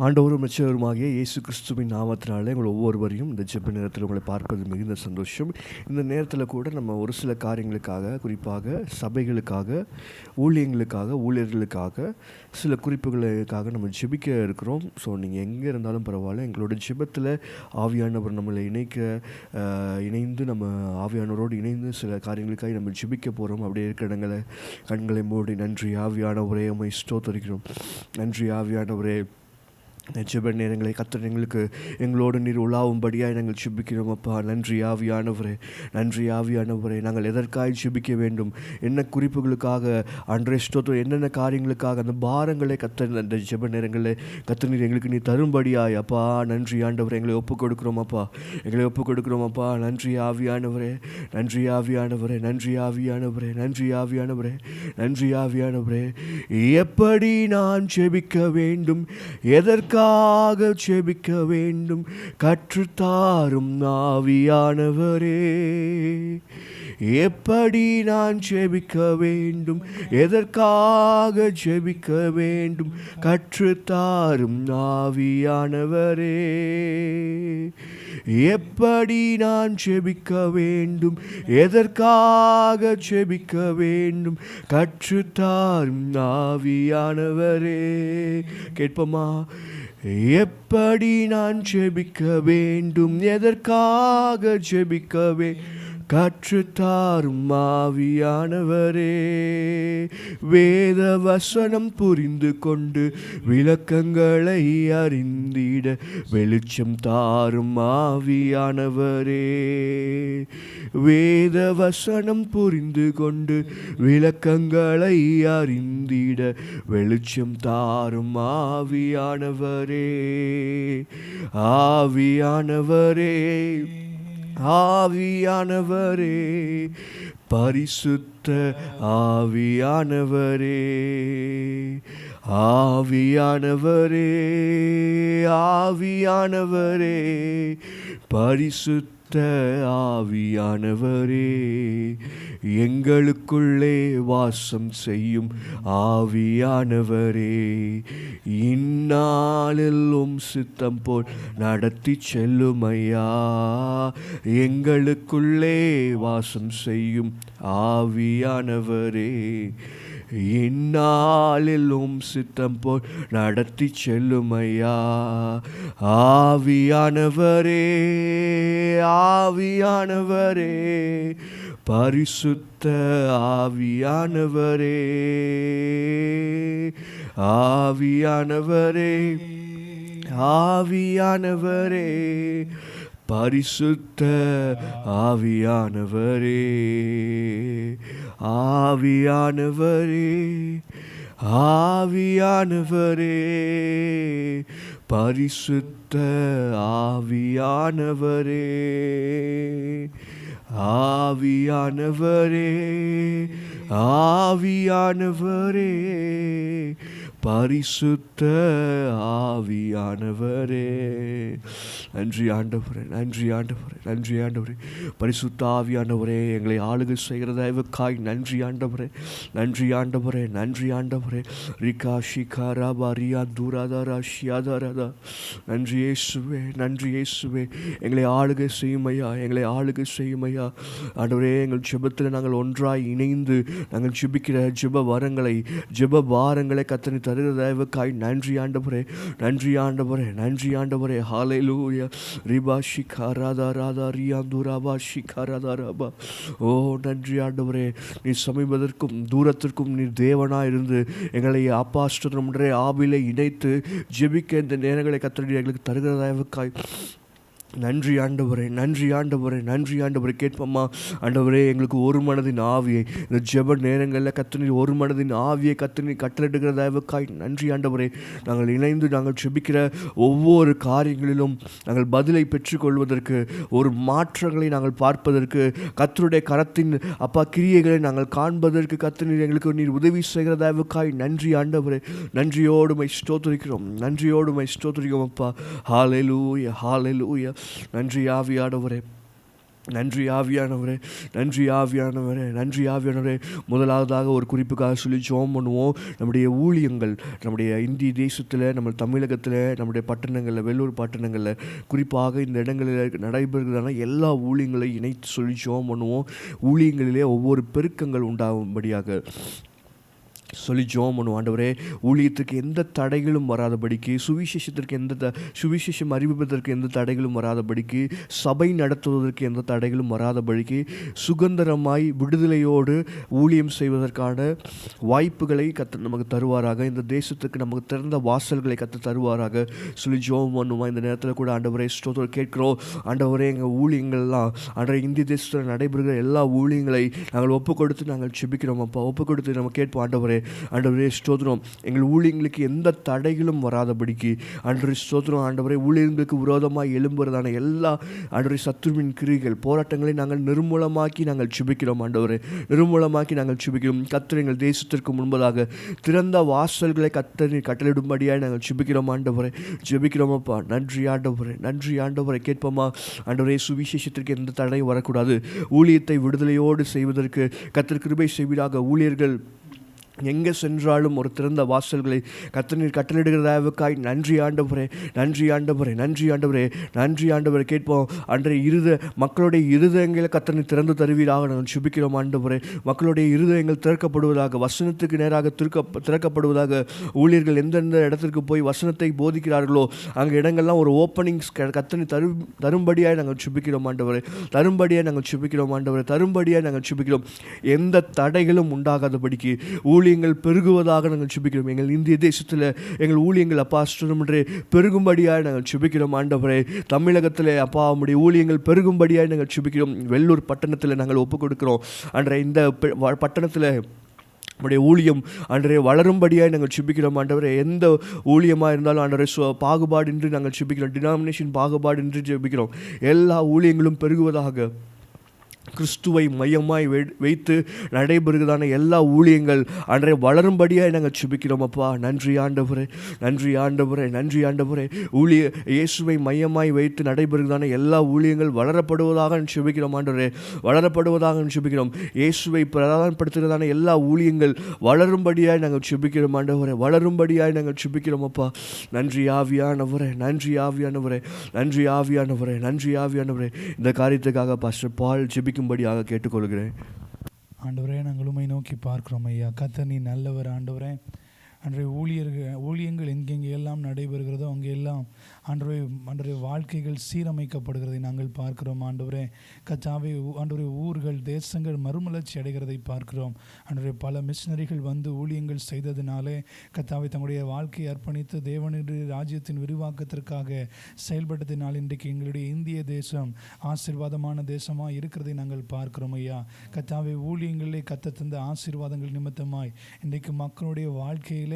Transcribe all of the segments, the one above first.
ஆண்டவரும் இரட்சகருமாகிய இயேசு கிறிஸ்துவின் நாமத்தினாலே உங்கள் ஒவ்வொருவரையும் இந்த ஜெப நேரத்தில் உங்களை பார்ப்பது மிகுந்த சந்தோஷம். இந்த நேரத்தில் கூட நம்ம ஒரு சில காரியங்களுக்காக, குறிப்பாக சபைகளுக்காக, ஊழியர்களுக்காக சில குறிப்புகளுக்காக நம்ம ஜெபிக்க இருக்கிறோம். ஸோ நீங்கள் எங்கே இருந்தாலும் பரவாயில்ல, எங்களோட ஜெபத்தில் ஆவியானவர் நம்மளை இணைந்து நம்ம ஆவியானவரோடு இணைந்து சில காரியங்களுக்காக நம்ம ஜெபிக்க போகிறோம். அப்படியே இருக்கிற கண்களை மூடி, நன்றி ஆவியானவரே, உம்மை ஸ்தோத்திரிக்கிறோம். நன்றி ஆவியானவரே, ஜெப நேரங்களை கர்த்தர் எங்களோடு நீர் உலாவும்படியாக நாங்கள் ஜெபிக்கிறோம் அப்பா. நன்றி ஆவியானவரே, நன்றி ஆவியானவரே. நாங்கள் எதற்காக ஜெபிக்க வேண்டும், என்ன குறிப்புகளுக்காக, அன்றைய ஸ்தோத்திரம், என்னென்ன காரியங்களுக்காக, அந்த பாரங்களை கர்த்தர் அந்த ஜெப நேரங்களில் கர்த்தர் நீர் எங்களுக்கு நீ தரும்படியாய் அப்பா. நன்றி ஆண்டவரே, எங்களை ஒப்புக் கொடுக்குறோம் அப்பா, எங்களை ஒப்புக் கொடுக்குறோம் அப்பா. நன்றி ஆவியானவரே, நன்றி ஆவியானவரே, நன்றி ஆவியானவரே, நன்றி ஆவியானவரே, நன்றி ஆவியானவரே. எப்படி நான் ஜெபிக்க வேண்டும், எதற்காக ஜெபிக்க வேண்டும், கற்றுத்தாரும் ஆவியானவரே. எப்படி நான் ஜெபிக்க வேண்டும், எதற்காக ஜெபிக்க வேண்டும், கற்றுத்தாரும் ஆவியானவரே. எப்படி நான் ஜெபிக்க வேண்டும், எதற்காக ஜெபிக்க வேண்டும், கற்றுத்தாரும் ஆவியானவரே. கேட்போமா? எப்படி நான் ஜெபிக்க வேண்டும், எதற்காக ஜெபிக்க வேண்டும், கற்றுத்தாரும் ஆவியானவரே. வேத வசனம் புரிந்து கொண்டு விளக்கங்களை அறிந்திட வெளிச்சம் தாரும் ஆவியானவரே. வேத வசனம் புரிந்து கொண்டு விளக்கங்களை அறிந்திட வெளிச்சம் தாரும் ஆவியானவரே. ஆவியானவரே, ஆவியானவரே, பரிசுத்த ஆவியானவரே, ஆவியானவரே, ஆவியானவரே, பரிசுத்த ஆவியானவரே, எங்களுக்குள்ளே வாசம் செய்யும் ஆவியானவரே, இந்நாளிலும் சித்தம் போல் நடத்தி செல்லுமையா. எங்களுக்குள்ளே வாசம் செய்யும் ஆவியானவரே, இந்நாளிலும் சித்தம் போல் நடத்தி செல்லுமையா. ஆவியானவரே, ஆவியானவரே, பரிசுத்த ஆவியானவரே, ஆவியானவரே, ஆவியானவரே, பரிசுத்த ஆவியானவரே, ஆவியானவரே, ஆவியானவரே, பரிசுத்த ஆவியானவரே, ஆவியானவரே, ஆவியானவரே, பரிசுத்த ஆவியானவரே. நன்றி ஆண்டவரே, நன்றி ஆண்டவரே, நன்றி ஆண்டவரே. பரிசுத்த ஆவியானவரே, எங்களை ஆளுகை செய்கிற தயவுக்காய் நன்றி ஆண்டவரே, நன்றி ஆண்டவரே, நன்றி ஆண்டவரே. ரிகா ஷிகாரா பாரியா தூராதாரா ஷியாதாரதா. நன்றி இயேசுவே, நன்றி இயேசுவே. எங்களை ஆளுகை செய்யுமையா, எங்களை ஆளுகை செய்யுமையா ஆண்டவரே. எங்கள் ஜெபத்தில் நாங்கள் ஒன்றாய் இணைந்து நாங்கள் ஜெபிக்கிற ஜெப வரங்களை, ஜெப பாரங்களை கர்த்தர் தருகிற தயவுக்காய் நன்றி ஆண்டவரே, நன்றி ஆண்டவரே, நன்றி ஆண்டவரே. ஹல்லேலூயா. ரிபா ஷிகாராதா ராதா ரியாந்துராபா ஷிகாராதா ராபா. ஓ நன்றி ஆண்டவரே, நீ சமீபத்திற்கும் தூரத்திற்கும் நீ தேவனாக இருந்து எங்களை அப்பாஸ்தரம் ஆவிலை இணைத்து ஜெபிக்க இந்த நேரங்களை கர்த்தர் எங்களுக்கு தருகிற தயவுக்காய் நன்றி ஆண்டவரே, நன்றி ஆண்டவரே, நன்றி ஆண்டவரே. கேட்போமா? ஆண்டவரே, எங்களுக்கு ஒரு மனதின் ஆவியை இந்த ஜெப நேரங்களில் கர்த்தர் ஒரு மனதின் ஆவியை கர்த்தர் கட்டளையிடுகிற தயவுக்காய் நன்றி ஆண்டவரே. நாங்கள் இணைந்து நாங்கள் ஜெபிக்கிற ஒவ்வொரு காரியங்களிலும் நாங்கள் பதிலை பெற்றுக்கொள்வதற்கு, ஒரு மாற்றங்களை நாங்கள் பார்ப்பதற்கு, கர்த்தருடைய கரத்தின் அப்பா கிரியைகளை நாங்கள் காண்பதற்கு கர்த்தர் எங்களுக்கு நீர் உதவி செய்கிற தயவுக்காய் நன்றி ஆண்டவரே. நன்றியோடு மை ஸ்தோத்திரிக்கிறோம், நன்றியோடு மை ஸ்தோத்திரிக்கிறோம் அப்பா. ஹல்லேலூயா, ஹல்லேலூயா. நன்றி ஆவியானவரே, நன்றி ஆவியானவரே, நன்றி ஆவியானவரே, நன்றி ஆவியானவரே. முதலாவதாக ஒரு குறிப்புக்காக சொல்லி ஜெபம் பண்ணுவோம். நம்முடைய ஊழியங்கள், நம்முடைய இந்திய தேசத்தில், நம்ம தமிழகத்தில், நம்முடைய பட்டணங்களில், வெள்ளூர் பட்டணங்களில், குறிப்பாக இந்த இடங்களில் நடைபெறுகிறதான எல்லா ஊழியங்களையும் இணைத்து சொல்லி ஜெபம் பண்ணுவோம். ஊழியங்களிலே ஒவ்வொரு பெருக்கங்கள் உண்டாகும்படியாக சொல்லி ஜெபம் பண்ணுவோம். ஆண்டவரே, ஊழியத்துக்கு எந்த தடைகளும் வராதபடிக்கு, சுவிசேஷத்திற்கு சுவிசேஷம் அறிவிப்பதற்கு எந்த தடைகளும் வராதபடிக்கு, சபை நடத்துவதற்கு எந்த தடைகளும் வராதபடிக்கு, சுதந்திரமாய் விடுதலையோடு ஊழியம் செய்வதற்கான வாய்ப்புகளை கர்த்தர் நமக்கு தருவாராக. இந்த தேசத்துக்கு நமக்கு திறந்த வாசல்களை கர்த்தர் தருவாராக சொல்லி ஜெபம் பண்ணுவோம். இந்த நேரத்தில் கூட ஆண்டவரே ஸ்தோத்திரம் கேட்கிறோம். ஆண்டவரே, எங்கள் ஊழியங்கள்லாம் ஆண்டவரே இந்திய தேசத்தில் நடைபெறுகிற எல்லா ஊழியங்களை நாங்கள் ஒப்பு கொடுத்து நாங்கள் ஜெபிக்கிறோம் அப்பா. ஒப்பு கொடுத்து நம்ம கேட்போம். ஆண்டவரே ஸ்தோத்திரம், எங்கள் ஊழியங்களுக்கு எந்த தடைகளும் வராதபடிக்கு ஆண்டவரே ஸ்தோத்திரம். ஆண்டவரே, ஊழியர்களுக்கு விரோதமாக எழும்புறதான எல்லா ஆண்டவரே சத்துருவின் கிரிகள், போராட்டங்களை நாங்கள் நிர்மூலமாக்கி நாங்கள் ஜெபிக்கிறோம். ஆண்டவரே, நிர்மூலமாக்கி நாங்கள் ஜெபிக்கிறோம். கர்த்தர் எங்கள் தேசத்திற்கு முன்பதாக திறந்த வாசல்களை கர்த்தர் கட்டளிடும்படியாக நாங்கள் ஜெபிக்கிறோம். ஆண்டவரே ஜெபிக்கிறோமப்பா. நன்றி ஆண்டவரே, நன்றி ஆண்டவரை. கேட்போமா? ஆண்டவரே, சுவிசேஷத்திற்கு எந்த தடையும் வரக்கூடாது. ஊழியத்தை விடுதலையோடு செய்வதற்கு கர்த்தர் கிருபை செய்வீராக. ஊழியர்கள் எங்கே சென்றாலும் ஒரு திறந்த வாசல்களை கர்த்தர் கட்டளையிடுகிறதாவுக்காய் நன்றி ஆண்டவரே, நன்றி ஆண்டவரே, நன்றி ஆண்டவரே, நன்றி ஆண்டவரை. கேட்போம். அன்றைய மக்களுடைய இருதயங்களை கர்த்தர் திறந்து தருவீராக நாங்கள் சுபிக்கிறோம். ஆண்டவரே, மக்களுடைய இருதயங்கள் திறக்கப்படுவதாக, வசனத்துக்கு நேராக திறக்கப்படுவதாக. ஊழியர்கள் எந்தெந்த இடத்திற்கு போய் வசனத்தை போதிக்கிறார்களோ அங்கே இடங்கள்லாம் ஒரு ஓப்பனிங்ஸ் கர்த்தர் தரும்படியாக நாங்கள் சுபிக்கிறோம். ஆண்டவரே, தரும்படியாக நாங்கள் சுபிக்கிறோம். ஆண்டவரை, தரும்படியாக நாங்கள் சுபிக்கிறோம். எந்த தடைகளும் உண்டாகாதபடிக்கு ஊழியர்கள் பெருகுவதாக நாங்கள் ஜெபிக்கிறோம். எங்கள் இந்திய தேசத்தில் எங்கள் ஊழியங்கள் அப்பா ஸ்தோத்திரமே பெருகும்படியாக நாங்கள் ஜெபிக்கிறோம். ஆண்டவரே, தமிழகத்தில் அப்பா உம்முடைய ஊழியங்கள் பெருகும்படியாக நாங்கள் ஜெபிக்கிறோம். வெள்ளூர் பட்டணத்தில் நாங்கள் ஒப்புக் கொடுக்கிறோம். அன்றைய இந்த பட்டணத்தில் நம்முடைய ஊழியம் ஆண்டவரே வளரும்படியாக நாங்கள் ஜெபிக்கிறோம். ஆண்டவரே, எந்த ஊழியமாக இருந்தாலும் ஆண்டவரே பாகுபாடின்றி நாங்கள் ஜெபிக்கிறோம். டினாமினேஷன் பாகுபாடின்றி ஜெபிக்கிறோம். எல்லா ஊழியங்களும் பெருகுவதாக, கிறிஸ்துவை மையமாய் வைத்து நடைபெறுகிறதான எல்லா ஊழியங்கள் அன்றைய வளரும்படியாக நாங்கள் ஜெபிக்கிறோம் அப்பா. நன்றி ஆண்டவரே, நன்றி ஆண்டவரே, நன்றி ஆண்டவரே. இயேசுவை மையமாய் வைத்து நடைபெறுகிறதான எல்லா ஊழியங்கள் வளரப்படுவதாக ஜெபிக்கிறோம். ஆண்டவரே, வளரப்படுவதாக ஜெபிக்கிறோம். இயேசுவை பிரதானப்படுத்துகிறதான எல்லா ஊழியங்கள் வளரும்படியாக நாங்கள் ஜெபிக்கிறோம். ஆண்டவரே, வளரும்படியாக நாங்கள் ஜெபிக்கிறோம் அப்பா. நன்றி ஆவியானவரே, நன்றி ஆவியானவரே, நன்றி ஆவியானவரே, நன்றி ஆவியானவரே. இந்த காரியத்துக்காக பாஸ்டர் பால் ஜெபிக்கும்படியாக கேட்டுக்கொள்கிறேன். ஆண்டவரே, நாங்கள் உம்மை நோக்கி பார்க்கிறோம் ஐயா. கர்த்தர் நீ நல்லவர் ஆண்டவரே. அன்றைய ஊழியங்கள் எங்கெங்கே எல்லாம் நடைபெறுகிறதோ அங்கெல்லாம் ஆண்டவரே வாழ்க்கைகள் சீரமைக்கப்படுகிறதை நாங்கள் பார்க்கிறோம். ஆண்டவரே கர்த்தாவே, ஆண்டவரே ஊர்கள் தேசங்கள் மறுமலர்ச்சி அடைகிறதை பார்க்கிறோம். ஆண்டவரே, பல மிஷனரிகள் வந்து ஊழியங்கள் செய்ததினாலே கர்த்தாவே தங்களுடைய வாழ்க்கையை அர்ப்பணித்து தேவனுடைய ராஜ்யத்தின் விரிவாக்கத்திற்காக செயல்பட்டதினால் இன்றைக்கு எங்களுடைய இந்திய தேசம் ஆசீர்வாதமான தேசமாக இருக்கிறதை நாங்கள் பார்க்கிறோம் ஐயா. கர்த்தாவே, ஊழியங்களிலே கர்த்தர் தந்த ஆசீர்வாதங்கள் நிமித்தமாய் இன்றைக்கு மக்களுடைய வாழ்க்கையில்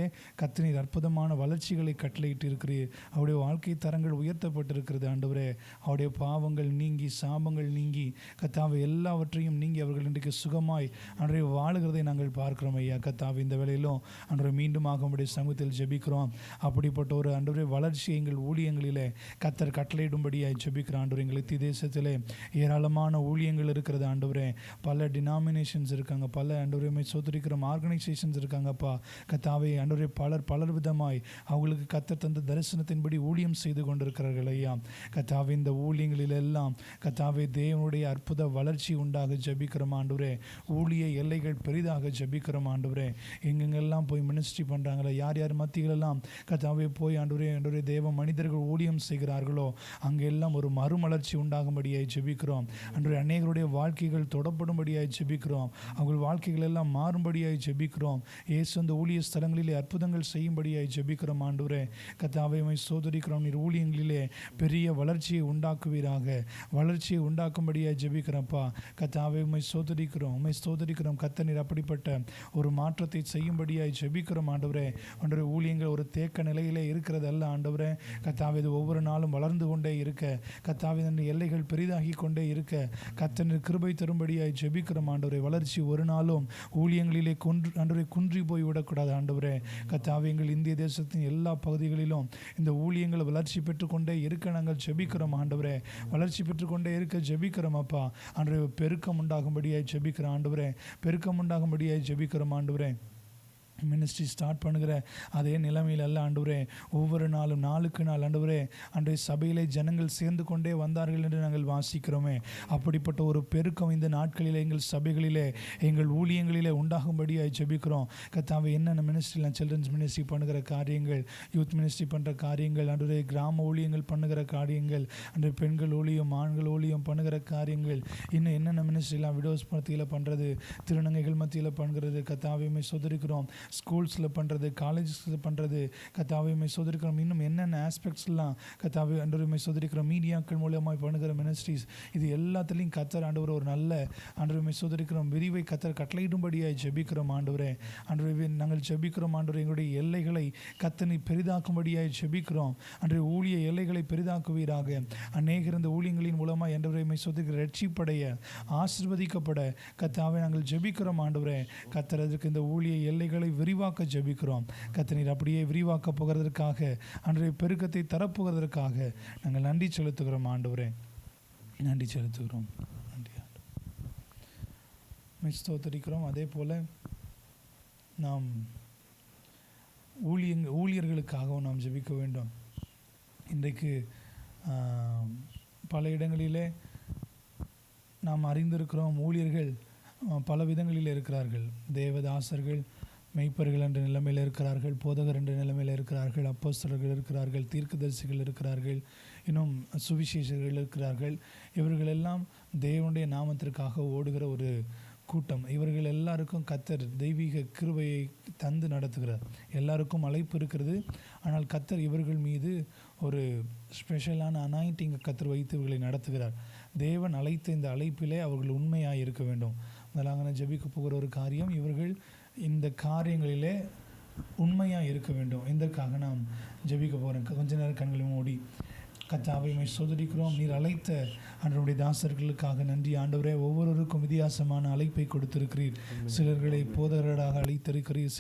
கர்த்தர் அற்புதமான வளர்ச்சிகளை கட்டளையிட்டு இருக்கிறீர். அவருடைய வாழ்க்கை தரங்கள் உயர்த்தப்பட்டிருக்கிறது. ஆண்டவரே, அவருடைய பாவங்கள் நீங்கி, சாபங்கள் நீங்கி, கர்த்தாவே எல்லாவற்றையும் நீங்கி அவர்கள் இன்றைக்கு சுகமாய் அன்றைய வாழுகிறதை நாங்கள் பார்க்கிறோம் ஐயா. கர்த்தாவே, இந்த வேளையிலும் அன்றைய மீண்டுமாக உம்முடைய சமூகத்தில் ஜெபிக்கிறோம். அப்படிப்பட்ட ஒரு ஆண்டவரே வளர்ச்சி எங்கள் ஊழியங்களிலே கர்த்தர் கட்டளையிடும்படியாய் ஜெபிக்கிறோம். ஆண்டவரே, எங்கள் இந்திய தேசத்திலே ஏராளமான ஊழியங்கள் இருக்கிறது. ஆண்டவரே, பல டினாமினேஷன்ஸ் இருக்காங்க, பல ஆண்டவரை சோதரிக்கிற ஆர்கனைசேஷன்ஸ் இருக்காங்கப்பா. கர்த்தாவே, ஆண்டவரே, பலர் விதமாய் அவங்களுக்கு கர்த்தர் தந்த தரிசனத்தின்படி ஊழியம் செய்து கொண்டிருக்கிறார்கள் ஐயா. கர்த்தாவே, இந்த ஊழியங்களில் எல்லாம் கர்த்தாவே தேவனுடைய அற்புத வளர்ச்சி உண்டாக ஜெபிக்கிறோம். ஆண்டவரே, ஊழிய எல்லைகள் பெரிதாக ஜெபிக்கிறோம். ஆண்டவரே, எங்கெங்கெல்லாம் போய் மினிஸ்ட்ரி பண்ணுறாங்களோ, யார் யார் மத்தியிலெல்லாம் கர்த்தாவே போய் ஆண்டவரே தேவ மனிதர்கள் ஊழியம் செய்கிறார்களோ அங்கெல்லாம் ஒரு மறுமலர்ச்சி உண்டாகும்படியாய் ஜெபிக்கிறோம். ஆண்டவரே, அநேகருடைய வாழ்க்கைகள் தொடப்படும்படியாய் ஜெபிக்கிறோம். அவங்க வாழ்க்கைகள் எல்லாம் மாறும்படியாய் ஜெபிக்கிறோம். இயேசு அந்த ஊழிய ஸ்தலங்களிலே அற்புதங்கள் செய்யும்படியாய் ஜெபிக்கிறோம். ஆண்டவரே, கர்த்தாவே உம்மை ஸ்தோத்திரிக்கிறோம். நீர் ஊழியங்களிலே பெரிய வளர்ச்சியை உண்டாக்குவீராக, வளர்ச்சியை உண்டாக்கும்படியாய் ஜெபிக்கிறப்பா. கர்த்தாவே, உம்மை ஸ்தோத்திரிக்கிறோம். கர்த்தர் நீர் அப்படிப்பட்ட ஒரு மாற்றத்தை செய்யும்படியாய் ஜெபிக்கிறோம். ஆண்டவரே, ஊழியங்கள் ஒரு தேக்க நிலையிலே இருக்கிறது அல்ல. ஆண்டவரே, கர்த்தாவே, இது ஒவ்வொரு நாளும் வளர்ந்து கொண்டே இருக்க, கர்த்தாவே எல்லைகள் பெரிதாகி கொண்டே இருக்க கர்த்தர் நீர் கிருபை தரும்படியாய் ஜெபிக்கிறோம். ஆண்டவரே, வளர்ச்சி ஒரு நாளும் ஊழியங்களிலே குன்றி போய் விடக்கூடாது. ஆண்டவரே, கர்த்தாவே எங்கள் இந்திய தேசத்தின் எல்லா பகுதிகளிலும் இந்த ஊழியங்களை வளர்ச்சி பெற்றுக்கொண்டே இருக்க நாங்கள் ஜெபிக்கிறோம் ஆண்டவரே. வளர்ச்சி பெற்றுக்கொண்டே இருக்க ஜெபிக்கிறோம் அப்பா. ஆண்டவரே பெருக்கம் உண்டாகும்படியாய் ஜெபிக்கிறோம் ஆண்டவரே. பெருக்கம் உண்டாகும்படியாய் ஜெபிக்கிறோம் ஆண்டவரே. மினிஸ்ட்ரி ஸ்டார்ட் பண்ணுகிற அதே நிலைமையில் அல்ல ஆண்டவரே, ஒவ்வொரு நாளும் நாளுக்கு நாள் ஆண்டவரே அன்றைய சபையிலே ஜனங்கள் சேர்ந்து கொண்டே வந்தார்கள் என்று நாங்கள் வாசிக்கிறோமே. அப்படிப்பட்ட ஒரு பெருக்கம் இந்த நாட்களிலே எங்கள் சபைகளிலே எங்கள் ஊழியங்களிலே உண்டாகும்படியாக ஜெபிக்கிறோம் கர்த்தாவே. என்னென்ன மினிஸ்ட்ரியில் சில்ட்ரன்ஸ் மினிஸ்ட்ரி பண்ணுகிற காரியங்கள், யூத் மினிஸ்ட்ரி பண்ணுற காரியங்கள், ஆண்டவரே கிராம ஊழியங்கள் பண்ணுகிற காரியங்கள், அன்றைய பெண்கள் ஊழியம் ஆண்கள் ஊழியம் பண்ணுகிற காரியங்கள், இன்னும் என்னென்ன மினிஸ்ட்ரிலாம் விடோஸ் மத்தியில் பண்ணுறது, திருநங்கைகள் மத்தியில் பண்ணுறது கர்த்தாவே சொதரிக்கிறோம். ஸ்கூல்ஸில் பண்ணுறது, காலேஜஸில் பண்ணுறது கர்த்தாவே சோதரிக்கிறோம். இன்னும் என்னென்ன ஆஸ்பெக்ட்ஸ்லாம் கர்த்தாவே ஆண்டவரே சோதரிக்கிறோம். மீடியாக்கள் மூலமாக பண்ணுகிற மினிஸ்ட்ரிஸ் இது எல்லாத்துலேயும் கர்த்தர் ஆண்டவர் ஒரு நல்ல ஆண்டவரை சோதரிக்கிறோம் விரிவை கர்த்தர் கட்டளையிடும்படியாக ஜெபிக்கிறோம் ஆண்டவரே. ஆண்டவரே நாங்கள் ஜெபிக்கிறோம் ஆண்டவரே, எங்களுடைய எல்லைகளை கர்த்தனை பெரிதாக்கும்படியாக ஜெபிக்கிறோம். அன்றைய ஊழிய எல்லைகளை பெரிதாக்குவீராக. அநேகர் இந்த ஊழியங்களின் மூலமாக ஆண்டவரை சோதரிக்கிற ரட்சிப்படைய ஆசீர்வதிக்கப்பட கர்த்தாவே நாங்கள் ஜெபிக்கிறோம் ஆண்டவரே. கர்த்தர் அதற்கு இந்த ஊழிய எல்லைகளை விரிவாக்க ஜெபிக்கிறோம். கர்த்தர் அப்படியே விரிவாக்க போகிறதற்காக, அன்றைய பெருக்கத்தை தரப்போகிறதற்காக நாங்கள் நன்றி செலுத்துகிறோம் ஆண்டவரே. நன்றி செலுத்துகிறோம். நன்றி ஸ்தோத்திரிக்கிறோம். அதே போல் நாம் ஊழியர்களுக்காகவும் நாம் ஜெபிக்க வேண்டும். இன்றைக்கு பல இடங்களிலே நாம் அறிந்திருக்கிறோம், ஊழியர்கள் பல விதங்களில் இருக்கிறார்கள். தேவதாசர்கள், மெய்ப்பர்கள் என்ற நிலைமையில் இருக்கிறார்கள், போதகர் என்ற நிலைமையில் இருக்கிறார்கள், அப்போஸ்தலர்கள் இருக்கிறார்கள், தீர்க்கதரிசிகள் இருக்கிறார்கள், இன்னும் சுவிசேஷர்கள் இருக்கிறார்கள். இவர்களெல்லாம் தேவனுடைய நாமத்திற்காக ஓடுகிற ஒரு கூட்டம். இவர்கள் எல்லாருக்கும் கர்த்தர் தெய்வீக கிருபையை தந்து நடத்துகிறார். எல்லாருக்கும் அழைப்பு இருக்கிறது. ஆனால் கர்த்தர் இவர்கள் மீது ஒரு ஸ்பெஷலான அனாயிண்டிங்கை கர்த்தர் வைத்து இவர்களை நடத்துகிறார். தேவன் அழைத்த இந்த அழைப்பிலே அவர்கள் உண்மையாக இருக்க வேண்டும். முதலாக நான் ஜெபிக்க போகிற ஒரு காரியம், இவர்கள் இந்த காரியங்களிலே உண்மையாக இருக்க வேண்டும். இதற்காக நாம் ஜெபிக்க போகிறேன். கொஞ்ச நேரம் கண்களை மூடி கர்த்தாவை சோதரிக்கிறோம். நீர் அழைத்த ஆண்டவருடைய தாசர்களுக்காக நன்றி ஆண்டவரே. ஒவ்வொருவருக்கும் வித்தியாசமான அழைப்பை கொடுத்திருக்கிறீர். சிலர்களை போதகராக அழைத்திருக்கிறீர்,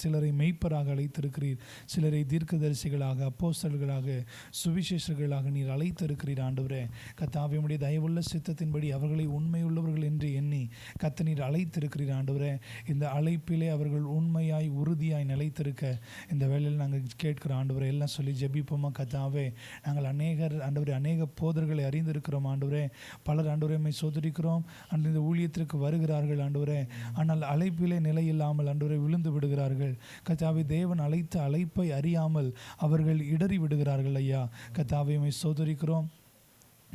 சிலரை மெய்ப்பராக அழைத்திருக்கிறீர், சிலரை தீர்க்கதரிசிகளாக, அப்போஸ்தலர்களாக, சுவிசேஷர்களாக நீர் அழைத்திருக்கிறீர் ஆண்டவரே. கர்த்தாவே உம்முடைய தயவுள்ள சித்தத்தின்படி அவர்களை உண்மையுள்ளவர்கள் என்று எண்ணி கர்த்தர் நீர் அழைத்திருக்கிறீர் ஆண்டவரே. இந்த அழைப்பிலே அவர்கள் உண்மையாய் உறுதியாய் நிலைத்திருக்க இந்த வேளையில் நாங்கள் கேட்கிறோம் ஆண்டவரே. எல்லாம் சொல்லி ஜெபிப்போமா. கர்த்தாவே நாங்கள் அநேக போதர்களை அறிந்திருக்கிறோம் ஆண்டவரே. பலர் ஆண்டவரை சோதரிக்கிறோம். அன்று இந்த ஊழியத்திற்கு வருகிறார்கள் ஆண்டவரே, ஆனால் அழைப்பிலே நிலை இல்லாமல் ஆண்டவரை விழுந்து விடுகிறார்கள். கர்த்தாவே தேவன் அழைத்த அழைப்பை அறியாமல் அவர்கள் இடறி விடுகிறார்கள் ஐயா. கர்த்தாவே சோதரிக்கிறோம்.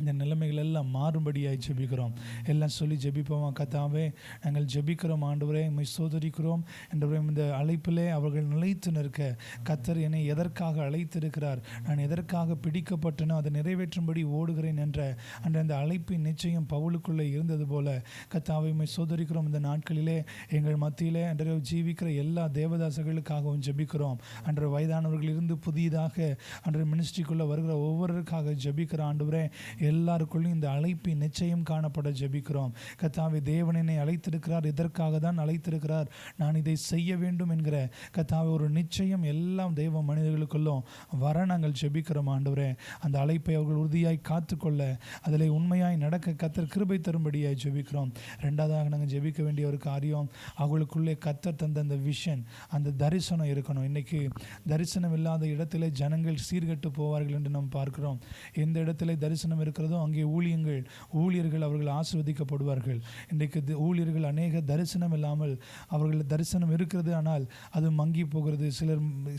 இந்த நிலைமைகள் எல்லாம் மாறும்படியாய் ஜெபிக்கிறோம். எல்லாம் சொல்லி ஜெபிப்போமா. கர்த்தாவே நாங்கள் ஜெபிக்கிறோம் ஆண்டவரே, சோதரிக்கிறோம் என்றவரே. இந்த அழைப்பிலே அவர்கள் நிலைத்து நிற்க கர்த்தர் என்னை எதற்காக அழைத்திருக்கிறார், நான் எதற்காக பிடிக்கப்பட்டனோ அதை நிறைவேற்றும்படி ஓடுகிறேன் என்ற அந்த அழைப்பின் நிச்சயம் பவுலுக்குள்ளே இருந்தது போல கர்த்தாவை சோதரிக்கிறோம். இந்த நாட்களிலே எங்கள் மத்தியிலே அன்றைய ஜீவிக்கிற எல்லா தேவதாசர்களுக்காகவும் ஜெபிக்கிறோம். அன்றைய வயதானவர்களிலிருந்து புதிதாக அன்றைய மினிஸ்ட்ரிக்குள்ளே வருகிற ஒவ்வொருவருக்காக ஜெபிக்கிற ஆண்டவரே. எல்லாருக்குள்ளும் இந்த அழைப்பின் நிச்சயம் காணப்பட ஜெபிக்கிறோம். கர்த்தாவே தேவன் என்னை அழைத்திருக்கிறார், இதற்காக தான் அழைத்திருக்கிறார், நான் இதை செய்ய வேண்டும் என்கிற கர்த்தாவே ஒரு நிச்சயம் எல்லாம் தெய்வ மனிதர்களுக்குள்ளும் வர நாங்கள் ஜெபிக்கிறோம் ஆண்டவரே. அந்த அழைப்பை அவர்கள் உறுதியாய் காத்துக்கொள்ள, அதில் உண்மையாய் நடக்க கர்த்தர் கிருபை தரும்படியாய் ஜெபிக்கிறோம். ரெண்டாவதாக நாங்கள் ஜெபிக்க வேண்டிய ஒரு காரியம், அவர்களுக்குள்ளே கர்த்தர் தந்த அந்த விஷன், அந்த தரிசனம் இருக்கணும். இன்றைக்கி தரிசனம் இல்லாத இடத்திலே ஜனங்கள் சீர்கட்டு போவார்கள் என்று நாம் பார்க்கிறோம். எந்த இடத்திலே தரிசனம் இருக்கிறதோ அங்கே ஊழியர்கள் அவர்கள் ஆசீர்வதிக்கப்படுவார்கள். இன்றைக்கு ஊழியர்கள் அநேக தரிசனம் இல்லாமல், அவர்கள் தரிசனம் இருக்கிறது ஆனால் அது மங்கி போகிறது.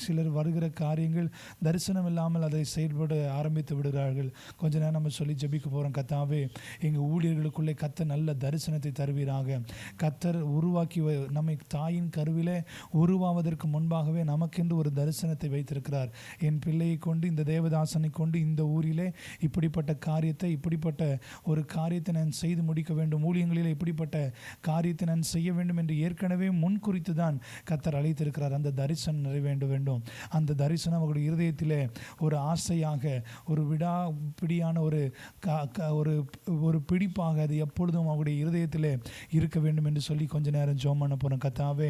சிலர் வருகிற காரியங்கள் தரிசனம் இல்லாமல் அதை செயல்பட ஆரம்பித்து விடுகிறார்கள். கொஞ்ச நேரம் நம்ம சொல்லி ஜெபிக்க போகிறோம். கர்த்தாவே எங்கள் ஊழியர்களுக்குள்ளே கர்த்தர் நல்ல தரிசனத்தை தருவீராக. கர்த்தர் உருவாக்கி நம்மை தாயின் கருவிலே உருவாவதற்கு முன்பாகவே நமக்கென்று ஒரு தரிசனத்தை வைத்திருக்கிறார். என் பிள்ளையை கொண்டு, இந்த தேவதாசனை கொண்டு இந்த ஊரிலே இப்படிப்பட்ட காரியம் காரியத்தை, இப்படிப்பட்ட ஒரு காரியத்தை நான் செய்து முடிக்க வேண்டும், ஊழியங்களில் இப்படிப்பட்ட காரியத்தை நான் செய்ய வேண்டும் என்று ஏற்கனவே முன்குறித்து தான் கர்த்தர் அழைத்திருக்கிறார். அந்த தரிசனம் நிறைவேண்ட வேண்டும். அந்த தரிசனம் அவருடைய இருதயத்திலே ஒரு ஆசையாக, ஒரு விடாப்பிடியான ஒரு பிடிப்பாக அது எப்பொழுதும் அவருடைய இருதயத்திலே இருக்க வேண்டும் என்று சொல்லி கொஞ்ச நேரம் ஜெபம் பண்ண போகிறோம். கர்த்தாவே,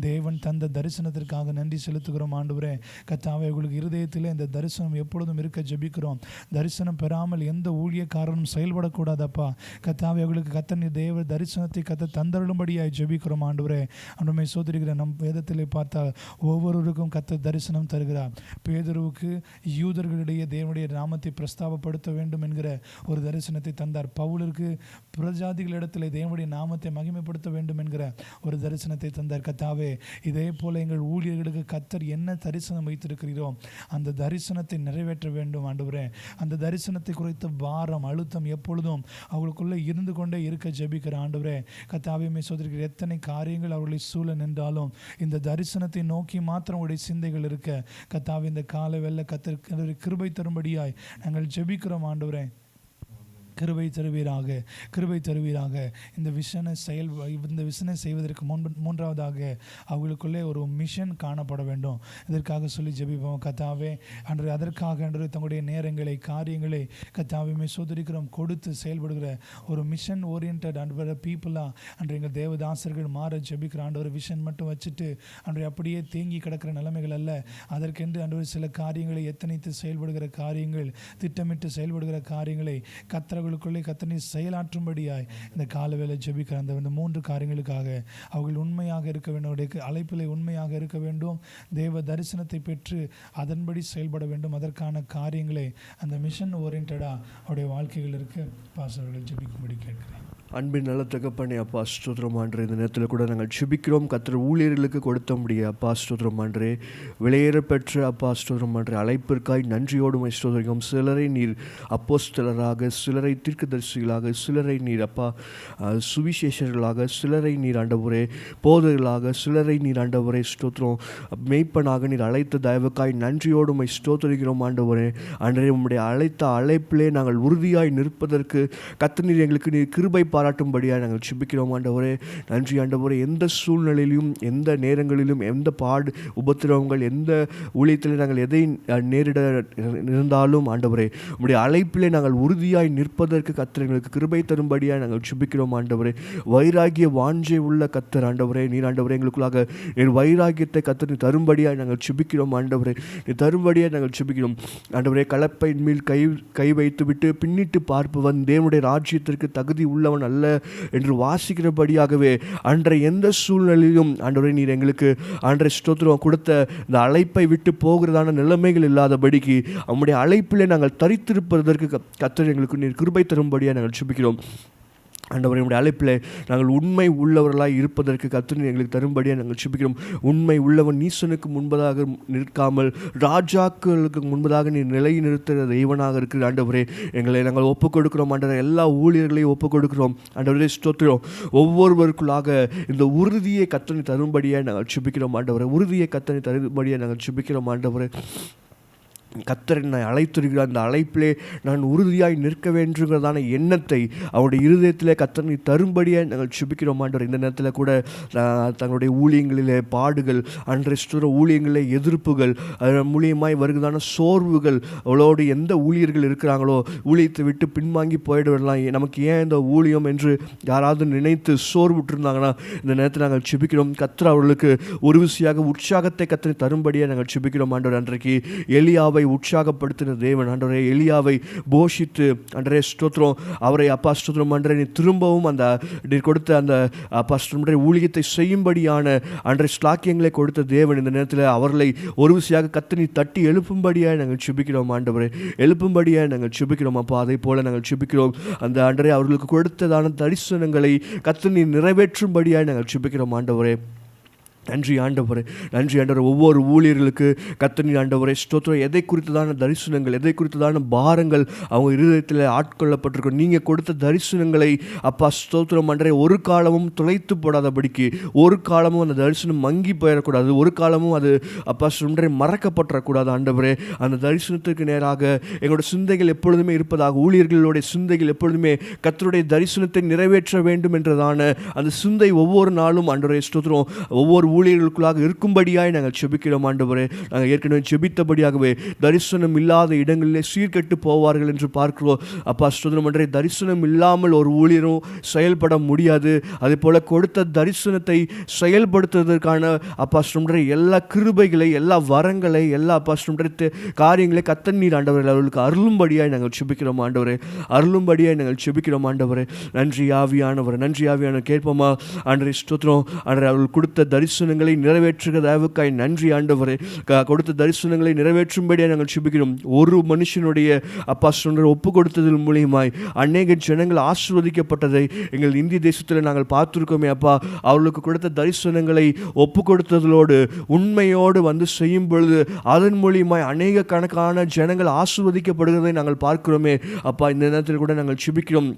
தேவன் தந்த தரிசனத்திற்காக நன்றி செலுத்துகிறோம் ஆண்டவரே. கர்த்தாவே, உங்களுக்கு இருதயத்திலே இந்த தரிசனம் எப்பொழுதும் இருக்க ஜெபிக்கிறோம். தரிசனம் பெறாமல் எந்த ஊழியக்காரனும் செயல்படக்கூடாதப்பா. கர்த்தாவே, அவர்களுக்கு கர்த்தர் தேவ தரிசனத்தை கர்த்தர் தந்தருளும்படியாய் ஜெபிக்கிறோம் ஆண்டவரே. அன்றுமே சோதரிக்கிற நம் வேதத்திலே பார்த்தால் ஒவ்வொருவருக்கும் கர்த்தர் தரிசனம் தருகிறார். பேதுருவுக்கு யூதர்களிடையே தேவனுடைய நாமத்தை பிரஸ்தாபப்படுத்த வேண்டும் என்கிற ஒரு தரிசனத்தை தந்தார். பவுலுக்கு பிரஜாதிகளிடத்தில் தேவனுடைய நாமத்தை மகிமைப்படுத்த வேண்டும் என்கிற ஒரு தரிசனத்தை தந்தார். கர்த்தாவே, இதே போல எங்கள் ஊழியர்களுக்கு கர்த்தர் என்ன தரிசனம் வைத்திருக்கிறீரோ அந்த தரிசனத்தை நிறைவேற்ற வேண்டும் ஆண்டவரே. அந்த தரிசனத்தை குறித்த பாரம், அழுத்தம் எப்பொழுதும் அவர்களுக்குள்ளே இருந்து கொண்டே இருக்க ஜெபிக்கிற ஆண்டவரே. கர்த்தாவே, சோதரிக்கிற எத்தனை காரியங்கள் அவர்களை சூழ நின்றாலும் இந்த தரிசனத்தை நோக்கி மாத்திரம் உடைய சிந்தைகள் இருக்க கர்த்தாவே, இந்த காலை வெள்ள கர்த்தர் கிருபை தரும்படியாய் நாங்கள் ஜெபிக்கிறோம் ஆண்டவரே. கிருபை தருவீராக. இந்த விஷனை செய்வதற்கு மூன்றாவதாக அவர்களுக்குள்ளே ஒரு மிஷன் காணப்பட வேண்டும். இதற்காக சொல்லி ஜெபிப்போம். கர்த்தாவே, அன்று அதற்காக அன்று தங்களுடைய நேரங்களை, காரியங்களை கர்த்தாவே சோதரிக்கிறோம் கொடுத்து செயல்படுகிற ஒரு மிஷன் ஓரியன்ட் அன்று பீப்புளாக அன்று எங்கள் தேவதாசர்கள் மாற ஜெபிக்கிற ஆண்டவர். விஷன் மட்டும் வச்சுட்டு அன்று அப்படியே தேங்கி கிடக்கிற நிலைமைகள் அல்ல, அதற்கென்று அன்று சில காரியங்களை எத்தனைத்து செயல்படுகிற காரியங்கள், திட்டமிட்டு செயல்படுகிற காரியங்களை கர்த்தர்களுக்குள்ளே கர்த்தனை செயலாற்றும்படியாய் இந்த காலவேளை ஜெபிக்கிற அந்த 3 காரியங்களுக்காக அவர்கள் உண்மையாக இருக்க வேண்டும். அழைப்பிலே உண்மையாக இருக்க வேண்டும். தேவ தரிசனத்தை பெற்று அதன்படி செயல்பட வேண்டும். அதற்கான காரியங்களை அந்த மிஷன் ஓரியன்டாக அவருடைய வாழ்க்கைகள் இருக்க பாஸ்டர்கள் ஜெபிக்கும்படி கேட்கிறேன். அன்பின் நல்ல தகப்பனே, அப்பா ஸ்தோத்திரம் ஆண்டரே. இந்த நேரத்தில் கூட நாங்கள் ஜெபிக்கிறோம். கர்த்தர் ஊழியர்களுக்கு கொடுத்த முடிய அப்பா ஸ்தோத்திரம் ஆண்டரே. விலையேற பெற்ற அப்பா ஸ்தோத்திரம் ஆண்டரே அழைப்பிற்காய் நன்றியோடு ஸ்தோத்திரிக்கிறோம். சிலரை நீர் அப்போஸ்தலராக, சிலரை தீர்க்கதரிசிகளாக, சிலரை நீர் அப்பா சுவிசேஷர்களாக, சிலரை நீர் ஆண்டவரே போதகர்களாக, சிலரை நீர் ஆண்டவரே ஸ்தோத்திரம் மெய்ப்பனாக நீர் அழைத்த தயவுக்காய் நன்றியோடு ஸ்தோத்திரிக்கிறோம் ஆண்டவரே. ஆண்டரே, உம்முடைய அழைத்த அழைப்பிலே நாங்கள் உறுதியாய் நிற்பதற்கு கர்த்தர் நீர் எங்களுக்கு நீர் கிருபை பாராட்டும்படியாக நாங்கள் ஜெபிக்கிறோம் ஆண்டவரே. நன்றி ஆண்டவரே. எந்த சூழ்நிலையிலும், எந்த நேரங்களிலும், எந்த உபத்திரவங்கள், எந்த ஊழியத்தில் நாங்கள் எதை நேரிட இருந்தாலும் ஆண்டவரே, உம்முடைய அழைப்பிலே நாங்கள் உறுதியாய் நிற்பதற்கு கர்த்தர் எங்களுக்கு கிருபை தரும்படியாக நாங்கள் ஜெபிக்கிறோம் ஆண்டவரே. வைராகிய வாஞ்சை உள்ள கர்த்தர் ஆண்டவரே, நீர் ஆண்டவரே எங்களுக்குள்ளாக என் வைராகியத்தை கர்த்தர் நீ தரும்படியாக நாங்கள் ஜெபிக்கிறோம் ஆண்டவரே. நீ தரும்படியாக நாங்கள் ஜெபிக்கிறோம் ஆண்டவரே. கலப்பையின் மேல் கை வைத்து விட்டு பின்னிட்டு பார்ப்பவன் தேவனுடைய ராஜ்யத்திற்கு தகுதி உள்ளவன் அல்ல என்று வாசிக்கிறபடியாகவே அன்றைய எந்த சூழ்நிலையிலும் ஆண்டவரே நீர் எங்களுக்கு ஆண்டவரே ஸ்தோத்திரம் கொடுத்த இந்த அழைப்பை விட்டு போகிறதான நிலைமைகள் இல்லாதபடிக்கு நம்முடைய அழைப்பிலே நாங்கள் தரித்திருப்பதற்கு கர்த்தர் எங்களுக்கு நீர் கிருபை தரும்படியாக நாங்கள் ஜெபிக்கிறோம் ஆண்டவரே. நம்முடைய அழைப்பில் நாங்கள் உண்மை உள்ளவர்களாய் இருப்பதற்கு கர்த்தர் எங்களுக்கு தரும்படியாக நாங்கள் ஜெபிக்கிறோம். உண்மை உள்ளவன் நீசனுக்கு முன்பதாக நிற்காமல் ராஜாக்களுக்கு முன்பதாக நீர் நிலை நிறுத்துகிற தெய்வனாக இருக்கிற ஆண்டவரே, எங்களை நாங்கள் ஒப்புக் கொடுக்கிறோம் ஆண்டவரே. எல்லா ஊழியர்களையும் ஒப்புக் கொடுக்கிறோம் ஆண்டவரே ஸ்தோத்திரம். ஒவ்வொருவருக்குள்ளாக இந்த உறுதியை கர்த்தர் தரும்படியாக நாங்கள் ஜெபிக்கிறோம் ஆண்டவரே. உறுதியை கர்த்தர் தரும்படியாக நாங்கள் ஜெபிக்கிறோம் ஆண்டவரே. கர்த்தர் என்னை அழைத்திருக்கிறார், அந்த அழைப்பிலே நான் உறுதியாய் நிற்க வேண்டுங்கிறதான எண்ணத்தை அவருடைய இருதயத்திலே கர்த்தர் நீ தரும்படியாக நாங்கள் ஜெபிக்கிறோம் ஆண்டவர். இந்த நேரத்தில் கூட தங்களுடைய ஊழியங்களிலே பாடுகள், அன்றைய ஊழியங்களிலே எதிர்ப்புகள், அதன் மூலியமாய் வருகிறதான சோர்வுகள், அவளோடு எந்த ஊழியர்கள் இருக்கிறாங்களோ ஊழியத்தை விட்டு பின்வாங்கி போயிடலாம், நமக்கு ஏன் இந்த ஊழியம் என்று யாராவது நினைத்து சோர்வுற்றிருந்தாங்கன்னா இந்த நேரத்தில் நாங்கள் ஜெபிக்கிறோம். கர்த்தர் அவர்களுக்கு ஒரு விசையாக உற்சாகத்தை கர்த்தர் தரும்படியாக நாங்கள் ஜெபிக்கிறோம் ஆண்டவர். அன்றைக்கு எலியாவை உற்சாகப்படுத்தின தேவன் ஆண்டவரே, எலியாவை போஷித்து ஆண்டவரே ஸ்தோத்திரம் அவரை அப்பா ஸ்தோத்திரம் ஆண்டவரே நீ திரும்பவும் அந்த நீர் கொடுத்த அந்த அப்பா ஸ்தோத்திரம் ஊழியத்தை செய்யும்படியான ஆண்டவரே ஸ்லாக்கியங்களை கொடுத்த தேவன் இந்த நேரத்தில் அவர்களை ஒரு விசையாக கர்த்தர் நீ தட்டி எழுப்பும்படியாக நாங்கள் ஜெபிக்கிறோம் ஆண்டவரே. எழுப்பும்படியாக நாங்கள் ஜெபிக்கிறோம் அப்பா. அதே போல நாங்கள் ஜெபிக்கிறோம் அந்த ஆண்டவரே அவர்களுக்கு கொடுத்ததான தரிசனங்களை கர்த்தர் நீ நிறைவேற்றும்படியாக நாங்கள் ஜெபிக்கிறோம் ஆண்டவரே. நன்றி ஆண்டவரே, நன்றி ஆண்டவரே. ஒவ்வொரு ஊழியர்களுக்கு கர்த்தர் ஆண்டவரே ஸ்தோத்திரம். எதை குறித்ததான தரிசனங்கள், எதை குறித்ததான பாரங்கள் அவங்க இருதயத்தில் ஆட்கொள்ளப்பட்டிருக்கும். நீங்கள் கொடுத்த தரிசனங்களை அப்பா ஸ்தோத்திரம் அன்றே ஒரு காலமும் துளைத்து போடாதபடிக்கு, ஒரு காலமும் அந்த தரிசனம் மங்கி போயிடக்கூடாது, ஒரு காலமும் அது அப்பா ஒன்றை மறக்கப்பட்டுறக்கூடாது ஆண்டவரே. அந்த தரிசனத்துக்கு நேராக எங்களோட சிந்தைகள் எப்பொழுதுமே இருப்பதாக, ஊழியர்களுடைய சிந்தைகள் எப்பொழுதுமே கர்த்தருடைய தரிசனத்தை நிறைவேற்ற வேண்டும் என்றதான அந்த சிந்தை ஒவ்வொரு நாளும் ஆண்டவரே ஸ்தோத்திரம் ஒவ்வொரு ஊழியர்களுக்குள்ளாக இருக்கும்படியாய் நாங்கள் செபிக்கிறோம் ஆண்டவரே. நாங்கள் ஏற்கனவே செபித்தபடியாகவே தரிசனம் இல்லாத இடங்களிலே சீர்கெட்டு போவார்கள் என்று பார்க்கிறோம். அப்பா ஸ்தோத்திரம் அன்றே தரிசனம் இல்லாமல் ஒரு ஊழியரும் செயல்பட முடியாது. அதே போல கொடுத்த தரிசனத்தை செயல்படுத்துவதற்கான அப்பா ஸ்தோத்திரம் எல்லா கிருபைகளை, எல்லா வரங்களை, எல்லா அப்பா ஸ்தோத்திரம் காரியங்களை கர்த்தர் நீர் ஆண்டவரே அவர்களுக்கு அருளும்படியாய் நாங்கள் செபிக்கிறோம் ஆண்டவரே. அருளும்படியாய் நாங்கள் செபிக்கிறோம் ஆண்டவரே. நன்றி ஆவியானவர், நன்றி ஆவியானவர். கேட்போமா ஆண்டவரே ஸ்தோத்திரம் ஆண்டவரே. அவர்கள் கொடுத்த தரிசனங்களை நிறைவேற்றுகிற தயவுக்காய் நன்றி ஆண்டவரே. கொடுத்த தரிசனங்களை நிறைவேற்றும்படியாக நாங்கள் செபிக்கிறோம். ஒரு மனுஷனுடைய அப்பா சொன்ன ஒப்பு கொடுத்ததன் மூலியமாய் அநேக ஜனங்கள் ஆசீர்வதிக்கப்பட்டதை எங்கள் இந்திய தேசத்தில் நாங்கள் பார்த்துருக்கோமே அப்பா. அவர்களுக்கு கொடுத்த தரிசனங்களை ஒப்பு கொடுத்ததோடு உண்மையோடு வந்து செய்யும் பொழுது அதன் மூலியமாய் அநேக கணக்கான ஜனங்கள் ஆசீர்வதிக்கப்படுகிறதை நாங்கள் பார்க்கிறோமே அப்பா. இந்த நேரத்தில் கூட நாங்கள் செபிக்கிறோம்.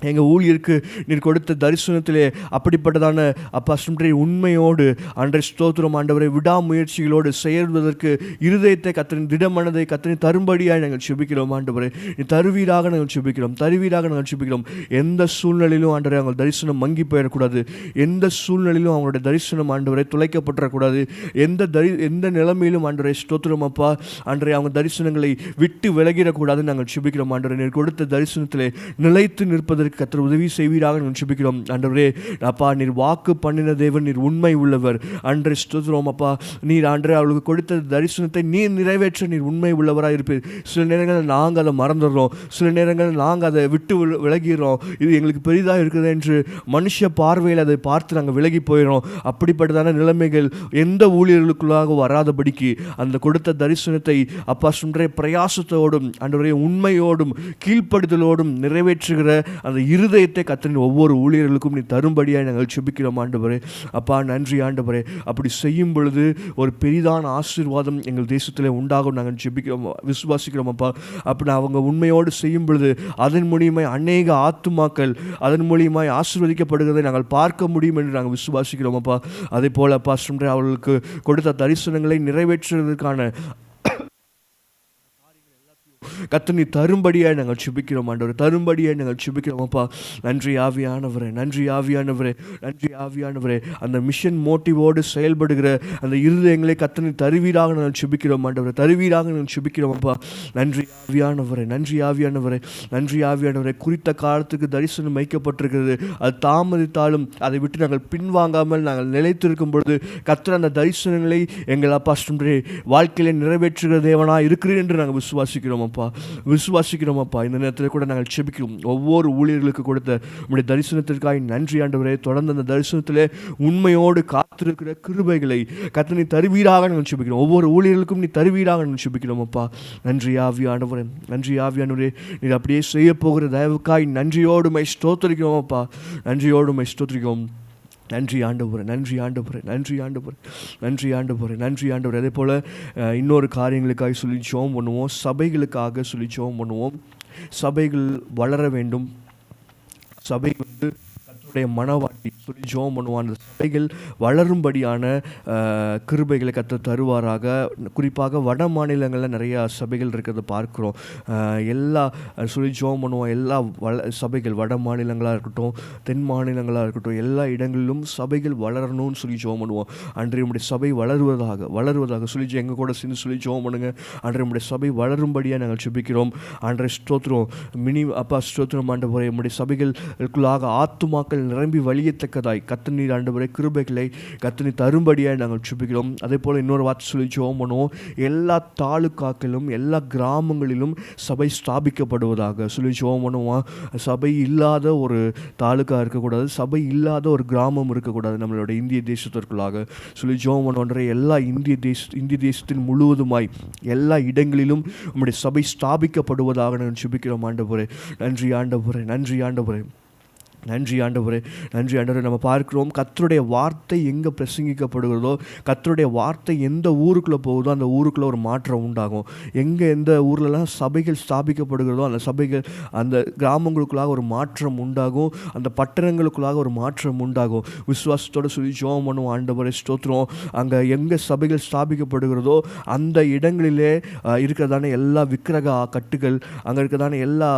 எங்கள் ஊழியருக்கு நீர் கொடுத்த தரிசனத்திலே அப்படிப்பட்டதான அப்பா சுன்றே உண்மையோடு அன்றை ஸ்தோத்திரம் ஆண்டவரை விடாமுயற்சிகளோடு செயல்வதற்கு இருதயத்தை கர்த்தரின் திடமனதை கர்த்தரின் தரும்படியாய் நாங்கள் செபிக்கிறோம் ஆண்டவரே. நீ தருவீராக நாங்கள் செபிக்கிறோம், தருவீராக நாங்கள் செபிக்கிறோம். எந்த சூழ்நிலையிலும் ஆண்டவரை அவங்க தரிசனம் மங்கி போயிடக்கூடாது. எந்த சூழ்நிலையிலும் அவங்களுடைய தரிசனம் ஆண்டவரை துளைக்கப்பட்டுறக்கூடாது. எந்த நிலைமையிலும் ஆண்டவரை ஸ்தோத்திரம் அப்பா ஆண்டவரை அவங்க தரிசனங்களை விட்டு விலகிடக்கூடாதுன்னு நாங்கள் செபிக்கிறோம் ஆண்டவரை. நீர் கொடுத்த தரிசனத்திலே நிலைத்து நிற்பதற்கு கர்த்தர் உதவி செய்வீராக நாங்கள் செபிக்கிறோம் ஆண்டவரே. அப்பா நீர் வாக்கு பண்ணின தேவன், நீர் உண்மை உள்ளவர் அன்றை ஸ்தோத்திரம் அப்பா. நீர் ஆண்டவரே அவளுக்கு கொடுத்த தரிசனத்தை நீர் நிறைவேற்ற நீர் உண்மை உள்ளவராக இருப்பீர். சில நேரங்களில் நாங்கள் அதை மறந்துடுறோம், சில நேரங்களில் நாங்கள் அதை விட்டு விலகிறோம். இது எங்களுக்கு பெரிதாக இருக்குது என்று மனுஷ பார்வையில் அதை பார்த்து நாங்கள் விலகி போயிடும். அப்படிப்பட்டதான நிலைமைகள் எந்த ஊழியர்களுக்குள்ளாக வராதபடிக்கு அந்த கொடுத்த தரிசனத்தை அப்பா சுன்றே பிரயாசத்தோடும் ஆண்டவரே உண்மையோடும் கீழ்ப்படுதலோடும் நிறைவேற்றுகிற அந்த இருதயத்தை கர்த்தரின் ஒவ்வொரு ஊழியர்களுக்கும் நீ தரும்படியாக நாங்கள் செபிக்கிறோம் ஆண்டவரே. அப்பா நன்றி ஆண்டவரே. அப்படி செய்யும் பொழுது ஒரு பெரிதான ஆசீர்வாதம் எங்கள் தேசத்தில் உண்டாகும் நாங்கள் செபிக்கிறோம், விசுவாசிக்கிறோம் அப்பா. அப்படி அவங்க உண்மையோடு செய்யும் பொழுது அதன் மூலியமாய் அநேக ஆத்துமாக்கள் அதன் மூலியமாய் ஆசீர்வதிக்கப்படுகிறதை நாங்கள் பார்க்க முடியும் என்று நாங்கள் விசுவாசிக்கிறோம் அப்பா. அதே போல அப்பா சுன்றே அவர்களுக்கு கொடுத்த தரிசனங்களை நிறைவேற்றுவதற்கான கர்த்தர் நீ தரும்படியாய் நாங்கள் செபிக்கிறோம் ஆண்டவரே, தரும்படியாய் நாங்கள் செபிக்கிறோம் அப்பா. நன்றி ஆவியானவரே, நன்றி ஆவியானவரே, நன்றி ஆவியானவரே. அந்த மிஷன் மோட்டிவோடு செயல்படுகிற அந்த இருதயங்களை கர்த்தர் நீ தருவீராக நாங்கள் செபிக்கிறோம் ஆண்டவரே, தருவீராக நாங்கள் செபிக்கிறோம் அப்பா. நன்றி ஆவியானவரே, நன்றி ஆவியானவரே, நன்றி ஆவியானவரே. குறித்த காலத்துக்கு தரிசனம் வைக்கப்பட்டிருக்கிறது. அது தாமதித்தாலும் அதை விட்டு நாங்கள் பின்வாங்காமல் நாங்கள் நிலைத்திருக்கும் பொழுது கர்த்தர் அந்த தரிசனங்களை எங்கள் அப்பா சுன்றே வாழ்க்கையிலே நிறைவேற்றுகிற தேவனாக இருக்கிறேன் என்று நாங்கள் விசுவாசிக்கிறோம் அப்பா, விசுவாசிக்கிறோம் அப்பா. இந்த நேரத்தில் கூட நாங்கள் செபிக்கிறோம். ஒவ்வொரு ஊழியர்களுக்கு கொடுத்த உங்களுடைய தரிசனத்திற்காக நன்றி ஆண்டவரே. தொடர்ந்து அந்த தரிசனத்திலே உண்மையோடு காத்திருக்கிற கிருபைகளை கர்த்தர் நீ தருவீராக நாங்கள் செபிக்கிறோம். ஒவ்வொரு ஊழியர்களுக்கும் நீ தருவீராக நாங்கள் செபிக்கிறோம் அப்பா. நன்றி ஆவியானவரே, நன்றி ஆவியானவரே. நீர் அப்படியே செய்ய போகிற தயவுக்காய் நன்றியோடு மை ஸ்தோத்திரிக்கிறோம் அப்பா, நன்றியோடு மை ஸ்தோத்திரிக்கிறோம். நன்றி ஆண்டவரே, நன்றி ஆண்டவரே, நன்றி ஆண்டவரே, நன்றி ஆண்டவரே, நன்றி ஆண்டவரே. அதே போல் இன்னொரு காரியங்களுக்காக சொல்லி ஜெபம் பண்ணுவோம், சபைகளுக்காக சொல்லி ஜெபம் பண்ணுவோம். சபைகள் வளர வேண்டும், சபை கர்த்தருடைய மனவாட்டி சொல்லி ஜெபம் பண்ணுவோம். அந்த சபைகள் வளரும்படியான கிருபைகளை கர்த்தர் தருவாராக. குறிப்பாக வட மாநிலங்களில் நிறையா சபைகள் இருக்கிறத பார்க்குறோம். எல்லா சொல்லி ஜெபம் பண்ணுவோம். எல்லா சபைகள் வட மாநிலங்களாக இருக்கட்டும், தென் மாநிலங்களாக இருக்கட்டும், எல்லா இடங்களிலும் சபைகள் வளரணும்னு சொல்லி ஜெபம் பண்ணுவோம். அன்றைய நம்முடைய சபை வளருவதாக சொல்லி எங்கள் கூட சேர்ந்து சொல்லி ஜெபம் பண்ணுங்க. அன்றைய நம்முடைய சபை வளரும்படியாக நாங்கள் செபிக்கிறோம். அன்றைய ஸ்தோத்திரம் அப்பா ஸ்தோத்திரம் ஆண்டவரே. நம்முடைய சபைகளுக்குள்ளாக ஆத்துமாக்கள் நிரம்பி வழியத்தக்கதாய் கர்த்தர் நீர் ஆண்டவரே கிருபைகளை கர்த்தர் நீர் தரும்படியாய் நாங்கள் செபிக்கிறோம். அதே போல் இன்னொரு வார்த்தை சொல்லி ஜெபம் பண்ணுவோம். எல்லா தாலுக்காக்களிலும் எல்லா கிராமங்களிலும் சபை ஸ்தாபிக்கப்படுவதாக சொல்லி ஜெபம் பண்ணுவோம். சபை இல்லாத ஒரு தாலுக்கா இருக்கக்கூடாது, சபை இல்லாத ஒரு கிராமம் இருக்கக்கூடாது நம்மளோட இந்திய தேசத்திற்குள்ளாக சொல்லி ஜெபம் பண்ணுவோன்ற எல்லா இந்திய தேசத்தின் முழுவதுமாய் எல்லா இடங்களிலும் நம்முடைய சபை ஸ்தாபிக்கப்படுவதாக நாங்கள் செபிக்கிறோம் ஆண்டவரே. நன்றி ஆண்டவரே, நன்றி ஆண்டவரே, நன்றி ஆண்டவரே, நன்றி ஆண்டவரே. நம்ம பார்க்கிறோம் கர்த்தருடைய வார்த்தை எங்கே பிரசங்கிக்கப்படுகிறதோ, கர்த்தருடைய வார்த்தை எந்த ஊருக்குள்ளே போகுதோ அந்த ஊருக்குள்ளே ஒரு மாற்றம் உண்டாகும். எந்த ஊர்லலாம் சபைகள் ஸ்தாபிக்கப்படுகிறதோ அந்த சபைகள் அந்த கிராமங்களுக்குள்ளாக ஒரு மாற்றம் உண்டாகும், அந்த பட்டணங்களுக்குள்ளாக ஒரு மாற்றம் உண்டாகும். விசுவாசத்தோடு சொல்லி ஜெபம் பண்ணுவோம். ஆண்டவரே ஸ்தோத்திரம். அங்கே எங்கே சபைகள் ஸ்தாபிக்கப்படுகிறதோ அந்த இடங்களிலே இருக்கிறதான எல்லா விக்கிரக கட்டுகள், அங்கே இருக்கிறதான எல்லா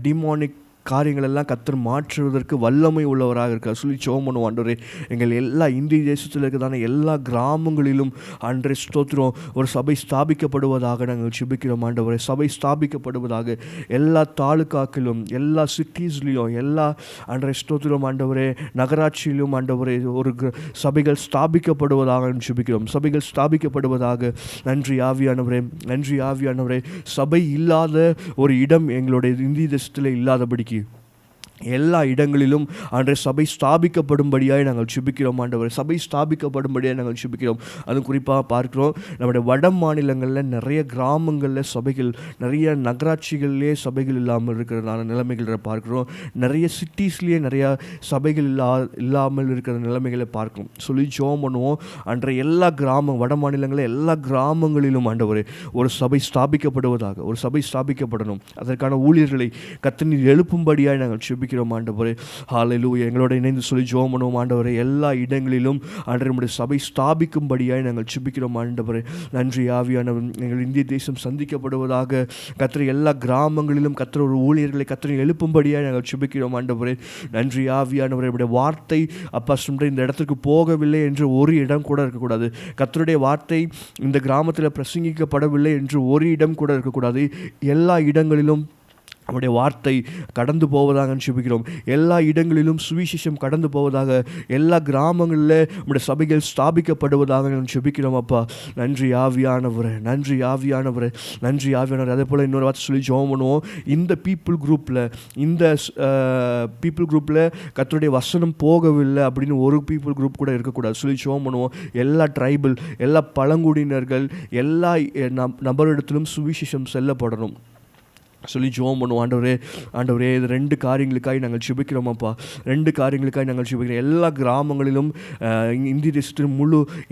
டிமானிக் காரியங்கள் எல்லாம் கர்த்தர் மாற்றுவதற்கு வல்லமை உள்ளவராக இருக்கார் சொல்லி ஜெபம் பண்ணுவோம். ஆண்டவரே எங்கள் எல்லா இந்திய தேசத்தில் இருக்கிறதான எல்லா கிராமங்களிலும் அன்றை ஸ்தோத்திரம் ஒரு சபை ஸ்தாபிக்கப்படுவதாக நாங்கள் ஜெபிக்கிறோம். ஆண்டவரே சபை ஸ்தாபிக்கப்படுவதாக எல்லா தாலுக்காக்களிலும் எல்லா சிட்டிஸ்லேயும் எல்லா அன்றை ஸ்தோத்திரம் ஆண்டவரே நகராட்சியிலும் ஆண்டவரே ஒரு சபைகள் ஸ்தாபிக்கப்படுவதாக ஜெபிக்கிறோம். சபைகள் ஸ்தாபிக்கப்படுவதாக. நன்றி ஆவியானவரே, நன்றி ஆவியானவரே. சபை இல்லாத ஒரு இடம் எங்களுடைய இந்திய தேசத்தில் இல்லாதபடிக்கு எல்லா இடங்களிலும் அன்றைய சபை ஸ்தாபிக்கப்படும்படியாக நாங்கள் ஜெபிக்கிறோம். ஆண்டவர் சபை ஸ்தாபிக்கப்படும்படியாக நாங்கள் ஜெபிக்கிறோம். அதுவும் குறிப்பாக பார்க்கிறோம் நம்முடைய வட மாநிலங்களில் நிறைய கிராமங்களில் சபைகள், நிறைய நகராட்சிகளிலே சபைகள் இல்லாமல் இருக்கிறதான நிலைமைகளை பார்க்கிறோம். நிறைய சிட்டிஸ்லேயே நிறையா சபைகள் இல்லாமல் இருக்கிற நிலைமைகளை பார்க்கிறோம். சொல்லி ஜெபம் பண்ணுவோம். அன்றைய எல்லா வட மாநிலங்களில் எல்லா கிராமங்களிலும் ஆண்டவர் ஒரு சபை ஸ்தாபிக்கப்படுவதாக, ஒரு சபை ஸ்தாபிக்கப்படணும். அதற்கான ஊழியர்களை கர்த்தர் எழுப்பும்படியாக நாங்கள் ஜெபிக்கிறோம். ஆண்டவரே ஹல்லேலூயா. எங்களோட இணைந்து சொல்லி ஜெபம் பண்ணுவோம். ஆண்டவரே எல்லா இடங்களிலும் ஆண்டவரே நம்முடைய சபை ஸ்தாபிக்கும்படியாய் நாங்கள் ஜெபிக்கிறோம். ஆண்டவரே நன்றி ஆவியானவர். எங்கள் இந்திய தேசம் சந்திக்கப்படுவதாக கர்த்தர் எல்லா கிராமங்களிலும் கர்த்தர் ஒரு ஊழியர்களை கர்த்தர் எழுப்பும்படியாய் நாங்கள் ஜெபிக்கிறோம். ஆண்டவரே நன்றி ஆவியானவரே. நம்முடைய வார்த்தை அப்பா சொல்ற இந்த இடத்துக்கு போகவில்லை என்று ஒரு இடம் கூட இருக்கக்கூடாது. கர்த்தருடைய வார்த்தை இந்த கிராமத்தில் பிரசங்கிக்கப்படவில்லை என்று ஒரு இடம் கூட இருக்கக்கூடாது. எல்லா இடங்களிலும் நம்முடைய வார்த்தை கடந்து போவதாக ஜெபிக்கிறோம். எல்லா இடங்களிலும் சுவிசேஷம் கடந்து போவதாக, எல்லா கிராமங்களில் நம்முடைய சபைகள் ஸ்தாபிக்கப்படுவதாக ஜெபிக்கிறோம். அப்பா நன்றி ஆவியானவரே, நன்றி ஆவியானவரே, நன்றி ஆவியானவர். அதே போல் இன்னொரு வார்த்தை சொல்லி ஜெபம் பண்ணுவோம். இந்த பீப்புள் குரூப்பில் கர்த்தருடைய வசனம் போகவில்லை அப்படின்னு ஒரு பீப்புள் குரூப் கூட இருக்கக்கூடாது. சொல்லி ஜெபம் பண்ணுவோம். எல்லா ட்ரைபல், எல்லா பழங்குடியினர்கள், எல்லா நபரிடத்திலும் சுவிசேஷம் செல்லப்படணும் சொல்லி ஜெபம் பண்ணுவோம். ஆண்டவரே இது 2 காரியங்களுக்காக நாங்கள் ஜெபிக்கிறோமப்பா. 2 காரியங்களுக்காக நாங்கள் ஜெபிக்கிறோம். எல்லா கிராமங்களிலும் இந்திய தேசத்தின்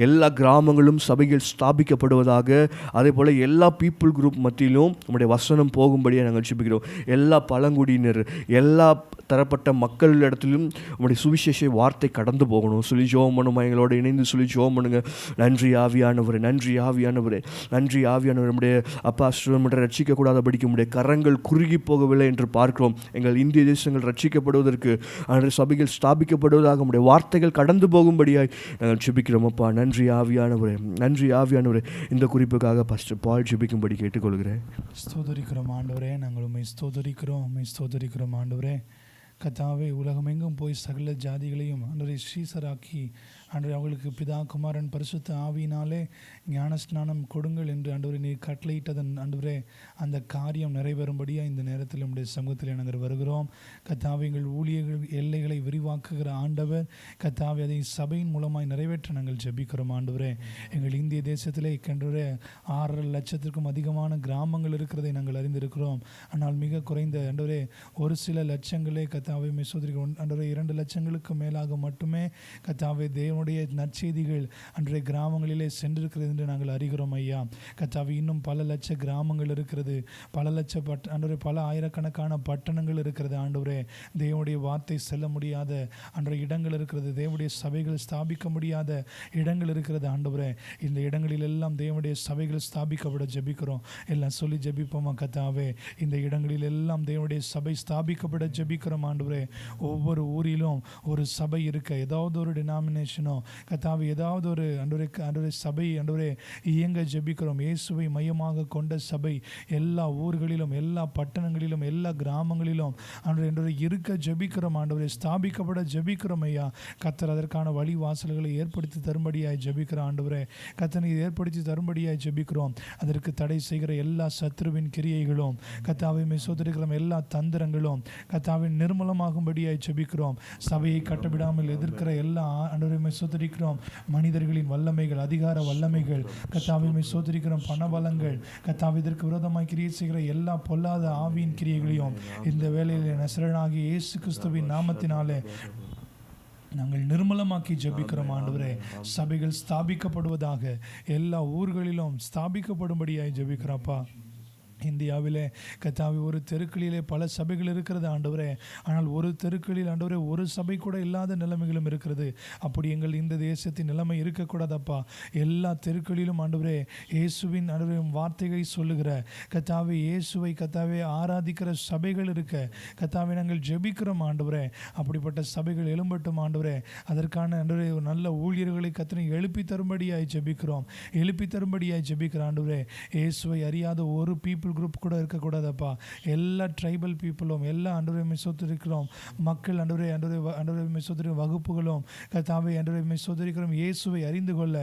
எல்லா கிராமங்களும் சபைகள் ஸ்தாபிக்கப்படுவதாக, அதே போல் எல்லா பீப்புள் குரூப் மத்தியிலும் நம்முடைய வசனம் போகும்படியாக நாங்கள் ஜெபிக்கிறோம். எல்லா பழங்குடியினர், எல்லா தரப்பட்ட மக்கள் இடத்திலும் நம்முடைய சுவிசேஷ வார்த்தை கடந்து போகணும் சொல்லி ஜெபம் பண்ணுமா. எங்களோட இணைந்து சொல்லி ஜெபம் பண்ணுங்க. நன்றி ஆவியானவரே, நன்றி ஆவியானவரே, நன்றி ஆவியானவர். நம்முடைய அப்பா நம்முடைய ரட்சிக்கக்கூடாத படிக்க முடிய கரங்கள் குறுகி போகவில்லை என்று பார்க்கிறோம். எங்கள் இந்திய தேசங்கள் ரட்சிக்கப்படுவதற்கு அன்றைய சபைகள் ஸ்தாபிக்கப்படுவதாக நம்முடைய வார்த்தைகள் கடந்து போகும்படியாய் நாங்கள் ஜெபிக்கிறோம். அப்பா நன்றி ஆவியானவரே, நன்றி ஆவியானவரே. இந்த குறிப்புக்காக பாஸ்டர் பால் ஜெபிக்கும்படி கேட்டுக்கொள்கிறேன். ஸ்தோதரிக்கிறோம் ஆண்டவரே, நாங்கள் உம்மை ஸ்தோதரிக்கிறோம் ஆண்டவரே. கர்த்தாவே உலகமெங்கும் போய் சகல ஜாதிகளையும் அன்றைய ஸ்ரீசராக்கி அன்றைய அவர்களுக்கு பிதா குமாரன் பரிசுத்த ஆவியினாலே ஞானஸ்நானம் கொடுங்கள் என்று ஆண்டவரே நீர் கட்டளையிட்டதன் ஆண்டவரே அந்த காரியம் நிறைவேறும்படியாக இந்த நேரத்தில் நம்முடைய சமூகத்தில் நாங்கள் வருகிறோம். கர்த்தாவே எங்கள் ஊழியர்கள் எல்லைகளை விரிவாக்குகிற ஆண்டவர், கர்த்தாவே அதை சபையின் மூலமாய் நிறைவேற்ற நாங்கள் ஜெபிக்கிறோம். ஆண்டவரே எங்கள் இந்திய தேசத்திலே கண்டவரே 6 லட்சத்திற்கும் அதிகமான கிராமங்கள் இருக்கிறதை நாங்கள் அறிந்திருக்கிறோம். ஆனால் மிக குறைந்த ஆண்டவரே ஒரு சில லட்சங்களே கர்த்தாவே மெசோதரிக்கிறோம். ஆண்டவரே 2 லட்சங்களுக்கு மேலாக மட்டுமே கர்த்தாவே தேவனுடைய நற்செய்திகள் அன்றைய கிராமங்களிலே சென்றிருக்கிறது என்று நாங்கள் அறிகிறோம் ஐயா. கர்த்தாவே இன்னும் பல லட்ச கிராமங்கள் இருக்கிறது, பல லட்ச ஆண்டவரே பல ஆயிரக்கணக்கான பட்டணங்கள் இருக்கிறது. ஆண்டவரே தேவனுடைய வார்த்தை செல்ல முடியாத அன்றைய இடங்கள் இருக்கிறது, தேவனுடைய சபைகள் ஸ்தாபிக்க முடியாத இடங்கள் இருக்கிறது. ஆண்டவரே இந்த இடங்களில் எல்லாம் தேவனுடைய சபைகள் ஸ்தாபிக்கப்பட ஜெபிக்கிறோம். எல்லாம் சொல்லி ஜெபிப்போமா. கர்த்தாவே இந்த இடங்களில் எல்லாம் தேவனுடைய சபை ஸ்தாபிக்கப்பட ஜெபிக்கிறோம். ஆண்டவரே ஒவ்வொரு ஊரிலும் ஒரு சபை இருக்க, ஏதாவது ஒரு டினாமினேஷனோ கர்த்தாவே ஏதாவது ஒரு ஆண்டவரே சபை ஆண்டவரே இயங்க ஜெபிக்கிறோம். இயேசுவை மையமாக கொண்ட சபை எல்லா ஊர்களிலும், எல்லா பட்டணங்களிலும், எல்லா கிராமங்களிலும் ஆண்டவரே இருக்க ஜெபிக்கிறோம். ஆண்டவரே ஸ்தாபிக்கப்பட ஜெபிக்கிறோம் ஐயா. கர்த்தர் அதற்கான வழி வாசல்களை ஏற்படுத்தி தரும்படியாய் ஜெபிக்கிறோம். ஆண்டவரே கர்த்தனை ஏற்படுத்தி தரும்படியாய் ஜெபிக்கிறோம். அதற்கு தடை செய்கிற எல்லா சத்ருவின் கிரியைகளும் கர்த்தாவை மெசோதரிக்கிறோம், எல்லா தந்திரங்களும் கர்த்தாவின் நிர்மூலமாகும்படியாய் ஜெபிக்கிறோம். சபையை கட்டவிடாமல் எதிர்க்கிற எல்லா ஆண்டவரை சோதரிக்கிறோம். மனிதர்களின் வல்லமைகள், அதிகார வல்லமைகள் கத்தாவை சோதரிக்கிறோம். பணபலங்கள் கத்தாவை இதற்கு விரோதமாய் கிரியை செய்கிற எல்லா பொல்லாத ஆவியின் கிரியைகளையும் இந்த வேளையில் நசரேயனாகிய இயேசு கிறிஸ்துவின் நாமத்தினாலே நாங்கள் நிர்மலமாக்கி ஜெபிக்கிறோம் ஆண்டவரே. சபைகள் ஸ்தாபிக்கப்படுவதாக, எல்லா ஊர்களிலும் ஸ்தாபிக்கப்படும்படியாய் ஜெபிக்கிறோம்ப்பா. இந்தியாவிலே கத்தாவி ஒரு தெருக்களிலே பல சபைகள் இருக்கிறது ஆண்டவரே. ஆனால் ஒரு தெருக்களில் ஆண்டவரே ஒரு சபை கூட இல்லாத நிலைமைகளும் இருக்கிறது. அப்படி எங்கள் இந்த தேசத்தின் நிலைமை இருக்கக்கூடாதப்பா. எல்லா தெருக்களிலும் ஆண்டவரே இயேசுவின் ஆண்டவரே வார்த்தைகளை சொல்லுகிற கத்தாவி, இயேசுவை கத்தாவே ஆராதிக்கிற சபைகள் இருக்க கத்தாவை நாங்கள் ஜெபிக்கிறோம் ஆண்டவரே. அப்படிப்பட்ட சபைகள் எழும்பட்டும் ஆண்டவரே. அதற்கான ஆண்டவரே நல்ல ஊழியர்களை கத்தனை எழுப்பி தரும்படியாய் ஜெபிக்கிறோம். எழுப்பி தரும்படியாய் ஜெபிக்கிறோம் ஆண்டவரே. இயேசுவை அறியாத ஒரு பீப்புள் குரூப் கூட இருக்கக்கூடாதப்பா. எல்லா ட்ரைபல் பீப்புளும், எல்லா ஆண்டவரை மிசோதரிக்கிறோம் மக்கள் ஆண்டவரை மிசோதரி வகுப்புகளும் கத்தாவை ஆண்டவரை மிசோதரிக்கிறோம். இயேசுவை அறிந்து கொள்ள,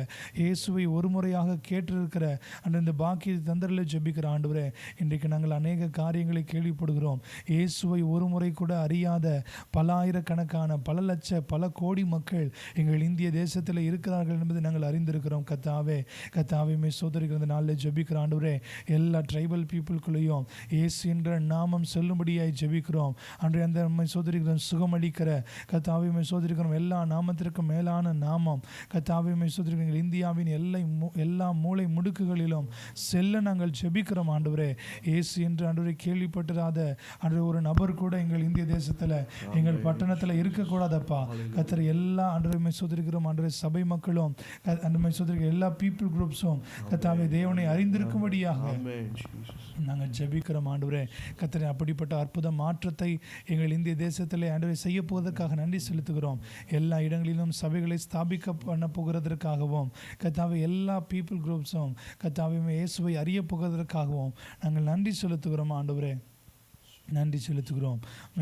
இயேசுவை ஒரு முறையாக கேட்டிருக்கிற அந்த இந்த பாக்கிய தந்தரில் ஜெபிக்கிற ஆண்டவரே. இன்றைக்கு நாங்கள் அநேக காரியங்களை கேள்விப்படுகிறோம். இயேசுவை ஒரு முறை கூட அறியாத பல ஆயிரக்கணக்கான, பல லட்ச, பல கோடி மக்கள் எங்கள் இந்திய தேசத்தில் இருக்கிறார்கள் என்பதை நாங்கள் அறிந்திருக்கிறோம். கத்தாவை மிசோதரிக்கிற இந்த நாளில் ஜெபிக்கிற ஆண்டவரே. எல்லா ட்ரைபல் பீப்புளுக்குள்ளேயும் இயேசு என்ற நாமம் சொல்லும்படியாய் ஜெபிக்கிறோம். அன்றைய அந்த நம்மை சோதரிக்கிறோம் சுகமளிக்கிற கத்தாவை சோதரிக்கிறோம். எல்லா நாமத்திற்கும் மேலான நாமம் கத்தாவை சோதரிக்கிறோம். இந்தியாவின் எல்லா மூளை முடுக்குகளிலும் செல்ல நாங்கள் ஜெபிக்கிறோம் ஆண்டவரே. இயேசு என்று ஆண்டவரை கேள்விப்பட்டிராத அன்று ஒரு நபர் கூட எங்கள் இந்திய தேசத்தில், எங்கள் பட்டணத்தில் இருக்கக்கூடாதப்பா. கத்தர் எல்லா ஆண்டவரை சோதரிக்கிறோம். ஆண்டவரை சபை மக்களும் அந்த சோதரிக்கிற எல்லா பீப்புள் குரூப்ஸும் கத்தாவை தேவனை அறிந்திருக்கும்படியாக நாங்கள் ஜெபிக்கிறோம் ஆண்டவரே. கர்த்தரே, அப்படிப்பட்ட அற்புத மாற்றத்தை எங்கள் இந்திய தேசத்திலே ஆண்டவரே செய்ய போவதற்காக நன்றி செலுத்துகிறோம். எல்லா இடங்களிலும் சபைகளை ஸ்தாபிக்க பண்ண போகிறதற்காகவும் கர்த்தாவே எல்லா பீப்புள் குரூப்ஸும் கர்த்தாவே இயேசுவை அறிய போகிறதற்காகவும் நாங்கள் நன்றி செலுத்துகிறோம் ஆண்டவரே. நன்றி செலுத்துகிறோம்.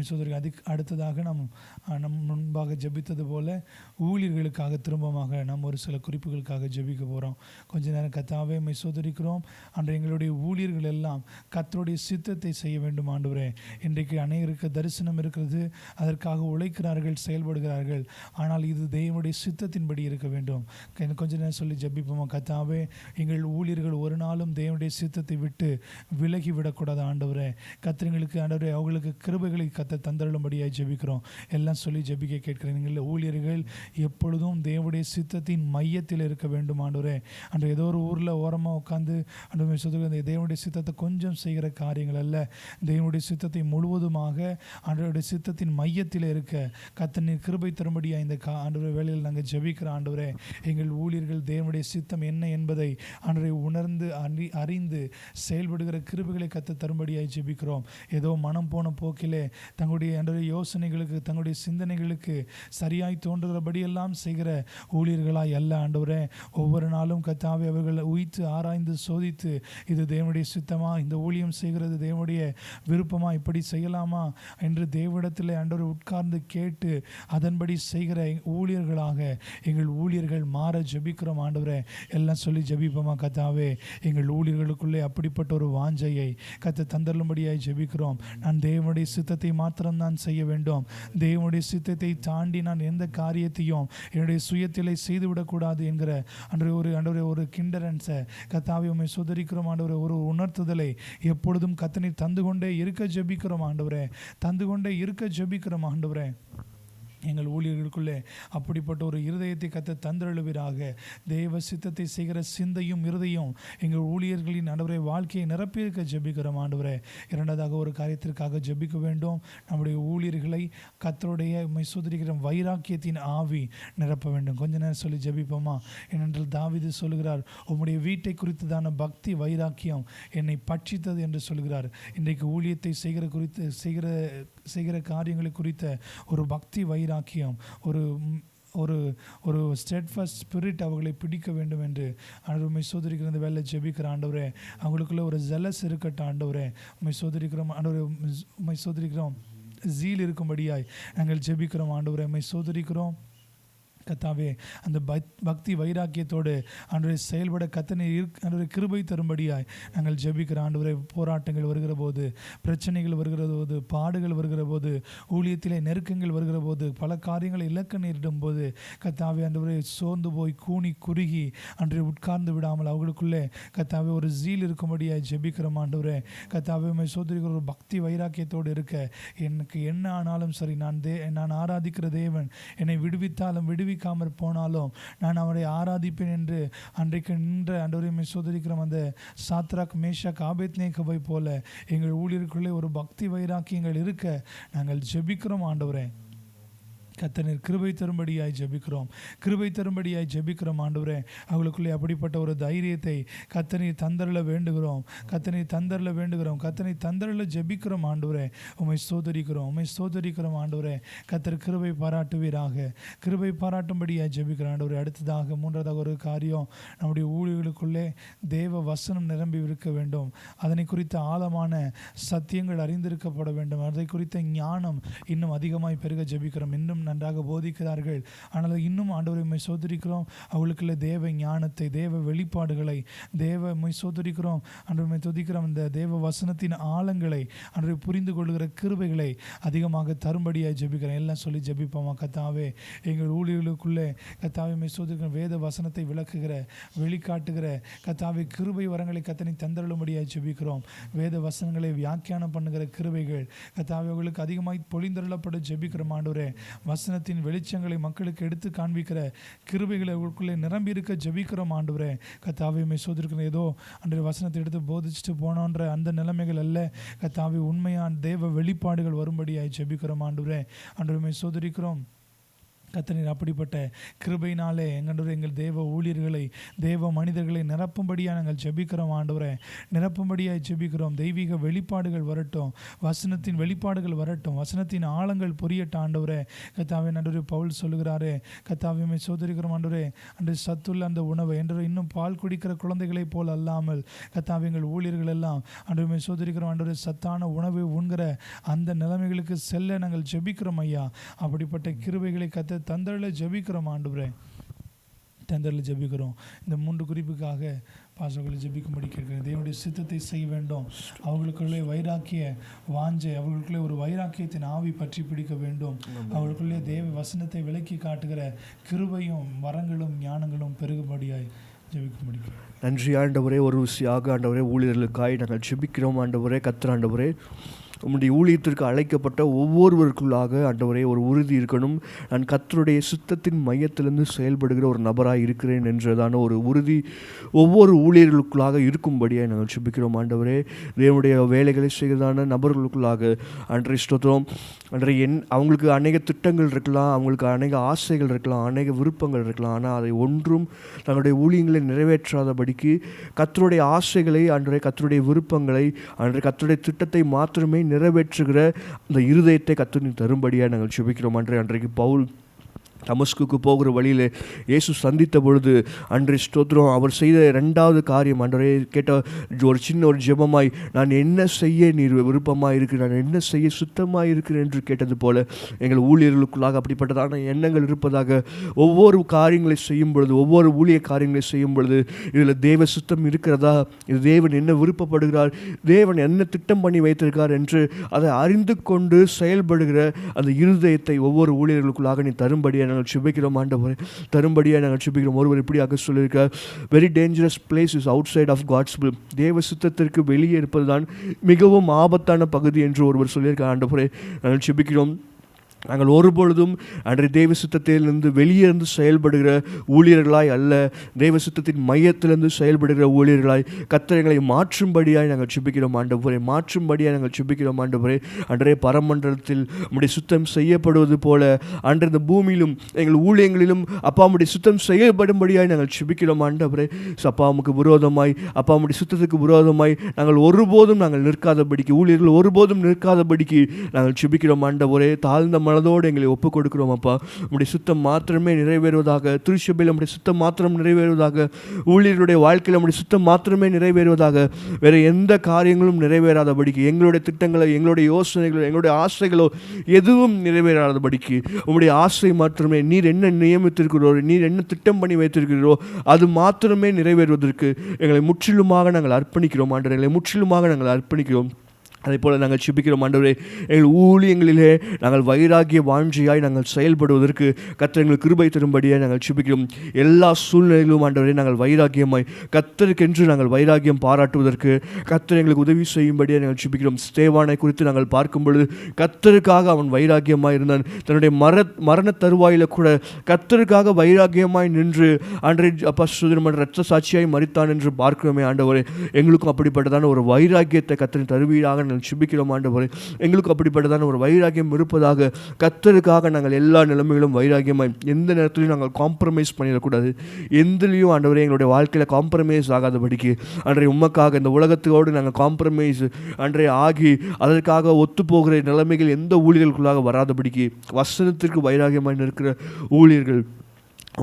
சோதரிக்கு அடுத்ததாக நம் முன்பாக ஜெபித்தது போல ஊழியர்களுக்காக திரும்பமாக நாம் ஒரு சில குறிப்புகளுக்காக ஜெபிக்க போகிறோம். கொஞ்ச நேரம் கத்தாவே சோதரிக்கிறோம். அன்று எங்களுடைய ஊழியர்கள் எல்லாம் கர்த்தருடைய சித்தத்தை செய்ய வேண்டும் ஆண்டவரே. இன்றைக்கு அநேகருக்கு தரிசனம் இருக்கிறது, அதற்காக உழைக்கிறார்கள், செயல்படுகிறார்கள். ஆனால் இது தேவனுடைய சித்தத்தின்படி இருக்க வேண்டும். கொஞ்ச நேரம் சொல்லி ஜெபிப்போமா. கத்தாவே, எங்கள் ஊழியர்கள் ஒரு நாளும் தேவனுடைய சித்தத்தை விட்டு விலகி விடக்கூடாது ஆண்டவரே. கர்த்தர்களுக்கு அவர்களுக்கு கிருபைகளை கத்த தந்தருளும்படியாய் ஜெபிக்கிறோம். எல்லாம் சொல்லி ஜெபிக்க கேட்கிறேன். நீங்கள் ஊழியர்கள் எப்பொழுதும் தேவனுடைய சித்தத்தின் மையத்தில் இருக்க வேண்டும் ஆண்டவரே. அன்று ஏதோ ஒரு ஊரில் ஓரமாக உட்காந்து அந்த தேவனுடைய சித்தத்தை கொஞ்சம் செய்கிற காரியங்கள் அல்ல. தேவனுடைய சித்தத்தை முழுவதுமாக ஆண்டவருடைய சித்தத்தின் மையத்தில் இருக்க கத்தனின் கிருபை தரும்படியாக இந்த ஆண்டவருடைய வேளையில் நாங்கள் ஜெபிக்கிற ஆண்டவரே. எங்கள் ஊழியர்கள் தேவனுடைய சித்தம் என்ன என்பதை ஆண்டவரை உணர்ந்து அறிந்து செயல்படுகிற கிருபைகளை கத்த தரும்படியாய் ஜெபிக்கிறோம். ஏதோ மனம் போன போக்கிலே தங்களுடைய யோசனைகளுக்கு, தங்களுடைய சிந்தனைகளுக்கு சரியாய் தோன்றுகிறபடியெல்லாம் செய்கிற ஊழியர்களாய் அல்ல ஆண்டவரே. ஒவ்வொரு நாளும் கத்தாவே அவர்கள் உய்த்து ஆராய்ந்து சோதித்து, இது தேவனுடைய சித்தமா, இந்த ஊழியம் செய்கிறது தேவனுடைய விருப்பமா, இப்படி செய்யலாமா என்று தேவனிடத்தில் ஆண்டவரை உட்கார்ந்து கேட்டு அதன்படி செய்கிற ஊழியர்களாக எங்கள் ஊழியர்கள் மாற ஜெபிக்கிறோம் ஆண்டவரே. எல்லாம் சொல்லி ஜெபிப்போமா. கத்தாவே, எங்கள் ஊழியர்களுக்குள்ளே அப்படிப்பட்ட ஒரு வாஞ்சையை கத்த தந்தருளும்படியாய் ஜெபிக்கிறோம். நான் தேவனுடைய சித்தத்தை மாத்திரம் தான் செய்ய வேண்டும். தேவனுடைய சித்தத்தை தாண்டி நான் எந்த காரியத்தையும் என்னுடைய சுயத்திலே செய்துவிடக்கூடாது என்கிற அன்றைய ஒரு கிண்டரன்ஸை கத்தாவை உம்மை சோதரிக்கிறோம் ஆண்டவரே. ஒரு உணர்த்துதலை எப்பொழுதும் கத்தனை தந்து கொண்டே இருக்க ஜெபிக்கிறோம் ஆண்டவரே. தந்து கொண்டே இருக்க ஜெபிக்கிறோம் ஆண்டவரே. எங்கள் ஊழியர்களுக்குள்ளே அப்படிப்பட்ட ஒரு இருதயத்தை கத்த தந்தருளுவீராக. தேவ சித்தத்தை செய்கிற சிந்தையும் இருதயம் எங்கள் ஊழியர்களின் ஆண்டவரே வாழ்க்கையை நிரப்பியிருக்க ஜெபிக்கிறோம் ஆண்டவரே. இரண்டாவதாக ஒரு காரியத்திற்காக ஜெபிக்க வேண்டும். நம்முடைய ஊழியர்களை கர்த்தருடைய சோதரிக்கிற வைராக்கியத்தின் ஆவி நிரப்ப வேண்டும். கொஞ்ச நேரம் சொல்லி ஜெபிப்போமா. ஏனென்றால் தாவீது சொல்கிறார், உம்முடைய வீட்டை குறித்ததான பக்தி வைராக்கியம் என்னை பட்சித்தது என்று சொல்கிறார். இன்றைக்கு ஊழியத்தை செய்கிற காரியங்களை குறித்த ஒரு பக்தி வைராக்கியம், ஒரு ஒரு ஸ்டெட்ஃபாஸ்ட் ஸ்பிரிட் அவர்களை பிடிக்க வேண்டும் என்று ஆண்டவரை சோதரிக்கிற இந்த வேலை ஜெபிக்கிற ஆண்டவரே. அவங்களுக்குள்ள ஒரு ஜெலஸ் இருக்கட்டும் ஆண்டவரே. உம்மை சோதரிக்கிறோம் ஆண்டவரே. உம்மை சோதரிக்கிறோம் ஜீல் இருக்கும்படியாய் நாங்கள் ஜெபிக்கிறோம் ஆண்டவரே. உம்மை சோதரிக்கிறோம். கத்தாவே அந்த பக்தி வைராக்கியத்தோடு ஆண்டவரை செயல்பட கத்தனை ஆண்டவரை கிருபை தரும்படியாய் நாங்கள் ஜெபிக்கிற ஆண்டவரை. போராட்டங்கள் வருகிற போது, பிரச்சனைகள் வருகிற போது, பாடுகள் வருகிற போது, ஊழியத்திலே நெருக்கங்கள் வருகிற போது, பல காரியங்களை இழக்க நேரிடும் போது கத்தாவே ஆண்டவரை சோர்ந்து போய் கூனி குறுகி அன்றை உட்கார்ந்து விடாமல் அவர்களுக்குள்ளே கத்தாவே ஒரு ஜீல் இருக்கும்படியாய் ஜெபிக்கிறோம் ஆண்டவரே. கத்தாவே உம்மை சோதரிக்கிற ஒரு பக்தி வைராக்கியத்தோடு இருக்க, எனக்கு என்ன ஆனாலும் சரி, நான் ஆராதிக்கிற தேவன் என்னை விடுவித்தாலும் விடுவிக்காமற் போனாலும் நான் அவரை ஆராதிப்பேன் என்று அன்றைக்கு நின்ற ஆண்டவரை சோதரிக்கிறோம். அந்த சாத்ராக் மேஷாக் ஆபேத்நேகோவை போல எங்கள் ஊழியருக்குள்ளே ஒரு பக்தி வைராக்கியங்கள் இருக்க நாங்கள் ஜெபிக்கிறோம் ஆண்டவரே. கர்த்தர் கிருபை தரும்படியாய் ஜெபிக்கிறோம், கிருபை தரும்படியாய் ஜெபிக்கிறோம் ஆண்டவரே. அவங்களுக்குள்ளே அப்படிப்பட்ட ஒரு தைரியத்தை கர்த்தரை தந்தரல வேண்டுகிறோம், கர்த்தரை தந்தரல வேண்டுகிறோம், கர்த்தரை தந்தரல ஜெபிக்கிறோம் ஆண்டவரே. உம்மை ஸ்தோத்திரிக்கிறோம், உம்மை ஸ்தோத்திரிக்கிறோம் ஆண்டவரே. கர்த்தர் கிருபை பாராட்டுவீராக, கிருபை பாராட்டும்படியாய் ஜெபிக்கிறோம் ஆண்டவரே. அடுத்ததாக மூன்றாவதாக ஒரு காரியம், நம்முடைய ஊழியர்களுக்குள்ளே தேவ வசனம் நிரம்பி இருக்க வேண்டும். அதனை குறித்த ஆழமான சத்தியங்கள் அறிந்திருக்கப்பட வேண்டும். அதை குறித்த ஞானம் இன்னும் அதிகமாய் பெருக ஜெபிக்கிறோம். இன்னும் நன்றாக போதிக்கிறார்கள், ஆனால் இன்னும் ஆண்டவரை சோதரிக்கிறோம். அவளுக்குள்ள தேவ ஞானத்தை, தேவ வெளிப்பாடுகளை, தேவ சோதரிக்கிறோம் ஆண்டவரை துதிக்கிறோம். இந்த தேவ வசனத்தின் ஆழங்களை ஆண்டவரை புரிந்து கொள்கிற கிருபைகளை அதிகமாக தரும்படியாய் ஜெபிக்கிறேன். எல்லாம் சொல்லி ஜெபிப்போமா? கத்தாவே எங்கள் ஊழியர்களுக்குள்ளே கத்தாவை சோதரிக்கிற வேத வசனத்தை விளக்குகிற, வெளிக்காட்டுகிற கத்தாவை கிருபை வரங்களை கத்தனை தந்தருளும்படியாய் ஜெபிக்கிறோம். வேத வசனங்களை வியாக்கியானம் பண்ணுகிற கிருபைகள் கத்தாவை அவர்களுக்கு அதிகமாய் பொழிந்தருளப்பட ஜெபிக்கிறோம் ஆண்டவரே. வசனத்தின் வெளிச்சங்களை மக்களுக்கு எடுத்து காண்பிக்கிற கிருபைகளை அவர்களுக்குள்ளே நிரம்பி இருக்க ஜெபிக்கிறோம் ஆண்டவரே. கத்தாவை சோதரிக்கிற ஏதோ அன்றைய வசனத்தை எடுத்து போதிச்சுட்டு போனோன்ற அந்த நிலைமைகள் அல்ல, கத்தாவை உண்மையான தேவ வெளிப்பாடுகள் வரும்படியாய் ஜெபிக்கிறோம் ஆண்டவரே. ஆண்டவரை சோதரிக்கிறோம். கர்த்தர் அப்படிப்பட்ட கிருபையினாலே எங்கள் தேவ ஊழியர்களை, தேவ மனிதர்களை நிரப்பும்படியாக நாங்கள் ஜெபிக்கிறோம் ஆண்டவரே. நிரப்பும்படியாக ஜெபிக்கிறோம். தெய்வீக வெளிப்பாடுகள் வரட்டும், வசனத்தின் வெளிப்பாடுகள் வரட்டும், வசனத்தின் ஆழங்கள் புரியட்டும் ஆண்டவரே. கர்த்தாவே ஆண்டவரே, பவுல் சொல்லுகிறாரே, கர்த்தாவே சோதரிக்கிறோம் ஆண்டவரே. அன்று சத்துள்ள அந்த உணவை என்று இன்னும் பால் குடிக்கிற குழந்தைகளைப் போல் அல்லாமல் கர்த்தாவே எங்கள் ஊழியர்கள் எல்லாம் ஆண்டவரை சோதரிக்கிறோம் ஆண்டவரே, சத்தான உணவை உண்கிற அந்த நிலைமைகளுக்கு செல்ல நாங்கள் ஜெபிக்கிறோம் ஐயா. அப்படிப்பட்ட கிருபைகளை கர்த்தர் தந்தரல ஜெபிக்கிறோம் ஆண்டவரே, தந்தரல ஜெபிக்கிறோம். இந்த 3 குறிப்புக்காக பாசங்களை ஜெபிக்கும்படி கேட்கிறேன். தேவனுடைய சித்தத்தை செய்ய வேண்டும். அவர்களுக்குள்ளே வைராக்கிய வாஞ்சை, அவர்களுக்குள்ளே ஒரு வைராக்கியத்தின் ஆவி பற்றி பிடிக்க வேண்டும். அவர்களுக்குள்ளே தேவ வசனத்தை விளக்கி காட்டுகிற கிருபையும் வரங்களும் ஞானங்களும் பெருகும்படியாய் ஜெபிக்கும்படி. நன்றி ஆண்டவரே. ஒரு விஷயாக ஆண்டவரே, ஊழியர்களுக்காய் நாங்கள் ஜெபிக்கிறோம் ஆண்டவரே. கர்த்தர் ஆண்டவரே, உம்முடைய ஊழியத்திற்கு அழைக்கப்பட்ட ஒவ்வொருவருக்குள்ளாக ஆண்டவரே ஒரு உறுதி இருக்கணும். நான் கர்த்தருடைய சித்தத்தின் மையத்திலிருந்து செயல்படுகிற ஒரு நபராக இருக்கிறேன் என்றதான ஒரு உறுதி ஒவ்வொரு ஊழியர்களுக்குள்ளாக இருக்கும்படியாக நாங்கள் ஜெபிக்கிறோம் ஆண்டவரே. தேவனுடைய வேலைகளை செய்கிறதான நபர்களுக்குள்ளாக அன்றைய ஸ்தோத்திரம். அன்றைய அவங்களுக்கு அநேக திட்டங்கள் இருக்கலாம், அவங்களுக்கு அநேக ஆசைகள் இருக்கலாம், அநேக விருப்பங்கள் இருக்கலாம். ஆனால் அதை ஒன்றும் தங்களுடைய ஊழியங்களை நிறைவேற்றாதபடிக்கு கர்த்தருடைய ஆசைகளை, அன்றைய கர்த்தருடைய விருப்பங்களை, அன்றைய கர்த்தருடைய திட்டத்தை மாத்திரமே நிறைவேற்றுகிற அந்த இருதயத்தை கர்த்தர் தரும்படியாக நாங்கள் ஜெபிக்கிறோம். அன்றைக்கு பவுல் தமஸ்குக்கு போகிற வழியில் இயேசு சந்தித்த பொழுது அன்றைய ஸ்தோத்திரம் அவர் செய்த 2வது காரியம் அன்றைய கேட்ட ஒரு சின்ன ஒரு ஜெபமாய், நான் என்ன செய்ய நீர் விருப்பமாக இருக்கிறேன், நான் என்ன செய்ய சுத்தமாக இருக்கிறேன் என்று கேட்டது போல எங்கள் ஊழியர்களுக்குள்ளாக அப்படிப்பட்டதான எண்ணங்கள் இருப்பதாக. ஒவ்வொரு காரியங்களை செய்யும் பொழுது, ஒவ்வொரு ஊழிய காரியங்களை செய்யும் பொழுது இதில் தேவ சுத்தம் இருக்கிறதா, இது தேவன் என்ன விருப்பப்படுகிறார், தேவன் என்ன திட்டம் பண்ணி வைத்திருக்கார் என்று அதை அறிந்து கொண்டு செயல்படுகிற அந்த இருதயத்தை ஒவ்வொரு ஊழியர்களுக்குள்ளாக நீ தரும்படியாக நாங்கள் சுபிக்கிறோம் ஆண்டவரே. தரும்படியாக நாங்கள் சுபிக்கிறோம். ஒருவர் இப்படியாக சொல்லியிருக்கார், very dangerous place is outside of God's will. தேவ சித்தத்திற்கு வெளியே இருப்பது தான் மிகவும் ஆபத்தான பகுதி என்று ஒருவர் சொல்லியிருக்கார் ஆண்டவரே. நாங்கள் சுபிக்கிறோம். நாங்கள் ஒருபொழுதும் அன்றைய தெய்வ சித்தத்திலிருந்து வெளியே இருந்து செயல்படுகிற ஊழியர்களாய் அல்ல, தெய்வ சித்தத்தின் மையத்திலிருந்து செயல்படுகிற ஊழியர்களாய் கர்த்தர் எங்களை மாற்றும்படியாய் நாங்கள் ஜெபிக்கிறோம் ஆண்டவரே. மாற்றும்படியாக நாங்கள் ஜெபிக்கிறோம் ஆண்டவரே. அன்றைய பரமண்டலத்தில் நம்முடைய சுத்தம் செய்யப்படுவது போல அன்றைய இந்த பூமியிலும் எங்கள் ஊழியங்களிலும் அப்பாவுடைய சுத்தம் செய்யப்படும்படியாய் நாங்கள் ஜெபிக்கிறோம் ஆண்டவரே. அப்பாவுக்கு விரோதமாய், அப்பாவுடைய சுத்தத்துக்கு விரோதமாய் நாங்கள் ஒருபோதும் நாங்கள் நிற்காதபடிக்கு, ஊழியர்கள் ஒருபோதும் நிற்காதபடிக்கு நாங்கள் ஜெபிக்கிறோம் ஆண்டவரே. தாழ்ந்த மனதோடு எங்களை ஒப்புக் கொடுக்கிறோம் அப்பா. உம்முடைய சித்தம் மாத்திரமே நிறைவேறுவதாக, திருச்சபையில் நம்முடைய சித்தம் மாத்திரம் நிறைவேறுவதாக, ஊழியர்களுடைய வாழ்க்கையில் நம்முடைய சித்தம் மாத்திரமே நிறைவேறுவதாக. வேறு எந்த காரியங்களும் நிறைவேறாதபடிக்கு, எங்களுடைய திட்டங்களோ எங்களுடைய யோசனைகளோ எங்களுடைய ஆசைகளோ எதுவும் நிறைவேறாதபடிக்கு உம்முடைய ஆசை மாத்திரமே, நீர் என்ன நியமித்திருக்கிறோ, நீர் என்ன திட்டம் பண்ணி வைத்திருக்கிறீரோ அது மாத்திரமே நிறைவேறுவதற்கு எங்களை முற்றிலுமாக நாங்கள் அர்ப்பணிக்கிறோம் ஆண்டவரே. எங்களை முற்றிலுமாக நாங்கள் அர்ப்பணிக்கிறோம். அதே போல் நாங்கள் ஜெபிக்கிறோம் ஆண்டவரே, எங்கள் ஊழியங்களிலே நாங்கள் வைராகிய வாஞ்சியாய் நாங்கள் செயல்படுவதற்கு கர்த்தர் எங்களுக்கு கிருபை தரும்படியாக நாங்கள் ஜெபிக்கிறோம். எல்லா சூழ்நிலையிலும் ஆண்டவரே நாங்கள் வைராகியமாய் கர்த்தருக்கென்று நாங்கள் வைராகியம் பாராட்டுவதற்கு கர்த்தர் எங்களுக்கு உதவி செய்யும்படியாக நாங்கள் ஜெபிக்கிறோம். ஸ்தேவானை குறித்து நாங்கள் பார்க்கும் பொழுது கர்த்தருக்காக அவன் வைராகியமாய் இருந்தான். தன்னுடைய மரண தருவாயில் கூட கர்த்தருக்காக வைராகியமாய் நின்று அன்றை அப்பா சுதந்திரமான இரத்த சாட்சியாய் மரித்தான் என்று பார்க்கிறோமே ஆண்டவரே. எங்களுக்கும் அப்படிப்பட்டதான ஒரு வைராகியத்தை கர்த்தர் தருவீராக ஜெபிக்கிறோம் ஆண்டவரே. எங்களுக்கு அப்படிப்பட்டதான ஒரு வைராகியம் இருப்பதாக, கர்த்தருக்காக நாங்கள் எல்லா நிலைமைகளும் வைராகியமாய் எந்த நேரத்திலையும் நாங்கள் காம்ப்ரமைஸ் பண்ணிடக்கூடாது. எந்திலையும் ஆண்டவரே எங்களுடைய வாழ்க்கையில் காம்ப்ரமைஸ் ஆகாதபடிக்கு அன்றைய உமக்காக இந்த உலகத்தோடு நாங்கள் காம்ப்ரமைஸ் அன்றைய ஆகி அதற்காக ஒத்துப்போகிற நிலைமைகள் எந்த ஊழியர்களுக்குள்ளாக வராதபடிக்கு வசனத்திற்கு வைராகியமாய் நிற்கிற ஊழியர்கள்,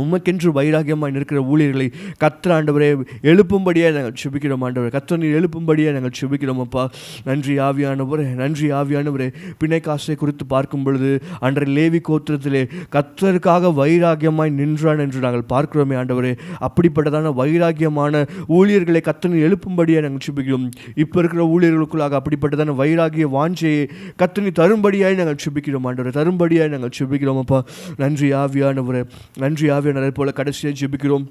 உமக்கென்று வைராகியமாக நிற்கிற ஊழியர்களை கர்த்தர் ஆண்டவரே எழுப்பும்படியாக நாங்கள் ஜெபிக்கிறோம் ஆண்டவரே. கர்த்தர் நீர் எழுப்பும்படியாக நாங்கள் ஜெபிக்கிறோம் அப்பா. நன்றி ஆவியானவரே, நன்றி ஆவியானவரே. பிணைக்காசை குறித்து பார்க்கும் பொழுது அன்றைய லேவி கோத்திரத்திலே கர்த்தருக்காக வைராகியமாய் நின்றான் என்று நாங்கள் பார்க்கிறோமே ஆண்டவரே. அப்படிப்பட்டதான வைராகியமான ஊழியர்களை கர்த்தர் நீர் எழுப்பும்படியாக நாங்கள் ஜெபிக்கிறோம். இப்போ இருக்கிற ஊழியர்களுக்குள்ளாக அப்படிப்பட்டதான வைராகிய வாஞ்சையை கர்த்தர் நீர் தரும்படியாக நாங்கள் ஜெபிக்கிறோம் ஆண்டவரே. தரும்படியாக நாங்கள் ஜெபிக்கிறோம் அப்பா. நன்றி ஆவியானவரே, நன்றி ஆவியானவரே போல கடைசியாக ஜெபிக்கிறோம்.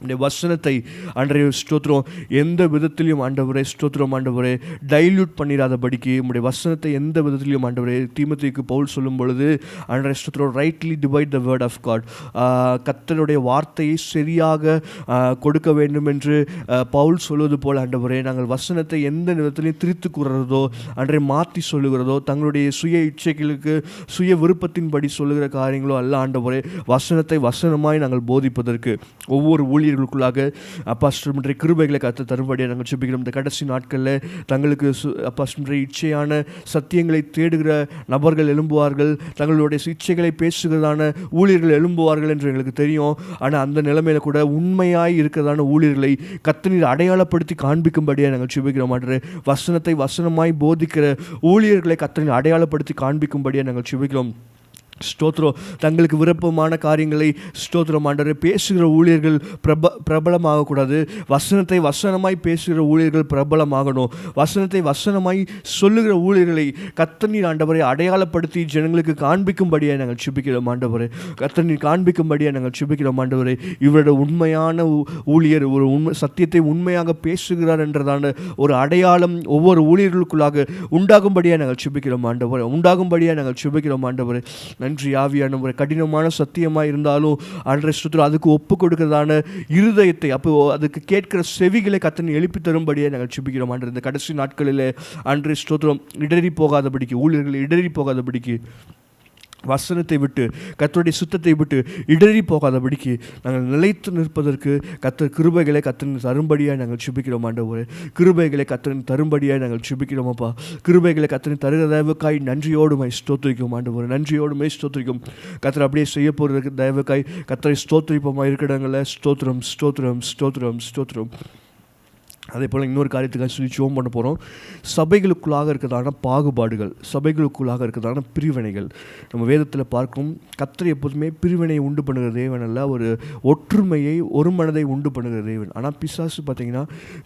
இந்த வசனத்தை அன்றைய ஸ்தோத்திரம் எந்த விதத்திலையும் ஆண்டவரே, ஸ்தோத்திரம் ஆண்டவரே, டைல்யூட் பண்ணிடாதபடிக்கு உம்முடைய வசனத்தை எந்த விதத்திலையும் ஆண்டவரே, தீமோத்தேயுக்கு பவுல் சொல்லும் பொழுது அன்றைய ஸ்தோத்திரம் rightly divide the word of God, கர்த்தருடைய வார்த்தையை சரியாக கொடுக்க வேண்டும் என்று பவுல் சொல்வது போல் ஆண்டவரே, நாங்கள் வசனத்தை எந்த விதத்திலையும் திரித்து கூறுறதோ அன்றைய மாற்றி சொல்லுகிறதோ தங்களுடைய சுய இச்சைகளுக்கு சுய விருப்பத்தின்படி சொல்லுகிற காரியங்களோ அல்ல ஆண்டவரே. வசனத்தை வசனமாய் நாங்கள் போதிப்பதற்கு ஒவ்வொரு ஊழியர்களுக்குள்ளாக அப்பா ஸ்டோடைய கிருபைகளை கர்த்தர் தரும்படியாக நாங்கள் ஜெபிக்கிறோம். இந்த கடைசி நாட்களில் தங்களுக்கு அப்பா ஸ்டோடைய இச்சையான சத்தியங்களை தேடுகிற நபர்கள் எழும்புவார்கள், தங்களுடைய இச்சைகளை பேசுகிறதான ஊழியர்கள் எழும்புவார்கள் என்று எங்களுக்கு தெரியும். ஆனால் அந்த நிலைமையில் கூட உண்மையாய் இருக்கிறதான ஊழியர்களை கர்த்தர் நீர் அடையாளப்படுத்தி காண்பிக்கும்படியாக நாங்கள் ஜெபிக்கிறோம். மாட்டேன் வசனத்தை வசனமாய் போதிக்கிற ஊழியர்களை கர்த்தர் நீர் அடையாளப்படுத்தி காண்பிக்கும்படியாக நாங்கள் ஜெபிக்கிறோம். ஸ்தோத்திரம். தங்களுக்கு விருப்பமான காரியங்களை ஸ்தோத்திரம் ஆண்டவரே பேசுகிற ஊழியர்கள் பிரபலமாகக்கூடாது. வசனத்தை வசனமாய் பேசுகிற ஊழியர்கள் பிரபலமாகணும். வசனத்தை வசனமாய் சொல்லுகிற ஊழியர்களை கர்த்தர் நீர் ஆண்டவரை அடையாளப்படுத்தி ஜனங்களுக்கு காண்பிக்கும்படியாக நாங்கள் ஜெபிக்கிறோம் ஆண்டவரே. கர்த்தர் நீர் காண்பிக்கும்படியாக நாங்கள் ஜெபிக்கிறோம் ஆண்டவரே. இவரோட உண்மையான ஊழியர் ஒரு சத்தியத்தை உண்மையாக பேசுகிறார் என்றதான ஒரு அடையாளம் ஒவ்வொரு ஊழியர்களுக்குள்ளாக உண்டாகும்படியாக நாங்கள் ஜெபிக்கிறோம் ஆண்டவரே. உண்டாகும்படியாக நாங்கள் ஜெபிக்கிறோம் ஆண்டவரே. நன்றி ஆவியானவரே. கடினமான சத்தியமாக இருந்தாலும் அன்றைய ஸ்தோத்திரம் அதுக்கு ஒப்பு கொடுக்கிறதான இருதயத்தை, அப்போ அதுக்கு கேட்கிற செவிகளை கர்த்தர் எழுப்பி தரும்படியாக நாங்கள் ஜெபிக்கிறோம் ஆண்டவரே. இந்த கடைசி நாட்களில் அன்றைய ஸ்தோத்திரம் இடறி போகாதபடிக்கு, ஊழியர்கள் இடறி போகாதபடிக்கு, வசனத்தை விட்டு கர்த்தருடைய சுத்தத்தை விட்டு இடறி போகாதபடிக்கு நாங்கள் நிலைத்து நிற்பதற்கு கர்த்தர் கிருபைகளை கர்த்தர் தரும்படியாக நாங்கள் ஜெபிக்கிறோம் ஆண்டவரே. கிருபைகளை கர்த்தர் தரும்படியாக நாங்கள் ஜெபிக்கிறோம் அப்பா. கிருபைகளை கர்த்தர் தருகிற தயவுக்காய் நன்றியோடுமை ஸ்தோத்திரிக்கும் ஆண்டவரே. நன்றியோடுமை ஸ்தோத்திரிக்கும். கர்த்தர் அப்படியே செய்ய போகிறதுக்கு தயவுக்காய் கர்த்தரை ஸ்தோத்திரிப்போமா இருக்கிறாங்கள. ஸ்தோத்திரம் ஸ்தோத்திரம் ஸ்தோத்திரம் ஸ்தோத்திரம். அதே போல் இன்னொரு காரியத்துக்காக சொல்லி ஜெபம் பண்ண போகிறோம். சபைகளுக்குள்ளாக இருக்கிறதான பாகுபாடுகள், சபைகளுக்குள்ளாக இருக்கிறதான பிரிவினைகள் நம்ம வேதத்தில் பார்க்கும். கர்த்தர் எப்போதுமே பிரிவினையை உண்டு பண்ணுகிற தேவன் அல்ல, ஒரு ஒற்றுமையை ஒரு மனதை உண்டு பண்ணுகிற தேவன். ஆனால் பிசாசு பார்த்திங்கன்னா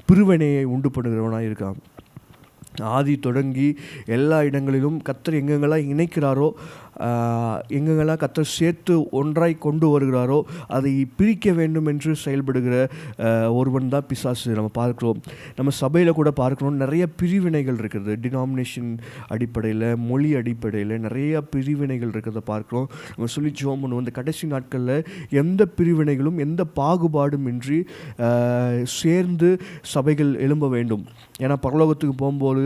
பிரிவினையை உண்டு பண்ணுகிறவனாக இருக்கான். ஆதி தொடங்கி எல்லா இடங்களிலும் கர்த்தர் எங்கெங்கெல்லாம் இணைக்கிறாரோ, எங்கெங்கெல்லாம் கர்த்தர் சேர்த்து ஒன்றாய் கொண்டு வருகிறாரோ அதை பிரிக்க வேண்டும் என்று செயல்படுகிற ஒருவன் தான் பிசாசு. நம்ம பார்க்குறோம், நம்ம சபையில் கூட பார்க்குறோம், நிறைய பிரிவினைகள் இருக்கிறது. டினாமினேஷன் அடிப்படையில், மொழி அடிப்படையில் நிறைய பிரிவினைகள் இருக்கிறத பார்க்குறோம். நம்ம சொல்லி ஜெபம் பண்ணுவோம், இந்த கடைசி நாட்களில் எந்த பிரிவினைகளும் எந்த பாகுபாடும் இன்றி சேர்ந்து சபைகள் எழும்ப வேண்டும். ஏன்னா பரலோகத்துக்கு போகும்போது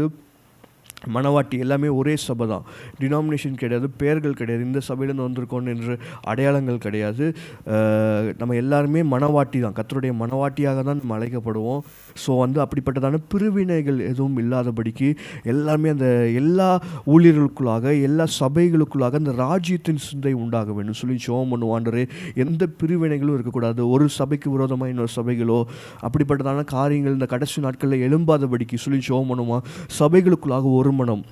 மனவாட்டி எல்லாமே ஒரே சபை தான். டினாமினேஷன் கிடையாது, பெயர்கள் கிடையாது, இந்த சபையிலேருந்து வந்திருக்கோம் என்று அடையாளங்கள் கிடையாது. நம்ம எல்லாருமே மனவாட்டி தான், கர்த்தருடைய மனவாட்டியாக தான் நம்ம அழைக்கப்படுவோம். ஸோ அப்படிப்பட்டதான பிரிவினைகள் எதுவும் இல்லாதபடிக்கு எல்லாமே அந்த எல்லா ஊழியர்களுக்குள்ளாக எல்லா சபைகளுக்குள்ளாக அந்த ராஜ்யத்தின் சிந்தை உண்டாக வேண்டும் சொல்லி ஜெபம் பண்ணுவோம். ஆண்டவரே, எந்த பிரிவினைகளும் இருக்கக்கூடாது. ஒரு சபைக்கு விரோதமாக இன்னொரு சபைகளோ அப்படிப்பட்டதான காரியங்கள் இந்த கடைசி நாட்களில் எழும்பாதபடிக்கு சொல்லி ஜெபம் பண்ணுவோம். சபைகளுக்குள்ளாக ஒரு மனம்,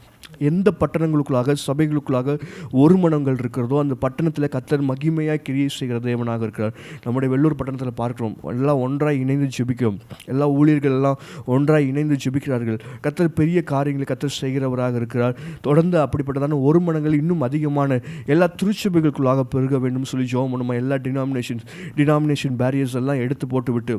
எந்த பட்டணங்களுக்குள்ளாக சபைகளுக்குள்ளாக ஒரு மனங்கள் இருக்கிறதோ அந்த பட்டணத்தில் கர்த்தர் மகிமையாக கிரியை செய்கிற தேவனாக இருக்கிறார். நம்முடைய வெள்ளூர் பட்டணத்தில் பார்க்கிறோம், எல்லாம் ஒன்றாய் இணைந்து ஜெபிக்கிறோம். எல்லா ஊழியர்கள் எல்லாம் ஒன்றாய் இணைந்து ஜெபிக்கிறார்கள். கர்த்தர் பெரிய காரியங்களை கர்த்தர் செய்கிறவராக இருக்கிறார். தொடர்ந்து அப்படிப்பட்டதான ஒரு மனங்கள் இன்னும் அதிகமான எல்லா திருச்சபைகளுக்குள்ளாக பெருக வேண்டும் சொல்லி ஜெபம் பண்ணுமா. எல்லா டினாமினேஷன் பேரியர்ஸ் எல்லாம் எடுத்து போட்டு விட்டு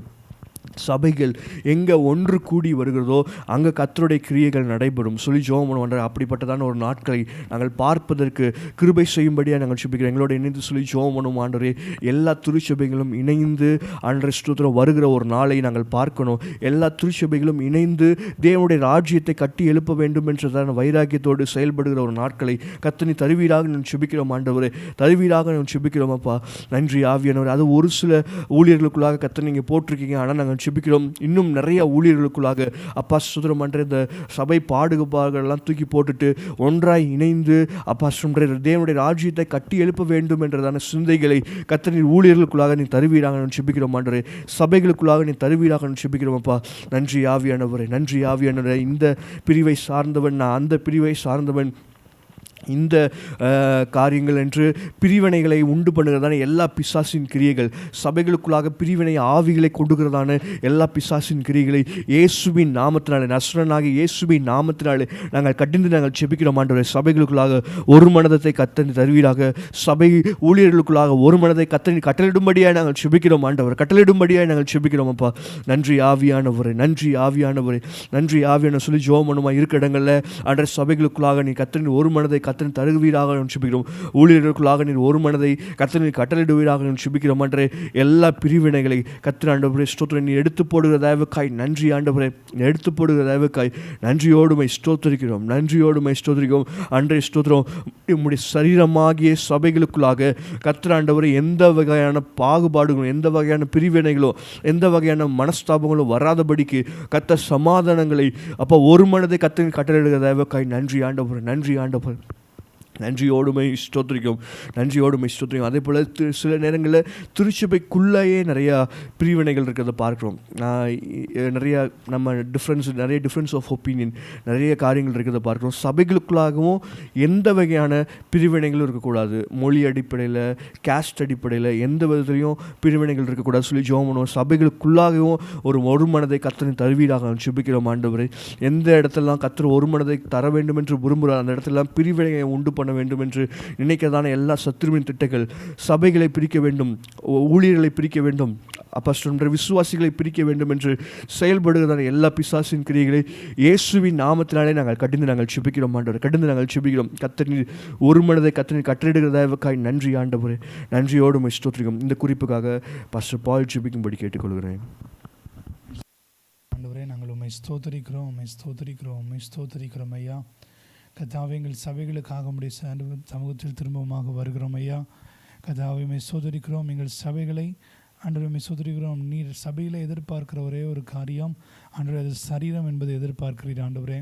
சபைகள் எங்கே ஒன்று கூடி வருகிறதோ அங்கே கர்த்தருடைய கிரியைகள் நடைபெறும் சொல்லி ஜெபம் பண்ணுவாங்க. அப்படிப்பட்டதான ஒரு நாட்களை நாங்கள் பார்ப்பதற்கு கிருபை செய்யும்படியாக நாங்கள் ஜெபிக்கிறோம். எங்களோட இணைந்து சொல்லி ஜெபம் பண்ணுவோம். ஆண்டவரே, எல்லா திருச்சபைகளும் இணைந்து ஆண்டவரே ஸ்தோத்திரம் வருகிற ஒரு நாளை நாங்கள் பார்க்கணும். எல்லா திருச்சபைகளும் இணைந்து தேவனுடைய ராஜ்யத்தை கட்டி எழுப்ப வேண்டும் என்றதான வைராக்கியத்தோடு செயல்படுகிற ஒரு நாட்களை கர்த்தர் தருவீராக நான் ஜெபிக்கிறோம். ஆண்டவரே, தருவீராக நான் ஜெபிக்கிறோம். அப்பா, நன்றி ஆவியானவரே. அது ஒரு சில ஊழியர்களுக்குள்ளாக கர்த்தர் நீங்கள் போட்டிருக்கீங்க. ஆனால் நாங்கள் ஜெபிக்கிறோம் இன்னும் நிறைய ஊழியர்களுக்குள்ளாக அப்பா சுதரம் என்ற இந்த சபை பாடுபாடுகள்லாம் தூக்கி போட்டுட்டு ஒன்றாய் இணைந்து அப்பா சுன்ற தேவனுடைய ராஜ்யத்தை கட்டி எழுப்ப வேண்டும் என்றதான சிந்தைகளை கர்த்தரின் ஊழியர்களுக்குள்ளாக நீ தருவீராக நான் ஜெபிக்கிறோம். ஆண்டவரே, சபைகளுக்குள்ளாக நீ தருவீராக நான் ஜெபிக்கிறோம். அப்பா, நன்றி ஆவியானவரே, நன்றி ஆவியானவரே. இந்த பிரிவை சார்ந்தவன், நான் அந்த பிரிவை சார்ந்தவன், இந்த காரியங்கள் என்று பிரிவினைகளை உண்டு பண்ணுகிறதான எல்லா பிசாசின் கிரியைகள், சபைகளுக்குள்ளாக பிரிவினை ஆவிகளை கொண்டுகிறதான எல்லா பிசாசின் கிரியைகளை இயேசுவின் நாமத்தினாலே, நஸ்ரனாகிய இயேசுவின் நாமத்தினாலே நாங்கள் கடிந்து நாங்கள் ஜெபிக்கிறோம். ஆண்டவரே, சபைகளுக்குள்ளாக ஒரு மனதை கர்த்தர் தருவீராக. சபை ஊழியர்களுக்குள்ளாக ஒரு மனதை கர்த்தர் கட்டளிடும்படியாக நாங்கள் ஜெபிக்கிறோம். ஆண்டவர், கட்டளிடும்படியாக நாங்கள் ஜெபிக்கிறோம். அப்பா, நன்றி ஆவியானவரே, நன்றி ஆவியானவரே, நன்றி ஆவியான சொல்லி ஜெபம் பண்ணுமா. இருக்க இடங்களில் ஆண்டவர் சபைகளுக்குள்ளாக நீ கர்த்தரின் ஒரு மனதை கர்த்தர் தருவீராக ஜெபிக்கிறோம். ஊழியர்களுக்குள்ளாக நீர் ஒரு மனதை கர்த்தர் கட்டளையிடுவீராக ஜெபிக்கிறோம். ஆண்டவரே, எல்லா பிரிவினைகளை கர்த்தர் ஆண்டவரே ஸ்தோத்திரம் நீ எடுத்து போடுகிற தயவுக்காய் நன்றி. ஆண்டவரே, எடுத்து போடுகிற தயவுக்காய் நன்றியோடுமை ஸ்தோத்திரிக்கிறோம், நன்றியோடுமை ஸ்தோத்திரிக்கிறோம். அன்றைய ஸ்தோத்திரம் நம்முடைய சரீரமாகிய சபைகளுக்குள்ளாக கர்த்தர் ஆண்டவரே எந்த வகையான பாகுபாடுகளும், எந்த வகையான பிரிவினைகளோ, எந்த வகையான மனஸ்தாபங்களும் வராதபடிக்கு கர்த்தர் சமாதானங்களை அப்போ ஒரு மனதை கர்த்தர் கட்டளையிடுகிற தயவுக்காய் நன்றி. ஆண்டவர், நன்றி ஆண்டவர், நன்றியோடுமை ஸ்தோத்திரிக்கும், நன்றியோடுமை ஸ்தோத்திரிக்கும். அதே போல் சில நேரங்களில் திருச்சபைக்குள்ளேயே நிறையா பிரிவினைகள் இருக்கிறத பார்க்குறோம். நிறைய டிஃப்ரென்ஸ் ஆஃப் ஒப்பீனியன், நிறைய காரியங்கள் இருக்கிறத பார்க்குறோம். சபைகளுக்குள்ளாகவும் எந்த வகையான பிரிவினைகளும் இருக்கக்கூடாது. மொழி அடிப்படையில், கேஸ்ட் அடிப்படையில் எந்த விதத்துலையும் பிரிவினைகள் இருக்கக்கூடாது சொல்லி ஜெபம் பண்ணுவோம். சபைகளுக்குள்ளாகவும் ஒரு மனதை கர்த்தர் தருவீராக ஜெபிக்கிறோம். ஆண்டவரே, எந்த இடத்துலலாம் கர்த்தர் ஒரு மனதை தர வேண்டும் என்று விரும்புகிறார் அந்த இடத்துலலாம் பிரிவினையை உண்டு பண்ண வேண்டும் என்று நினைக்கிறதான எல்லா சத்துருவின் திட்டங்கள், சபைகளை பிரிக்க வேண்டும், ஊழியர்களை பிரிக்க வேண்டும், அப்போ விசுவாசிகளை பிரிக்க வேண்டும் என்று செயல்படுகிறதான எல்லா பிசாசின் கிரியைகளை இயேசுவின் நாமத்தினாலே நாங்கள் கடிந்து நாங்கள் ஜெபிக்கிறோம். ஆண்டவரே, கடிந்து நாங்கள் ஜெபிக்கிறோம். கர்த்தரின் ஒரு மனதை கர்த்தரின் கட்டளையிடுகிறதாய் நன்றி. ஆண்டவரே, நன்றியோடு ஸ்தோத்திரிக்கும். இந்த குறிப்புக்காக பாஸ்டர் பால் ஜெபிக்கும்படி கேட்டுக்கொள்கிறேன். ஆண்டவரே, நாங்கள் உம்மை ஸ்தோத்திரிக்கிறோம், உம்மை ஸ்தோத்திரிக்கிறோம், உம்மை ஸ்தோத்திரிக்கிறோம் ஐயா. கர்த்தாவே, எங்கள் சபைகளுக்காக உம்முடைய சமூகத்தில் திரும்பமாக வருகிறோம் ஐயா. கர்த்தாவே, உம்மை ஸ்தோத்திரிக்கிறோம். எங்கள் சபைகளை ஆண்டவரே உம்மை ஸ்தோத்திரிக்கிறோம். நீர் சபையில் எதிர்பார்க்கிற ஒரே ஒரு காரியம் ஆண்டவரே, அது சரீரம் என்பதை எதிர்பார்க்கிறீர். ஆண்டவரே,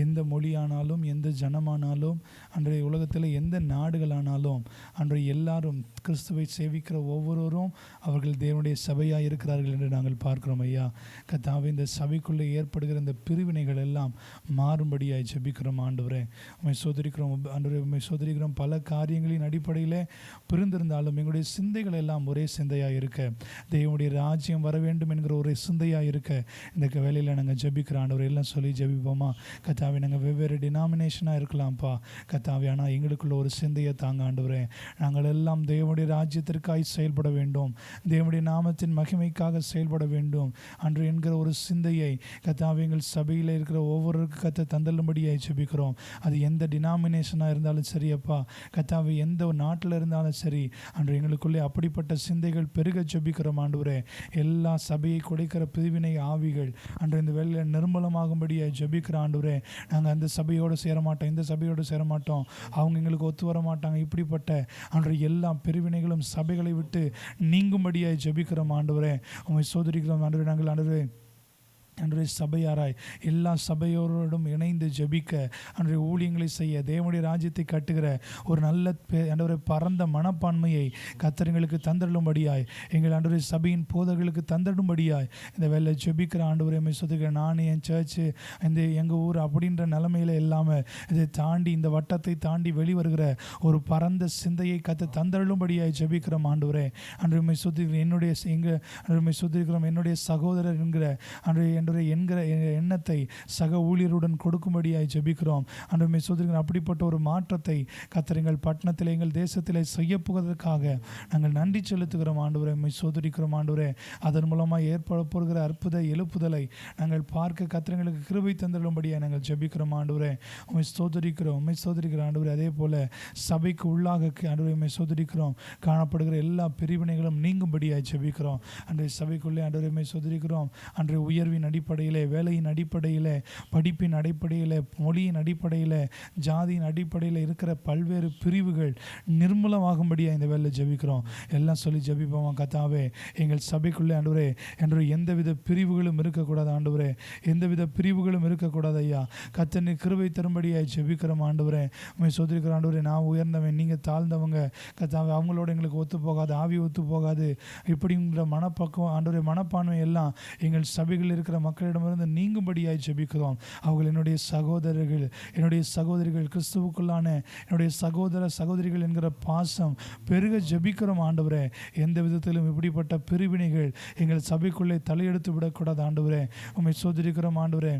எந்த மொழியானாலும், எந்த ஜனமானாலும், ஆண்டவரே உலகத்தில் எந்த நாடுகளானாலும், ஆண்டவரே எல்லாரும் கிறிஸ்துவை சேவிக்கிற ஒவ்வொருவரும் அவர்கள் தேவனுடைய சபையாக இருக்கிறார்கள் என்று நாங்கள் பார்க்கிறோம் ஐயா. கர்த்தாவே, இந்த சபைக்குள்ளே ஏற்படுகிற இந்த பிரிவினைகள் எல்லாம் மாறும்படியாய் ஜெபிக்கிறோம். ஆண்டவரே, உம்மை ஸ்தோத்திரிக்கிறோம். ஆண்டவரே, உம்மை ஸ்தோத்திரிக்கிறோம். பல காரியங்களின் அடிப்படையில் பிரிந்திருந்தாலும் எங்களுடைய சிந்தைகள் எல்லாம் ஒரே சிந்தையாக இருக்க, தேவனுடைய ராஜ்யம் வர வேண்டும் என்கிற ஒரு சிந்தையாக இருக்க இந்த வேலையில் நாங்கள் ஜெபிக்கிறோம். ஆண்டவர் எல்லாம் சொல்லி ஜெபிப்போமா. கர்த்தாவே, நாங்கள் வெவ்வேறு டினாமினேஷனாக இருக்கலாம்ப்பா கர்த்தாவே, ஆனால் எங்களுக்குள்ள ஒரு சிந்தையை தாங்க ஆண்டவரே. நாங்கள் எல்லாம் தேவனுடைய ராஜ்யத்திற்காக செயல்பட வேண்டும், தேவனுடைய நாமத்தின் மகிமைக்காக செயல்பட வேண்டும் அன்று என்கிற ஒரு சிந்தையை கர்த்தாவே எங்கள் சபையில் இருக்கிற ஒவ்வொருவருக்கு கர்த்தர் தந்தள்ளும்படியாக ஜெபிக்கிறோம். அது எந்த டினாமினேஷனாக இருந்தாலும் சரியப்பா கர்த்தாவே, எந்த நாட்டில் இருந்தாலும் சரி அன்று எங்களுக்குள்ளே அப்படிப்பட்ட சிந்தைகள் பெருக ஜெபிக்கிறோம். ஆண்டவரே, எல்லா சபையை குடைக்கிற பிரிவினை ஆவிகள் அன்று இந்த வேலையில் நிர்மூலமாகும்படியாக ஜெபிக்கிற ஆண்டவரே. நாங்கள் அந்த சபையோடு சேர மாட்டோம், இந்த சபையோடு சேர மாட்டோம், அவங்க எங்களுக்கு ஒத்து வர மாட்டாங்க, இப்படிப்பட்ட அன்று எல்லா பிரிவினைகளும் சபைகளை விட்டு நீங்கும்படியாக ஜெபிக்கிறோம். ஆண்டவரே, உம்மை சோதரிக்கிறோம். ஆண்டவரே, நாங்கள் ஆண்டவரே அன்றைய சபையாராய் எல்லா சபையோரோடும் இணைந்து ஜெபிக்க, அன்றைய ஊழியங்களை செய்ய, தேவனுடைய ராஜ்யத்தை கட்டுகிற ஒரு நல்ல அன்றைய பரந்த மனப்பான்மையை கர்த்தர்களுக்கு தந்திடும்படியாய், எங்கள் அன்றைய சபையின் போதர்களுக்கு தந்திடும்படியாய் இந்த வேலை ஜெபிக்கிற ஆண்டவரை சொல்லுகிற நான் என் சர்ச்சு இந்த எங்கள் ஊர் அப்படின்ற நிலைமையில் இல்லாமல் இதை தாண்டி இந்த வட்டத்தை தாண்டி வெளிவருகிற ஒரு பரந்த சிந்தையை தந்திடும்படியாய் ஜெபிக்கிறோம் ஆண்டவரே. அன்றைய சுத்திக்கிறோம் என்னுடைய சகோதரர் என்கிற அன்றைய என்கிற எண்ணத்தை சக ஊழியருடன் கொடுக்கும்படியாய் ஜெபிக்கிறோம். அன்றைய சோதரிகள் அப்படிப்பட்ட ஒரு மாற்றத்தை கர்த்தர் எங்கள் பட்டணத்தில் எங்கள் தேசத்தில் செய்ய போவதற்காக நாங்கள் நன்றி செலுத்துகிறோம் ஆண்டவரே. சோதரிக்கிறோம் ஆண்டவரே. அதன் மூலமாக ஏற்பட போகிற அற்புத எழுப்புதலை நாங்கள் பார்க்க கர்த்தர்களுக்கு கிருபை தந்திடும்படியாக நாங்கள் ஜெபிக்கிறோம் ஆண்டவரே. உண்மை சோதரிக்கிறோம் ஆண்டவரே. அதே போல சபைக்கு உள்ளாக ஆண்டவரே உண்மை சோதரிக்கிறோம் காணப்படுகிற எல்லா பிரிவினைகளும் நீங்கும்படியாய் ஜெபிக்கிறோம். அன்றைய சபைக்குள்ளே ஆண்டவரை உண்மை சோதரிக்கிறோம். அன்றைய உயர்வின் அடிப்படையில், வேலையின் அடிப்படையில், படிப்பின் அடிப்படையில், மொழியின் அடிப்படையில், ஜாதியின் அடிப்படையில் இருக்கிற பல்வேறு பிரிவுகள் நிர்மூலமாகும்படியாக இந்த வேலை ஜெபிக்கிறோம். எல்லாம் சொல்லி ஜெபிப்போமா? கர்த்தாவே, எங்கள் சபைக்குள்ளே ஆண்டவரே எந்தவித பிரிவுகளும் இருக்கக்கூடாது ஆண்டவரே, எந்தவித பிரிவுகளும் இருக்கக்கூடாது ஐயா. கர்த்தர் கிருபை தரும்படியாக ஜெபிக்கிறோம் ஆண்டவரே. உண்மை சோதரிக்கிற ஆண்டவரே, நான் உயர்ந்தவன், நீங்கள் தாழ்ந்தவங்க கர்த்தாவே, அவங்களோட எங்களுக்கு ஒத்து போகாது, ஆவி ஒத்து போகாது, இப்படிங்கிற மனப்பக்குவம் ஆண்டவரே மனப்பான்மை எல்லாம் எங்கள் சபைகளில் இருக்கிற மக்களிடமிருந்து நீங்கும்படியாய் ஜெபிக்கிறோம். அவர்கள் என்னுடைய சகோதரர்கள், என்னுடைய சகோதரிகள், கிறிஸ்துவுக்குள்ளான என்னுடைய சகோதர சகோதரிகள் என்கிற பாசம் பெருக ஜெபிக்கிறோம் ஆண்டவரே. எந்த விதத்திலும் இப்படிப்பட்ட பிரிவினைகள் எங்கள் சபைக்குள்ளே தலையெடுத்து விடக்கூடாது ஆண்டவரே. உம்மை சோதரிக்கிறோம் ஆண்டவரே.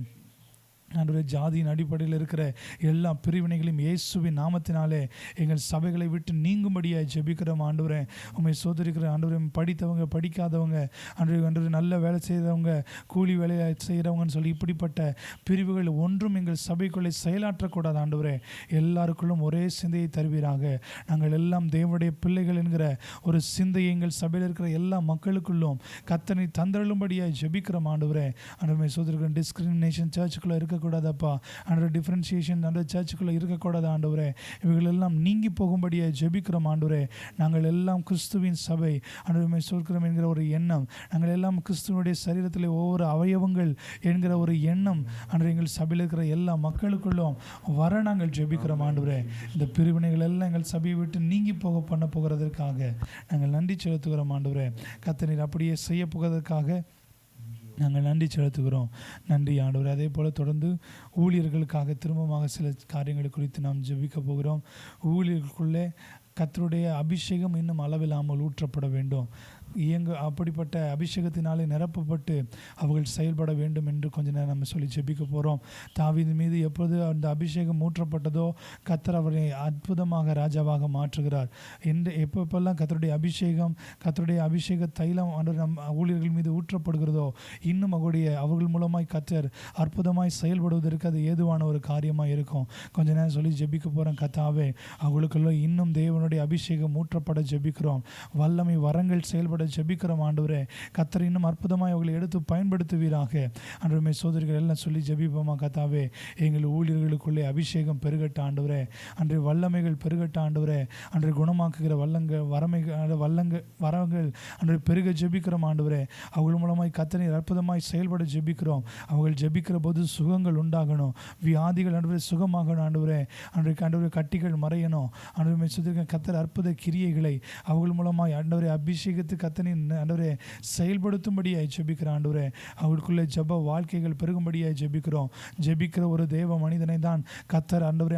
ஆண்டவரே, ஜாதியின் அடிப்படையில் இருக்கிற எல்லா பிரிவினைகளையும் இயேசுவின் நாமத்தினாலே எங்கள் சபைகளை விட்டு நீங்கும்படியாக ஜெபிக்கிறோம் ஆண்டவரே. உண்மை சோதரிக்கிற ஆண்டவரே, படித்தவங்க படிக்காதவங்க, அன்றைய நல்ல வேலை செய்கிறவங்க, கூலி வேலையை செய்கிறவங்கன்னு சொல்லி இப்படிப்பட்ட பிரிவுகள் ஒன்றும் எங்கள் சபைக்குள்ளே செயலாற்றக்கூடாது ஆண்டவரே. எல்லாருக்குள்ளும் ஒரே சிந்தையை தருவீராக. நாங்கள் எல்லாம் தேவனுடைய பிள்ளைகள் என்கிற ஒரு சிந்தையை எங்கள் சபையில் இருக்கிற எல்லா மக்களுக்குள்ளும் கர்த்தனை தந்தருளும்படியாக ஜெபிக்கிறோம் ஆண்டவரே. அன்றைய சோதரிக்கிற டிஸ்கிரிமினேஷன் சர்ச்சுக்குள்ளே இருக்கக்கூடாதப்பா. அன்றைய டிஃப்ரென்சியேஷன் அன்றைய சர்ச்சுக்குள்ளே இருக்கக்கூடாது ஆண்டவரே. இவைகள் எல்லாம் நீங்கி போகும்படியாக ஜெபிக்கிறோம் ஆண்டவரே. நாங்கள் எல்லாம் கிறிஸ்துவின் சபை அன்றைய சொல்கிறோம் என்கிற ஒரு எண்ணம், நாங்கள் எல்லாம் கிறிஸ்துவனுடைய சரீரத்தில் ஒவ்வொரு அவயவங்கள் என்கிற ஒரு எண்ணம் அன்றைய எங்கள் சபையில் இருக்கிற எல்லா மக்களுக்குள்ளும் வர நாங்கள் ஜெபிக்கிறோம் ஆண்டவரே. இந்த பிரிவினைகள் எல்லாம் எங்கள் சபையை விட்டு நீங்கி பண்ண போகிறதற்காக நாங்கள் நன்றி செலுத்துகிறோம் ஆண்டவரே. கர்த்தர் நீர் அப்படியே செய்ய போகிறதற்காக நாங்கள் நன்றி செலுத்துகிறோம். நன்றி ஆண்டவரே. அதே போல் தொடர்ந்து ஊழியர்களுக்காக திரும்பமாக சில காரியங்களை குறித்து நாம் ஜெபிக்க போகிறோம். ஊழியர்களுக்குள்ளே கர்த்தருடைய அபிஷேகம் இன்னும் அளவில்லாமல் ஊற்றப்பட வேண்டும். அப்படிப்பட்ட அபிஷேகத்தினாலே நிரப்பப்பட்டு அவர்கள் செயல்பட வேண்டும் என்று கொஞ்ச நேரம் நம்ம சொல்லி ஜெபிக்க போகிறோம். தாவீது மீது எப்போது அந்த அபிஷேகம் ஊற்றப்பட்டதோ கர்த்தர் அவரை அற்புதமாக ராஜாவாக மாற்றுகிறார். எப்பப்பெல்லாம் கர்த்தருடைய அபிஷேக தைலம் நம் ஊழியர்கள் மீது ஊற்றப்படுகிறதோ இன்னும் அவர்கள் மூலமாய் கர்த்தர் அற்புதமாய் செயல்படுவதற்கு அது ஏதுவான ஒரு காரியமாக இருக்கும். கொஞ்ச நேரம் சொல்லி ஜெபிக்க போகிறோம். கர்த்தாவே, அவங்களுக்குள்ள இன்னும் தேவனுடைய அபிஷேகம் ஊற்றப்பட ஜெபிக்கிறோம். வல்லமை வரங்கள் செயல்பட ஜெபிக்கிறோம் ஆண்டவரே. கர்த்தர் இன்னும் அற்புதமாய் அவர்களை எடுத்து பயன்படுத்துவீராக. அன்றைய சோதரிகள் எல்லாம் சொல்லி ஜெபிப்போமா? கர்த்தாவே, எங்கள் ஊழியர்களுக்குள்ளே அபிஷேகம் பெருகட்ட ஆண்டவரே. அன்றைய வல்லமைகள் பெருகட்ட ஆண்டவரே. அன்றைய குணமாக்குகிற வரங்கள் அன்றைய பெருக ஜெபிக்கிறோம் ஆண்டவரே. அவர்கள் மூலமாய் கர்த்தரை அற்புதமாய் செயல்பட ஜெபிக்கிறோம். அவர்கள் ஜெபிக்கிற போது சுகங்கள் உண்டாகணும், வியாதிகள் ஆண்டவரே சுகமாகணும் ஆண்டவரே. அன்றைய கட்டிகள் மறையணும் ஆண்டவரே. சுதரிக்க கர்த்தர் அற்புத கிரியைகளை அவர்கள் மூலமாய் ஆண்டவரே அபிஷேகத்துக்கு கர்த்தரின் ஆண்டவரே செயல்படுத்தும்படியாய் ஜெபிக்கிற ஆண்டவரே. அவர்களுக்குள்ளே ஜெப வாழ்க்கைகள் பெருகும்படியாய் ஜெபிக்கிறோம். ஜெபிக்கிற ஒரு தேவ மனிதனை தான் கர்த்தர் ஆண்டவரே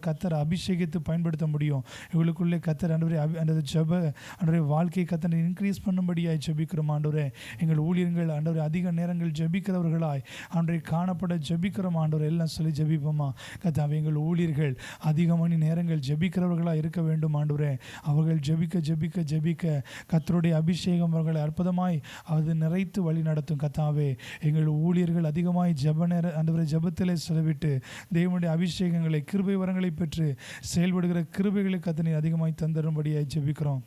கர்த்தர் அபிஷேகித்து பயன்படுத்த முடியும். இவர்களுக்குள்ளே கர்த்தர் ஆண்டவரே அந்த ஜெப ஆண்டவரே வாழ்க்கை கர்த்தரை இன்க்ரீஸ் பண்ணும்படியாய் ஜெபிக்கிறோம் ஆண்டவரே. எங்கள் ஊழியர்கள் ஆண்டவரே அதிக நேரங்கள் ஜெபிக்கிறவர்களாய் ஆண்டவரே காணப்பட ஜெபிக்கிறோம் ஆண்டவரே. எல்லாம் சொல்லி ஜெபிப்போமா? கர்த்தாவே, எங்கள் ஊழியர்கள் அதிக மணி நேரங்கள் ஜெபிக்கிறவர்களாக இருக்க வேண்டும் ஆண்டவரே. அவர்கள் ஜெபிக்க ஜெபிக்க ஜெபிக்க கர்த்தருடைய அபிஷேகம் அவர்களை அற்புதமாய் அது நிறைத்து வழி நடத்தும். கர்த்தாவே, எங்கள் ஊழியர்கள் அதிகமாய் ஜெபத்திலே செலவிட்டு தேவனுடைய அபிஷேகங்களை கிருபை வரங்களை பெற்று செயல்படுகிற கிருபைகளை கர்த்தர் அதிகமாய் தந்தரும்படியாய் ஜெபிக்கிறோம்.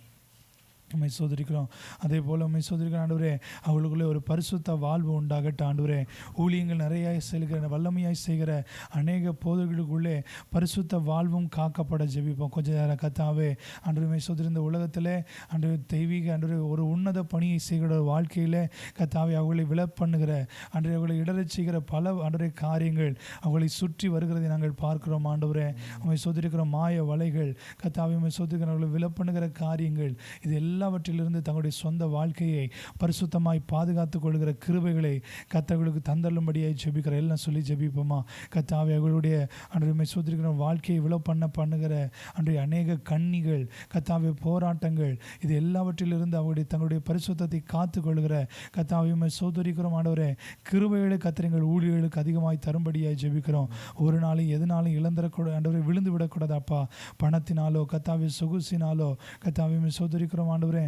உம்மை சோதரிக்கிறோம். அதே போல் உம்மை சோதரிக்கிற ஆண்டவரே, அவர்களுக்குள்ளே ஒரு பரிசுத்த வாழ்வு உண்டாகட்டும் ஆண்டவரே. ஊழியங்கள் நிறைய செல்கிற வல்லமையாய் செய்கிற அநேக போதர்களுக்குள்ளே பரிசுத்த வாழ்வும் காக்கப்பட ஜெபிப்போம். கொஞ்ச நேரம் கத்தாவே ஆண்டவரே, உம்மை சோதரி இந்த உலகத்தில் ஆண்டவரே தெய்வீக ஆண்டவரே ஒரு உன்னத பணியை செய்கிற வாழ்க்கையில் கத்தாவே அவர்களை விலப்பண்ணுகிற ஆண்டவரே அவர்களை இடரச் செய்கிற பல ஆண்டவரே காரியங்கள் அவர்களை சுற்றி வருகிறதை நாங்கள் பார்க்கிறோம் ஆண்டவரே. உம்மை சோதரிக்கிற மாய வலைகள் கத்தாவே, உம்மை சோதரிக்கிற அவர்களை விலப்பண்ணுகிற காரியங்கள், இது எல்லாவற்றிலிருந்து தங்களுடைய சொந்த வாழ்க்கையை பரிசுத்தமாய் பாதுகாத்துக் கொள்கிற கிருபைகளை கர்த்தர்களுக்கு தந்தள்ளும்படியாய் ஜெபிக்கிற எல்லாம் சொல்லி ஜெபிப்போமா. கர்த்தாவே அவர்களுடைய அன்றைய சோதரிக்கிற வாழ்க்கையை பண்ணுகிற அன்றைய அநேக கண்ணிகள் கர்த்தாவே போராட்டங்கள், இது எல்லாவற்றிலிருந்து அவருடைய தங்களுடைய பரிசுத்தத்தை காத்து கொள்கிற கர்த்தாவை சோதரிக்கிறோம் ஆண்டவரே. கிருபைகளை கர்த்தர் ஊழியர்களுக்கு அதிகமாய் தரும்படியாய் ஜெபிக்கிறோம். ஒரு நாளும் எதனாலும் இழந்துடக்கூடாது ஆண்டவரை, விழுந்து விடக்கூடாது அப்பா. பணத்தினாலோ கர்த்தாவே சொகுசினாலோ கர்த்தாவை சோதரிக்கிறோம் ஆண்டவரே.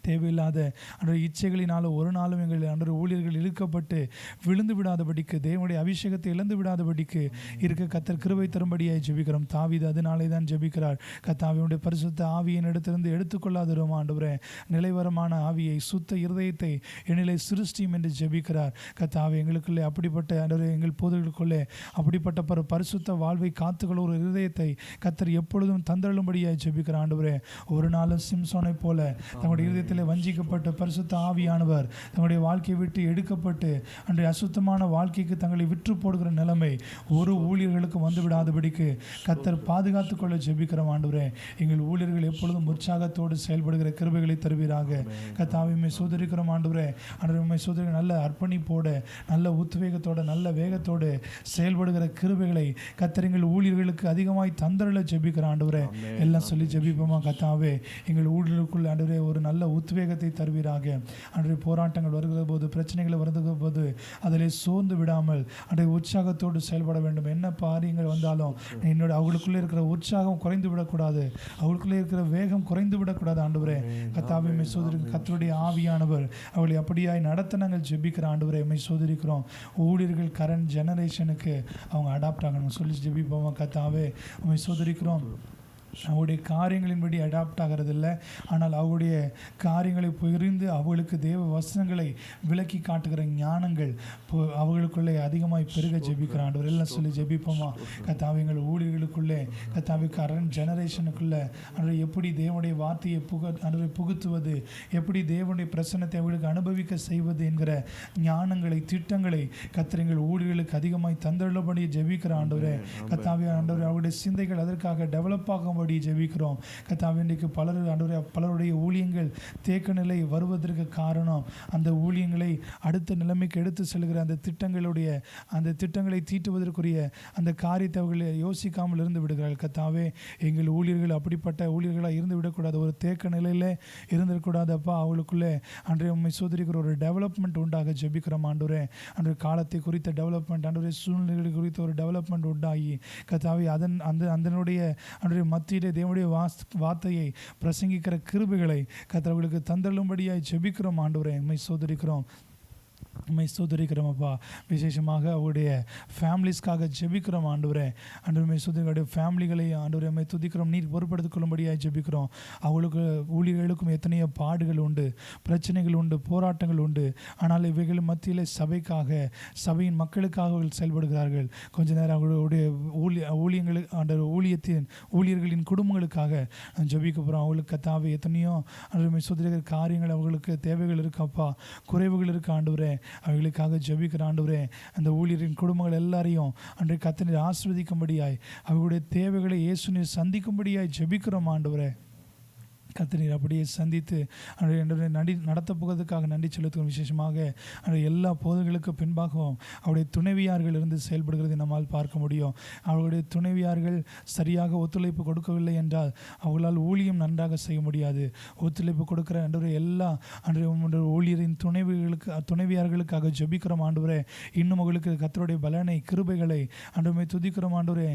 தேவையில்லாத அன்றைய இச்சைகளினாலும் ஒரு நாளும் எங்கள் அன்றைய ஊழியர்கள் இழுக்கப்பட்டு விழுந்து விடாதபடிக்கு, தேவனுடைய அபிஷேகத்தை இழந்து விடாதபடிக்கு இருக்க கர்த்தர் கிருபை தரும்படியாய் ஜெபிக்கிறோம். தாவீது அதனாலே தான் ஜெபிக்கிறார். கர்த்தாவினுடைய பரிசுத்த ஆவியின் இடத்திலிருந்து எடுத்துக்கொள்ளாதிரும் ஆண்டவரே. நிலைவரமான ஆவியை, சுத்த இருதயத்தை என்னிலே சிருஷ்டியும் என்று ஜெபிக்கிறார். கர்த்தாவே எங்களுக்குள்ளே அப்படிப்பட்ட ஆண்டவரே, எங்கள் போதர்களுக்குள்ளே அப்படிப்பட்ட பரிசுத்த வாழ்வை காத்துக்கொள்ள ஒரு இருதயத்தை கர்த்தர் எப்பொழுதும் தந்தருளும்படியாய் ஜெபிக்கிறார் ஆண்டவரே. ஒரு நாளும் சிம்சோனை போல தங்களுடைய இருதயத்தில் வஞ்சிக்கப்பட்ட பரிசுத்த ஆவியானவர் தங்களுடைய வாழ்க்கையை விட்டு எடுக்கப்பட்டு அன்றைய அசுத்தமான வாழ்க்கைக்கு தங்களை விற்று போடுகிற நிலைமை ஒரு ஊழியர்களுக்கு வந்து விடாதபடிக்கு கர்த்தர் பாதுகாத்துக் கொள்ள ஜெபிக்கிறோம் ஆண்டவரே. எங்கள் ஊழியர்கள் எப்பொழுதும் உற்சாகத்தோடு செயல்படுகிற கிருபைகளை தருவீராக. கர்த்தாவை சோதரிக்கிறோம் ஆண்டவரே. ஆண்டவரை சோதரி நல்ல அர்ப்பணிப்போடு, நல்ல உத்வேகத்தோடு, நல்ல வேகத்தோடு செயல்படுகிற கிருபைகளை கர்த்தர் எங்கள் ஊழியர்களுக்கு அதிகமாய் தந்தருள ஜெபிக்கிற ஆண்டவரே. எல்லாம் சொல்லி ஜெபிப்போமா. கர்த்தாவே எங்கள் ஊழியர்களுக்குள் ஆண்டவரே ஒரு நல்ல உத்வேகத்தை தருவீராக. அன்றைய போராட்டங்கள் வருகிற போது, பிரச்சனைகள் வருகிற போது அதில் சோர்ந்து விடாமல் அன்றைய உற்சாகத்தோடு செயல்பட வேண்டும். என்ன காரியங்கள் வந்தாலும் என்னோட அவங்களுக்குள்ளே இருக்கிற உற்சாகம் குறைந்து விடக்கூடாது, அவங்களுக்குள்ளே இருக்கிற வேகம் குறைந்து விடக்கூடாது ஆண்டவரே. கர்த்தாவே உம்மை சோதரிக்கிறோம். கர்த்தருடைய ஆவியானவர் அவளை அப்படியாய் நடத்த நாங்கள் ஜெபிக்கிற ஆண்டவரே. உம்மை சோதரிக்கிறோம். ஊழியர்கள் கரண்ட் ஜெனரேஷனுக்கு அவங்க அடாப்ட் ஆகணும் சொல்லி ஜெபிப்போமா. கர்த்தாவே உம்மை சோதரிக்கிறோம். அவருடைய காரியங்களின்படி அடாப்ட் ஆகிறதில்லை, ஆனால் அவருடைய காரியங்களை புரிந்து அவர்களுக்கு தேவ வசனங்களை விளக்கி காட்டுகிற ஞானங்கள் அவர்களுக்குள்ளே அதிகமாய் பெருக ஜெபிக்கிற ஆண்டவர். எல்லாம் சொல்லி ஜெபிப்போமா. கர்த்தாவே எங்கள் ஊழியர்களுக்குள்ளே கர்த்தாவே கரண்ட் ஜெனரேஷனுக்குள்ளே அன்றைய எப்படி தேவனுடைய வார்த்தையை அன்றைய புகுத்துவது, எப்படி தேவனுடைய பிரசன்னத்தை அவர்களுக்கு அனுபவிக்க செய்வது என்கிற ஞானங்களை, திட்டங்களை கர்த்தர் எங்கள் ஊழியர்களுக்கு அதிகமாய் தந்தருளபடி ஜெபிக்கிற ஆண்டவரே. கர்த்தாவே ஆண்டவர் அவருடைய சிந்தைகள் அதற்காக டெவலப் ஆகும்படி ஜெபிக்கிறோம். கர்த்தாவே இன்றைக்கு பலருடைய ஊழியங்கள் தேக்க நிலை வருவதற்கு காரணம் அந்த ஊழியங்களை அடுத்த நிலைமைக்கு எடுத்து செல்கிற அந்த திட்டங்களை தீட்டுவதற்குரிய அந்த காரியத்தை அவர்களை யோசிக்காமல் இருந்து விடுகிறார்கள். கர்த்தாவே எங்கள் ஊழியர்கள் அப்படிப்பட்ட ஊழியர்களாக இருந்து விடக்கூடாது, ஒரு தேக்க நிலையில் இருந்துவிடக்கூடாது அப்பா. அவங்களுக்குள்ளே அன்றைய உம்மை சோதரிக்கிற ஒரு டெவலப்மெண்ட் உண்டாக ஜெபிக்கிறோம் ஆண்டவரே. அன்றைய காலத்தை குறித்த டெவலப்மெண்ட், அன்றைய சூழ்நிலைகளை குறித்த ஒரு டெவலப்மெண்ட் உண்டாகி கர்த்தாவே அதனுடைய அன்றைய மத்தியிலே தேவனுடைய வார்த்தையை பிரசங்கிக்கிற கிருபைகளை கர்த்தர்களுக்கு தந்தருளும்படியாய் ஜெபிக்கிறோம் ஆண்டவரே. உம்மை சோதரிக்கிறோம் அப்பா. விசேஷமாக அவருடைய ஃபேமிலிஸ்க்காக ஜெபிக்கிறோம் ஆண்டவரே. ஆண்டவரை சோதரிகளுடைய ஃபேமிலிகளை ஆண்டவரை அம்மை துதிக்கிறோம். நீர் பொறுப்படுத்திக் கொள்ளும்படியாக ஜெபிக்கிறோம். அவங்களுக்கு ஊழியர்களுக்கும் எத்தனையோ பாடுகள் உண்டு, பிரச்சனைகள் உண்டு, போராட்டங்கள் உண்டு. ஆனால் இவைகள் மத்தியில் சபையின் மக்களுக்காக அவர்கள் செயல்படுகிறார்கள். கொஞ்ச நேரம் அவர்களுடைய ஊழியர்களின் குடும்பங்களுக்காக ஜெபிக்க போகிறோம். அவங்களுக்கு கர்த்தாவே எத்தனையோ ஆண்டவரை சோதரிக்கிற காரியங்கள் அவர்களுக்கு தேவைகள் இருக்கப்பா, குறைவுகள் இருக்கு ஆண்டவரே. அவர்களுக்காக ஜெபிக்கிற ஆண்டவரே. அந்த ஊழியரின் குடும்பங்கள் எல்லாரையும் அன்றைய கர்த்தர் ஆசீர்வதிக்கும்படியாய், அவர்களுடைய தேவைகளை இயேசு நீர் சந்திக்கும்படியாய் ஜெபிக்கிறோம் ஆண்டவரே. கர்த்தர் அப்படியே சந்தித்து நடத்த போகிறதுக்காக நன்றி செலுத்துவோம். விசேஷமாக எல்லா போதர்களுக்கு பின்பாகவும் அவருடைய துணைவியார்கள் இருந்து செயல்படுகிறது நம்மால் பார்க்க முடியும். அவர்களுடைய துணைவியார்கள் சரியாக ஒத்துழைப்பு கொடுக்கவில்லை என்றால் அவர்களால் ஊழியம் நன்றாக செய்ய முடியாது. ஒத்துழைப்பு கொடுக்கிற எல்லா ஊழியரின் துணைவியார்களுக்காக ஜெபிக்கிறோம் ஆண்டவரே. இன்னும் அவர்களுக்கு கர்த்தருடைய பலனை, கிருபைகளை ஆண்டவரை துதிக்கிறோம் ஆண்டவரே.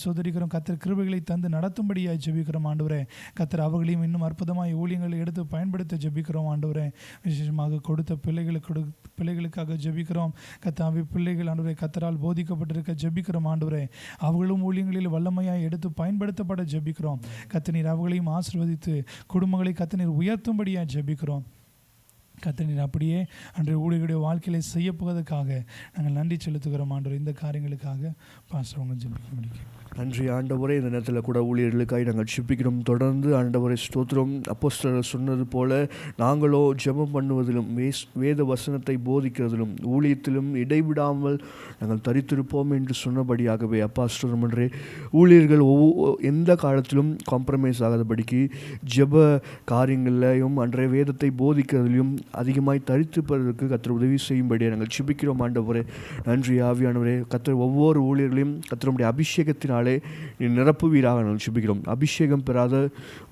சோதரிக்கிறோம். கர்த்தர் கிருபைகளை தந்து நடத்தும்படியாய் ஜெபிக்கிறோம் ஆண்டவரே. கர்த்தர் அவர்களையும் இன்னும் அற்புதமாய் ஊழியங்களை எடுத்து பயன்படுத்த ஜெபிக்கிறோம் ஆண்டவரே. விசேஷமாக கொடுத்த பிள்ளைகளுக்காக ஜெபிக்கிறோம் கர்த்தாவே. பிள்ளைகள் ஆண்டவரே கர்த்தரால் போதிக்கப்பட்டிருக்க ஜெபிக்கிறோம் ஆண்டவரே. அவர்களும் ஊழியங்களில் வல்லமையாய் எடுத்து பயன்படுத்தப்பட ஜெபிக்கிறோம் கர்த்தர். அவர்களையும் ஆசீர்வதித்து குடும்பங்களை கர்த்தர் உயர்த்தும்படியாக ஜெபிக்கிறோம் கர்த்தர். அப்படியே அன்றைய ஊழியர்களுடைய வாழ்க்கையில செய்ய போவதற்காக நாங்கள் நன்றி செலுத்துகிறோம் ஆண்டவரே. இந்த காரியங்களுக்காக பாஸ்டர் உங்கள் ஜெபிக்க முடியும். நன்றி ஆண்டவரே. இந்த நேரத்தில் கூட ஊழியர்களுக்காக நாங்கள் ஜெபிக்கிறோம். தொடர்ந்து ஆண்டவரை ஸ்தோத்திரம். அப்போஸ்தலர் சொன்னது போல நாங்களோ ஜெபம் பண்ணுவதிலும் வேத வசனத்தை போதிக்கிறதிலும் ஊழியத்திலும் இடைவிடாமல் நாங்கள் தரித்திருப்போம் என்று சொன்னபடியாகவே அப்பா ஸ்தோத்திரம் என்றே ஊழியர்கள் எந்த காலத்திலும் காம்ப்ரமைஸ் ஆகாதபடிக்கு ஜெப காரியங்களையும் அன்றைய வேதத்தை போதிக்கிறதிலும் அதிகமாய் தரித்திருப்பதற்கு கர்த்தர் உதவி செய்யும்படியாக நாங்கள் ஜெபிக்கிறோம் ஆண்டவரே. நன்றி ஆவியானவரே. கர்த்தர் ஒவ்வொரு ஊழியர்களையும் கர்த்தருடைய அபிஷேகத்தினால் நீ நிரப்புவீராக நாங்கள் ஜெபிக்கிறோம். அபிஷேகம் பெறாத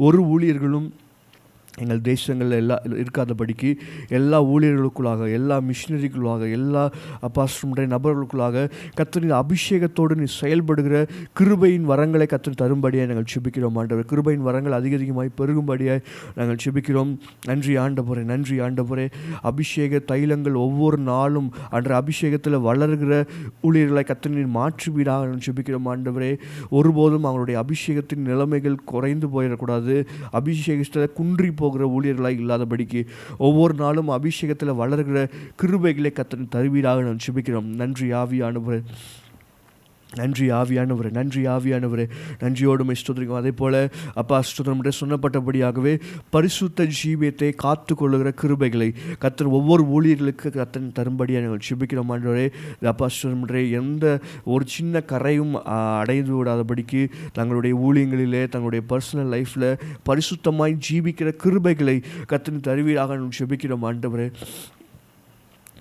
ஒரு ஊழியர்களும் எங்கள் தேசங்களில் இருக்காதபடிக்கு எல்லா ஊழியர்களுக்குள்ளாக எல்லா மிஷினரிக்குள்ளாக எல்லா அப்பாஸ்டருடைய நபர்களுக்குள்ளாக கர்த்தரின் அபிஷேகத்தோடு நீ செயல்படுகிற கிருபையின் வரங்களை கர்த்தர் தரும்படியாக நாங்கள் ஜெபிக்கிறோம் ஆண்டவரே. கிருபையின் வரங்கள் அதிகமாய் பெருகும்படியாக நாங்கள் ஜெபிக்கிறோம். நன்றி ஆண்டவரே. நன்றி ஆண்டவரே. அபிஷேக தைலங்கள் ஒவ்வொரு நாளும் அன்ற அபிஷேகத்தில் வளர்கிற ஊழியர்களை கர்த்தர் நீர் மாற்றுவீராக நாங்கள் ஜெபிக்கிறோம் ஆண்டவரே. ஒருபோதும் அவங்களுடைய அபிஷேகத்தின் நிலைமைகள் குறைந்து போயிடக்கூடாது. அபிஷேகத்தில் குன்றி போகிற ஊழியர்களாக இல்லாதபடிக்கு ஒவ்வொரு நாளும் அபிஷேகத்தில் வளர்கிற கிருபைகளை கர்த்தர் தருவீராக நான் ஜெபிக்கிறோம். நன்றி ஆவியானவரே. நன்றி ஆவியானவரே. நன்றி ஆவியானவரே. நன்றியோடு ஸ்தோத்திரிக்கும். அதே போல் அப்பா ஸ்தோத்திரம் சொன்னப்பட்டபடியாகவே பரிசுத்த ஜீவியத்தை காத்து கொள்ளுகிற கிருபைகளை கர்த்தர் ஒவ்வொரு ஊழியர்களுக்கு கர்த்தர் தரும்படியாக நாங்கள் ஜெபிக்கிறோம் ஆண்டவரே. அப்பா ஸ்தோத்திரம் எந்த ஒரு சின்ன கரையும் அடைந்து விடாதபடிக்கு தங்களுடைய ஊழியங்களிலே தங்களுடைய பர்சனல் லைஃப்பில் பரிசுத்தமாய் ஜீவிக்கிற கிருபைகளை கர்த்தர் தருவீராக நாங்கள் ஜெபிக்கிறோம் ஆண்டவரே.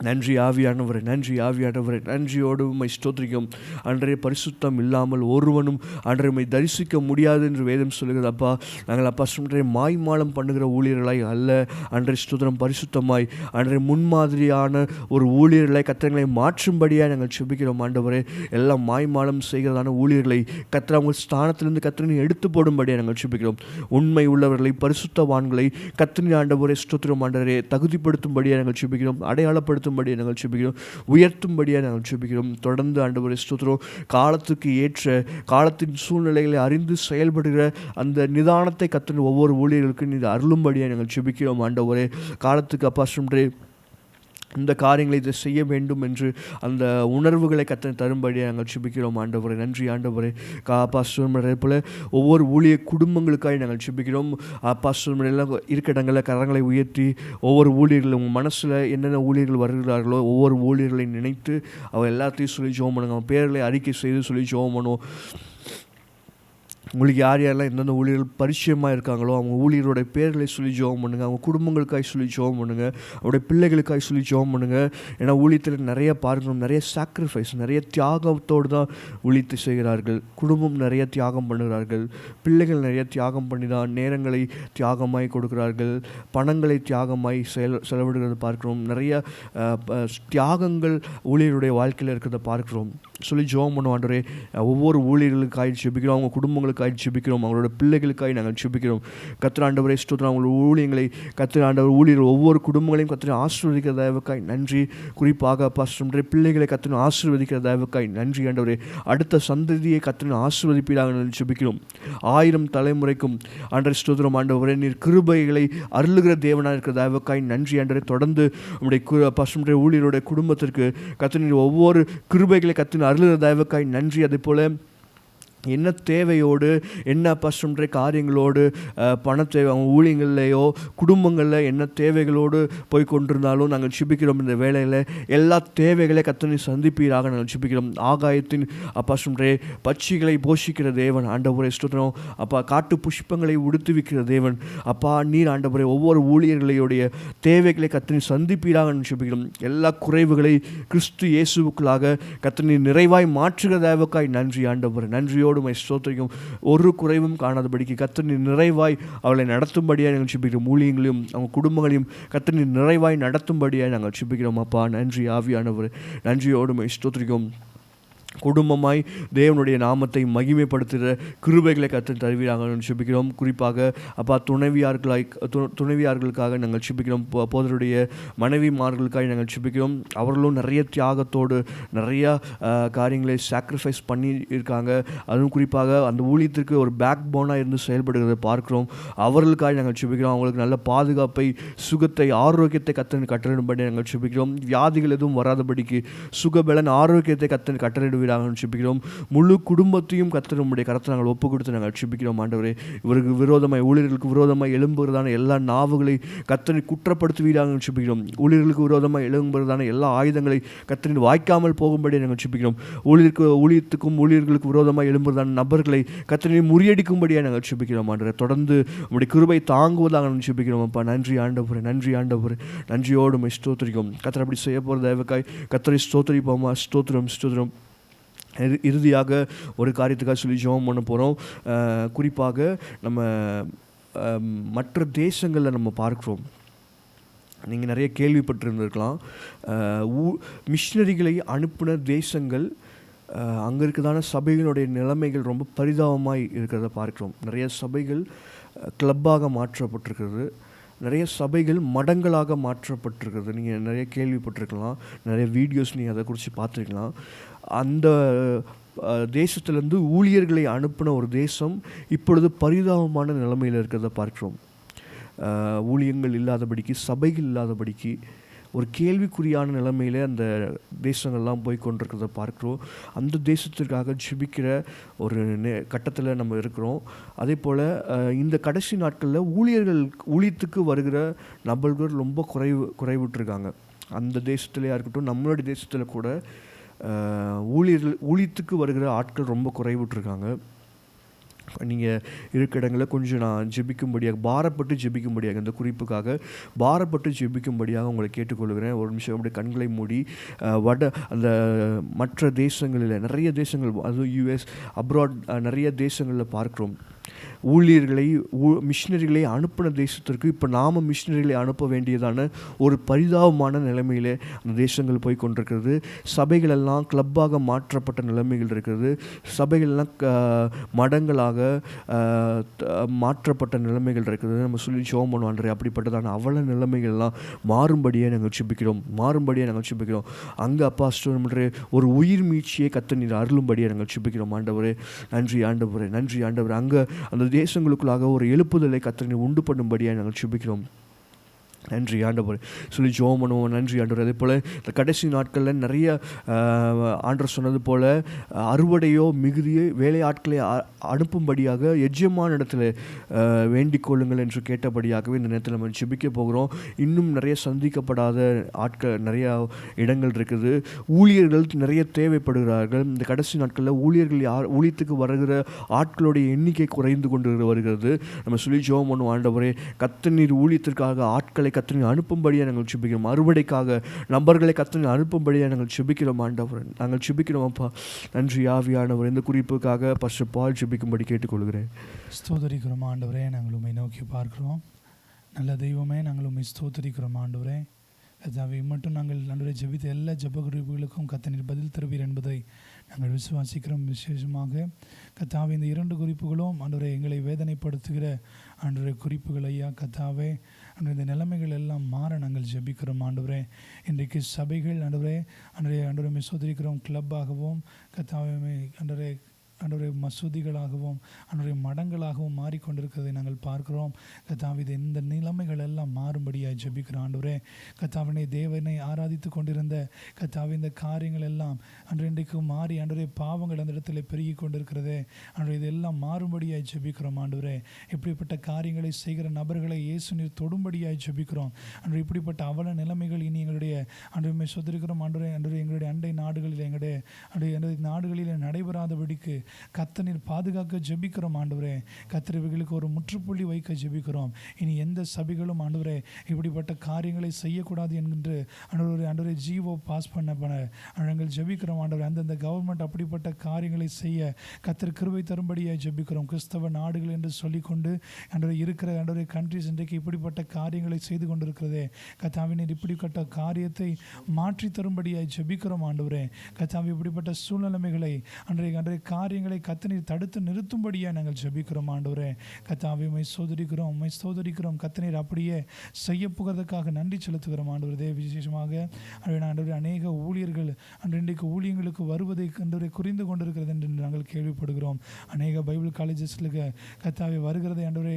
நன்றி ஆவியானவரே. நன்றி ஆவியானவரே. நன்றியோடு உம்மை ஸ்தோத்திரிக்கும். அன்றைய பரிசுத்தம் இல்லாமல் ஒருவனும் அன்றைய தரிசிக்க முடியாது என்று வேதம் சொல்லுகிறது அப்பா. நாங்கள் அப்பா சொல்கிற மாய்மாலம் பண்ணுகிற ஊழியர்களாய் அல்ல, அன்றைய ஸ்தோத்திரம் பரிசுத்தமாய் அன்றைய முன்மாதிரியான ஒரு ஊழியர்களை கர்த்தர்களை மாற்றும்படியாக நாங்கள் ஜெபிக்கிறோம் ஆண்டவரே. எல்லாம் மாய்மாலம் செய்கிறதான ஊழியர்களை கர்த்தர் அவங்க ஸ்தானத்திலிருந்து கர்த்தரை எடுத்து போடும்படியாக நாங்கள் ஜெபிக்கிறோம். உண்மை உள்ளவர்களை பரிசுத்தவான்களை கர்த்தரின் ஆண்டவரே ஸ்தோத்திரம் ஆண்டவரே தகுதிப்படுத்தும்படியாக நாங்கள் ஜெபிக்கிறோம். அடையாளப்படுத்தும்படியாக நாங்கள் ஜெபிக்கிறோம். உயர்த்தும்படியாக நாங்கள் ஜெபிக்கிறோம். தொடர்ந்து ஆண்டவரே ஸ்தோத்திரம் காலத்துக்கு ஏற்ற காலத்தின் சூழ்நிலைகளை அறிந்து செயல்படுகிற அந்த நிதானத்தை கர்த்தர் ஒவ்வொரு ஊழியர்களுக்கும் நீர் அருளும்படியாக நாங்கள் ஜெபிக்கிறோம் ஆண்டவரே. காலத்துக்கு அப்பா சொல்றே இந்த காரியங்களை இதை செய்ய வேண்டும் என்று அந்த உணர்வுகளை கர்த்தர் தரும்படியாக நாங்கள் ஜெபிக்கிறோம் ஆண்டவரே. நன்றி ஆண்டவரே. பாஸ்டர் போல ஒவ்வொரு ஊழிய குடும்பங்களுக்காக நாங்கள் ஜெபிக்கிறோம். பாஸ்டர் எல்லாம் இருக்க இடங்களில் கரங்களை உயர்த்தி ஒவ்வொரு ஊழியர்களும் உங்கள் மனசில் என்னென்ன ஊழியர்கள் வருகிறார்களோ ஒவ்வொரு ஊழியர்களையும் நினைத்து அவள் எல்லாத்தையும் சொல்லி ஜெபம் பண்ணுங்க. அவன் பேர்களை அறிக்கை செய்து சொல்லி ஜெபம் பண்ணுவோம். உங்களுக்கு யார் யாரெல்லாம் எந்தெந்த ஊழியர்கள் பரிச்சயமாக இருக்காங்களோ அவங்க ஊழியரோட பேர்களை சொல்லி ஜெபம் பண்ணுங்கள். அவங்க குடும்பங்களுக்காக சொல்லி ஜெபம் பண்ணுங்கள். அவருடைய பிள்ளைகளுக்காக சொல்லி ஜெபம் பண்ணுங்கள். ஏன்னா ஊழியத்தில் நிறைய பார்க்கணும், நிறைய சாக்ரிஃபைஸ், நிறைய தியாகத்தோடு தான் ஊழியத்தை செய்கிறார்கள். குடும்பம் நிறைய தியாகம் பண்ணுகிறார்கள். பிள்ளைகள் நிறைய தியாகம் பண்ணி தான் நேரங்களை தியாகமாய் கொடுக்கிறார்கள், பணங்களை தியாகமாய் செலவிடுகிறத பார்க்கிறோம். நிறைய தியாகங்கள் ஊழியருடைய வாழ்க்கையில் இருக்கிறத பார்க்கிறோம். சொல்லி ஜெபம் பண்ணுவோம் ஆண்டவரே. ஒவ்வொரு ஊழியர்களுக்காக ஜெபிக்கிறோம். அவங்க குடும்பங்களுக்காக ஜெபிக்கிறோம். அவங்களோட பிள்ளைகளுக்காக நாங்கள் ஜெபிக்கிறோம். கர்த்தர் ஆண்டவரே ஸ்தோத்திரம். அவங்களோட ஊழியங்களை கர்த்தர் ஆண்டவர் ஊழியர் ஒவ்வொரு குடும்பங்களையும் கர்த்தர் ஆசீர்வதிக்கிற தயவுக்காய் நன்றி. குறிப்பாக பாஸ்டர் பிள்ளைகளை கர்த்தர் ஆசீர்வதிக்கிற தயவுக்காய் நன்றி ஆண்டவரே. அடுத்த சந்ததியை கர்த்தர் ஆசீர்வதிப்பீராக ஜெபிக்கிறோம். 1000 தலைமுறைக்கும் ஆண்டவர் ஸ்தோத்திரம் ஆண்டவரே. நீர் கிருபைகளை அருளுகிற தேவனாக இருக்கிற தயவுக்காய் நன்றி ஆண்டவரே. தொடர்ந்து உங்களுடைய பாஸ்டர் ஊழியருடைய குடும்பத்திற்கு கர்த்தர் நீர் ஒவ்வொரு கிருபைகளை கர்த்தர் அருளுகிற தயவுக்காய் நன்றி. அதே போல என்ன தேவையோடு என்ன பசுன்ற காரியங்களோடு பண தேவை அவங்க ஊழியங்கள்லையோ குடும்பங்களில் என்ன தேவைகளோடு போய் கொண்டிருந்தாலும் நாங்கள் ஜெபிக்கிறோம். இந்த வேளையில் எல்லா தேவைகளை கர்த்தர் சந்திப்பீராக நாங்கள் ஜெபிக்கிறோம். ஆகாயத்தின் பசுன்றே பட்சிகளை போஷிக்கிற தேவன் ஆண்டவரே ஸ்தோத்திரம். அப்பா காட்டு புஷ்பங்களை உடுத்துவிக்கிற தேவன் அப்பா நீர் ஆண்டவரே ஒவ்வொரு ஊழியர்களுடைய தேவைகளை கர்த்தர் சந்திப்பீராக நாங்கள் ஜெபிக்கிறோம். எல்லா குறைவுகளை கிறிஸ்து இயேசுவுக்குள்ளாக கர்த்தர் நீர் நிறைவாய் மாற்றுகிற தேவக்காய் நன்றி ஆண்டவரே. நன்றியோடு ஸ்தோத்திரிக்கும். ஒரு குறைவும் காணாதபடிக்கு கர்த்தர் நீர் நிறைவாய் அவளை நடத்தும்படியாக நாங்கள் ஜெபிக்கிறோம். ஊழியங்களையும் அவங்க குடும்பங்களையும் கர்த்தர் நீர் நிறைவாய் நடத்தும்படியாக நாங்கள் ஜெபிக்கிறோம். அப்பா நன்றி ஆவியானவர். நன்றியோடு ஸ்தோத்திரிக்கும். குடும்பமாய் தேவனுடைய நாமத்தை மகிமைப்படுத்துகிற கிருபைகளை கர்த்தர் தருவீராக ஜெபிக்கிறோம். குறிப்பாக அப்பா துணைவியார்களுக்காக நாங்கள் ஜெபிக்கிறோம். போதருடைய மனைவிமார்களுக்காக நாங்கள் ஜெபிக்கிறோம். அவர்களும் நிறைய தியாகத்தோடு நிறையா காரியங்களை சாக்ரிஃபைஸ் பண்ணி இருக்காங்க. அதுவும் குறிப்பாக அந்த ஊழியத்திற்கு ஒரு பேக் போனாக இருந்து செயல்படுகிறத பார்க்கிறோம். அவர்களுக்காக நாங்கள் ஜெபிக்கிறோம். அவங்களுக்கு நல்ல பாதுகாப்பை, சுகத்தை, ஆரோக்கியத்தை கட்டளிடும்படி நாங்கள் ஜெபிக்கிறோம். வியாதிகள் எதுவும் வராதபடிக்கு சுகபலன், ஆரோக்கியத்தை கட்டளிடுவீராக ஜெபிக்கிறோம். முழு குடும்பத்தையும் கர்த்தர் உம்முடைய கரத்தை நாங்கள் ஒப்பு கொடுத்து நாங்கள் ஜெபிக்கிறோம். ஆண்டவரே, இவருக்கு விரோதமாய், ஊழியர்களுக்கு விரோதமாய் எழும்புகிறதான எல்லா நாவுகளை கர்த்தரை குற்றப்படுத்துவீராக ஜெபிக்கிறோம். ஊழியர்களுக்கு விரோதமாய் எழும்புகிறதான எல்லா ஆயுதங்களை கர்த்தரின் வாய்க்காமல் போகும்படி நாங்கள் ஜெபிக்கிறோம். ஊழியத்துக்கும் ஊழியர்களுக்கு விரோதமாய் எழும்புகிறதான நபர்களை கர்த்தரை முறியடிக்கும்படியாக நாங்கள் ஜெபிக்கிறோம். ஆண்டவரே, தொடர்ந்து உம்முடைய கிருபை தாங்குவதாக நாங்கள் ஜெபிக்கிறோம். அப்பா, நன்றி ஆண்டவரே, நன்றி ஆண்டவரே, நன்றியோடு உம்மை ஸ்தோத்திரிக்கிறோம். கர்த்தர் அப்படி செய்ய போகிற தயவுக்காய் கர்த்தரை ஸ்தோத்திரிப்போமா. ஸ்தோத்திரம். இறுதியாக ஒரு காரியத்துக்காக சொல்லி ஜெபம் பண்ண போகிறோம். குறிப்பாக நம்ம மற்ற தேசங்களில் நம்ம பார்க்குறோம். நீங்கள் நிறைய கேள்விப்பட்டிருந்திருக்கலாம். மிஷினரிகளை அனுப்பின தேசங்கள், அங்கே இருக்கிறதான சபைகளுடைய நிலைமைகள் ரொம்ப பரிதாபமாய் இருக்கிறத பார்க்குறோம். நிறைய சபைகள் கிளப்பாக மாற்றப்பட்டிருக்கிறது. நிறைய சபைகள் மடங்களாக மாற்றப்பட்டிருக்கிறது. நீங்கள் நிறைய கேள்விப்பட்டிருக்கலாம். நிறைய வீடியோஸ் நீங்கள் அதை குறித்து பார்த்துருக்கலாம். அந்த தேசத்திலேருந்து ஊழியர்களை அனுப்பின ஒரு தேசம் இப்பொழுது பரிதாபமான நிலைமையில் இருக்கிறத பார்க்கிறோம். ஊழியங்கள் இல்லாதபடிக்கு, சபைகள் இல்லாதபடிக்கு ஒரு கேள்விக்குறியான நிலைமையில் அந்த தேசங்கள்லாம் போய் கொண்டிருக்கிறத பார்க்குறோம். அந்த தேசத்திற்காக ஜெபிக்கிற ஒரு கட்டத்தில் நம்ம இருக்கிறோம். அதே போல் இந்த கடைசி நாட்களில் ஊழியத்துக்கு வருகிற நபர்கள் ரொம்ப குறைவுட்ருக்காங்க. அந்த தேசத்துலையாக இருக்கட்டும், நம்மளுடைய தேசத்தில் கூட ஊழியத்துக்கு வருகிற ஆட்கள் ரொம்ப குறைவுட்ருக்காங்க. நீங்கள் இருக்கிற இடங்களில் கொஞ்சம் நான் ஜெபிக்கும்படியாக, பாரப்பட்டு ஜெபிக்கும்படியாக, இந்த குறிப்புக்காக பாரப்பட்டு ஜெபிக்கும்படியாக உங்களை கேட்டுக்கொள்கிறேன். ஒரு நிமிஷம் அப்படியே கண்களை மூடி அந்த மற்ற தேசங்களில், நிறைய தேசங்கள், அதுவும் யூஎஸ், அப்ராட், நிறைய தேசங்களில் பார்க்குறோம். மிஷினரிகளை அனுப்பின தேசத்திற்கு இப்போ நாம் மிஷினரிகளை அனுப்ப வேண்டியதான ஒரு பரிதாபமான நிலைமையிலே அந்த தேசங்கள் போய் கொண்டிருக்கிறது. சபைகளெல்லாம் கிளப்பாக மாற்றப்பட்ட நிலைமைகள் இருக்கிறது. சபைகளெல்லாம் மடங்களாக மாற்றப்பட்ட நிலைமைகள் இருக்கிறது. நம்ம சொல்லி ஜெபம் பண்ணுவோம். அப்படிப்பட்டதான அவல நிலைமைகள்லாம் மாறும்படியே நாங்கள் ஜெபிக்கிறோம். அங்கே அப்பா ஸ்டோன்ற ஒரு உயிர் மீட்சியை கர்த்தர் நீர் அருளும்படியே நாங்கள் ஜெபிக்கிறோம். ஆண்டவரே, நன்றி ஆண்டவரே. அங்கே அந்த தேசங்களுக்குள்ளாக ஒரு எழுப்புதலை கர்த்தர் உண்டு பண்ணும்படியாக நாங்கள் ஜெபிக்கிறோம். நன்றி ஆண்டவர் சொல்லி ஜெபம் பண்ணுவோம். நன்றி ஆண்டவர். அதே போல் இந்த கடைசி நாட்களில் நிறைய ஆண்டவர் சொன்னது போல் அறுவடையோ மிகுதியோ வேலையாட்களை அனுப்பும்படியாக எஜமான் இடத்துல வேண்டிக் கொள்ளுங்கள் என்று கேட்டபடியாகவே இந்த நேரத்தில் நம்ம ஜெபிக்க போகிறோம். இன்னும் நிறைய சந்திக்கப்படாத ஆட்கள், நிறைய இடங்கள் இருக்குது. ஊழியர்கள் நிறைய தேவைப்படுகிறார்கள். இந்த கடைசி நாட்களில் ஊழியத்துக்கு வருகிற ஆட்களுடைய எண்ணிக்கை குறைந்து கொண்டு வருகிறது. நம்ம சொல்லி ஜெபம் பண்ணுவோம். ஆண்டவரே, கர்த்தர் நீர் ஊழியத்திற்காக ஆட்களை கர்த்தர் அனுப்பும்படியாக நாங்கள் ஜெபிக்கிறோம். அறுவடைக்காக நபர்களை கர்த்தர் அனுப்பும்படியாக நாங்கள் ஜெபிக்கிறோம். ஆண்டவர், நாங்கள் ஜெபிக்கிறோம். அப்பா, நன்றி ஆவியானவர். இந்த குறிப்புக்காக பாஸ்டர் பால் ஜெபிக்கும்படி கேட்டுக்கொள்கிறேன். ஸ்தோத்திரிக்கிறோம் ஆண்டவரே. நாங்கள் உம்மை நோக்கி பார்க்கிறோம். நல்ல தெய்வமே, நாங்கள் உம்மை ஸ்தோத்திரிக்கிறோம் ஆண்டவரே. கர்த்தாவே, மட்டும் நாங்கள் ஆண்டவரே ஜெபித்த எல்லா ஜெப குறிப்புகளுக்கும் கர்த்தர் பதில் தருவீர் என்பதை நாங்கள் விசுவாசிக்கிறோம். விசேஷமாக கர்த்தாவே, இந்த 2 குறிப்புகளும் ஆண்டவரே எங்களை வேதனைப்படுத்துகிற ஆண்டவரே குறிப்புகள் ஐயா. கர்த்தாவே, இந்த நிலைமைகள் எல்லாம் மாற நாங்கள் ஜெபிக்கிறோம் ஆண்டவரே. இன்றைக்கு சபைகள் ஆண்டவரை சோதரிக்கிறோம். கிளப்பாகவும் கர்த்தாவே ஆண்டவரே மசூதிகளாகவும் ஆண்டவரே மடங்களாகவும் மாறிக்கொண்டிருக்கிறதை நாங்கள் பார்க்கிறோம். கர்த்தாவே, இந்த நிலைமைகள் எல்லாம் மாறும்படியாக ஜெபிக்கிறோம் ஆண்டவரே. கர்த்தாவினை தேவனை ஆராதித்து கொண்டிருந்த கர்த்தாவே, இந்த காரியங்கள் எல்லாம் இன்றைக்கு மாறி ஆண்டவரே பாவங்கள் அந்த இடத்துல பெருகி கொண்டிருக்கிறதே ஆண்டவரே, இதெல்லாம் மாறும்படியாக ஜெபிக்கிறோம் ஆண்டவரே. இப்படிப்பட்ட காரியங்களை செய்கிற நபர்களை இயேசு நீர் தொடும்படியாக ஜெபிக்கிறோம் ஆண்டவரே. இப்படிப்பட்ட அவல நிலைமைகள் இனி எங்களுடைய ஆண்டவரை சொத்திருக்கிறோம் ஆண்டவரே. எங்களுடைய அண்டை நாடுகளில் எங்களுடைய நாடுகளில் நடைபெறாதபடிக்கு கர்த்தர் பாதுகாக்க ஜெபிக்கிறோம் ஆண்டவரே. கர்த்தர் இவைகளுக்கு ஒரு முற்றுப்புள்ளி வைக்க ஜெபிக்கிறோம். இனி எந்த சபைகளும் ஆண்டவரே இப்படிப்பட்ட காரியங்களை செய்யக்கூடாது என்கின்ற ஆண்டவரே ஜீவோ பாஸ் பண்ண நாங்கள் ஜெபிக்கிறோம் ஆண்டவரே. அந்தந்த கவர்மெண்ட் அப்படிப்பட்ட காரியங்களை செய்ய கர்த்தர் கிருபை தரும்படியாக ஜெபிக்கிறோம். கிறிஸ்தவ நாடுகள் என்று சொல்லிக்கொண்டு ஆண்டவரே இருக்கிற ஆண்டவரே கண்ட்ரிஸ் இன்றைக்கு இப்படிப்பட்ட காரியங்களை செய்து கொண்டிருக்கிறதே. கர்த்தாவே நீர் இப்படிப்பட்ட காரியத்தை மாற்றி தரும்படியாக ஜெபிக்கிறோம் ஆண்டவரே. கர்த்தாவே இப்படிப்பட்ட சூழ்நிலைமைகளை அன்றைய காரியங்களை கர்த்தர் நீர் தடுத்து நிறுத்தும்படியாக நாங்கள் ஜெபிக்கிறோம் ஆண்டவரே. கர்த்தாவே உம்மை ஸ்தோத்திரிக்கிறோம். கர்த்தர் நீர் அப்படியே செய்ய போகிறதுக்காக நன்றி செலுத்துகிறோம் ஆண்டவரே. விசேஷமாக ஆண்டவரே அநேக ஊழியர்கள் இன்றைக்கு ஊழியங்களுக்கு வருவதை ஆண்டவரே குறிந்து கொண்டிருக்கிறது என்று நாங்கள் கேள்விப்படுகிறோம். அநேக பைபிள் காலேஜஸ்லுக்கு கர்த்தாவே வருகிறதை ஆண்டவரே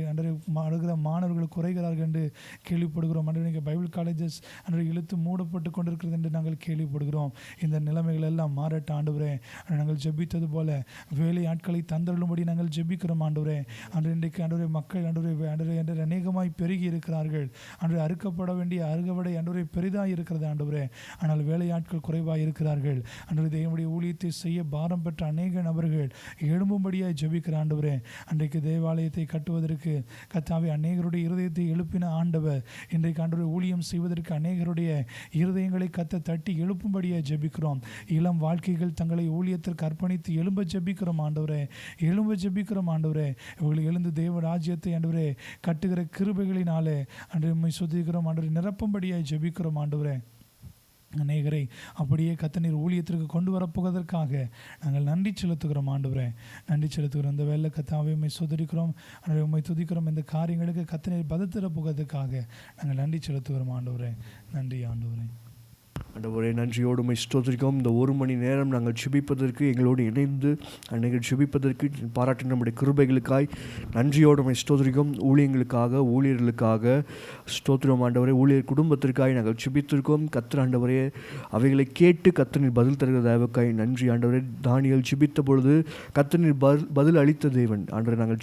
வருகிற மாணவர்கள் குறைகிறார்கள் என்று கேள்விப்படுகிறோம். ஆண்டவரே பைபிள் காலேஜஸ் ஆண்டவரே இழுத்து மூடப்பட்டு கொண்டிருக்கிறது என்று நாங்கள் கேள்விப்படுகிறோம். இந்த நிலைமைகள் எல்லாம் மாறட்ட ஆண்டவரே. நாங்கள் ஜெபித்தது போல வேலை ஆட்களை தந்தருளும்படி நாங்கள் ஜெபிக்கிறோம் ஆண்டவரே. இன்றைக்கு ஆண்டவரே மக்கள் ஆண்டவரே அநேகமாய் பெருகி இருக்கிறார்கள். ஆண்டவரே அறுக்கப்பட வேண்டிய அறுவடை ஆண்டவரே பெரிதாக இருக்கிறது ஆண்டவரே. ஆனால் வேலை ஆட்கள் குறைவாக இருக்கிறார்கள். ஆண்டவரே தேவனுடைய ஊழியத்தை செய்ய பாரம் பெற்ற அநேக நபர்கள் எழும்பும்படியாக ஜெபிக்கிற ஆண்டவரே. அன்றைக்கு தேவாலயத்தை கட்டுவதற்கு கர்த்தாவே அநேகருடைய இருதயத்தை எழுப்பின ஆண்டவர். இன்றைக்கு ஆண்டவரே ஊழியம் செய்வதற்கு அநேகருடைய இருதயங்களை தட்டி எழுப்பும்படியாக ஜெபிக்கிறோம். இளம் வாழ்க்கைகள் தங்களை ஊழியத்திற்கு அர்ப்பணித்து எழும்ப ஜெபிக்கிறோம் ஆண்டவரே. இவர்கள் எழுந்து தேவ ராஜ்யத்தை ஆண்டவரே கட்டுகிற கிருபைகளினாலே உம்மை ஸ்துதிக்கிறோம் ஆண்டவரே. நிரப்பும்படியாக ஜெபிக்கிறோம் ஆண்டவரே. அநேகரை அப்படியே கர்த்தர் ஊழியத்திற்கு கொண்டு வரப்போவதற்காக நாங்கள் நன்றி செலுத்துகிறோம் ஆண்டவரே. இந்த வேலை கர்த்தாவே உம்மை ஸ்தோத்திரிக்கிறோம் ஆண்டவரே. உம்மை துதிக்கிறோம். இந்த காரியங்களுக்கு கர்த்தர் பதில் தர போவதற்காக நாங்கள் நன்றி செலுத்துகிறோம் ஆண்டவரே. நன்றி ஆண்டவரே. ஆண்டவரே நன்றியோடு உம்மை ஸ்தோத்திரிக்கிறோம். இந்த ஒரு மணி நேரம் நாங்கள் ஜெபிப்பதற்கு எங்களோடு இணைந்து அன்னைக்கு ஜெபிப்பதற்கு பாராட்டின நம்முடைய கிருபைகளுக்காய் நன்றியோடு உம்மை ஸ்தோத்திரிக்கிறோம். ஊழியர்களுக்காக ஊழியர்களுக்காக ஸ்தோத்திரம் ஆண்டவரே. ஊழியர் குடும்பத்திற்காய் நாங்கள் ஜெபித்திருக்கோம். கர்த்தர் ஆண்டவரே அவைகளை கேட்டு கர்த்தர் பதில் தருகிற தேவக்காய் நன்றி ஆண்டவரே. தானியேல் ஜெபித்த பொழுது கர்த்தர் பதில் அளித்த தேவன் ஆண்டவரே. நாங்கள்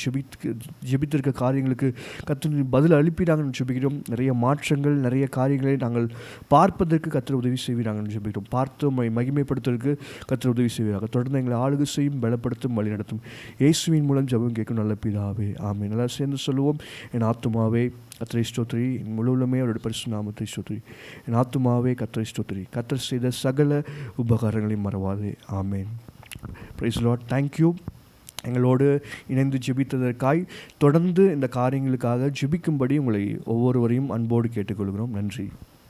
ஜெபித்திருக்க காரியங்களுக்கு கர்த்தர் பதில் அளிப்பி நாங்கள் ஜெபிக்கிறோம். நிறைய மாற்றங்கள் நிறைய காரியங்களை நாங்கள் பார்ப்பதற்கு கர்த்தர் உதவி செய்வீராக ஜெபிக்கிறோம். பார்த்து மகிமைப்படுத்துவதற்கு கர்த்தர் உதவி செய்வீராக. தொடர்ந்து எங்களை ஆளுகை செய்யும் பலப்படுத்தும் வழி நடத்தும் இயேசுவின் மூலம் ஜெபம் கேட்கும் நல்ல பிதாவே ஆமென். நல்லா சேர்ந்து சொல்லுவோம். என் ஆத்துமாவே கர்த்தரை ஸ்தோத்திரி, என் முழுவதுமே அவருடைய பரிசுத்த நாமத்தை ஸ்தோத்திரி. என் ஆத்துமாவே கர்த்தரை ஸ்தோத்திரி, கர்த்தர் செய்த சகல உபகாரங்களையும் மறவாதே. ஆமென். Praise the Lord. தேங்க்யூ. எங்களோடு இணைந்து ஜெபித்ததற்காய் தொடர்ந்து இந்த காரியங்களுக்காக ஜெபிக்கும்படி உங்களை ஒவ்வொருவரையும் அன்போடு கேட்டுக்கொள்கிறோம். நன்றி.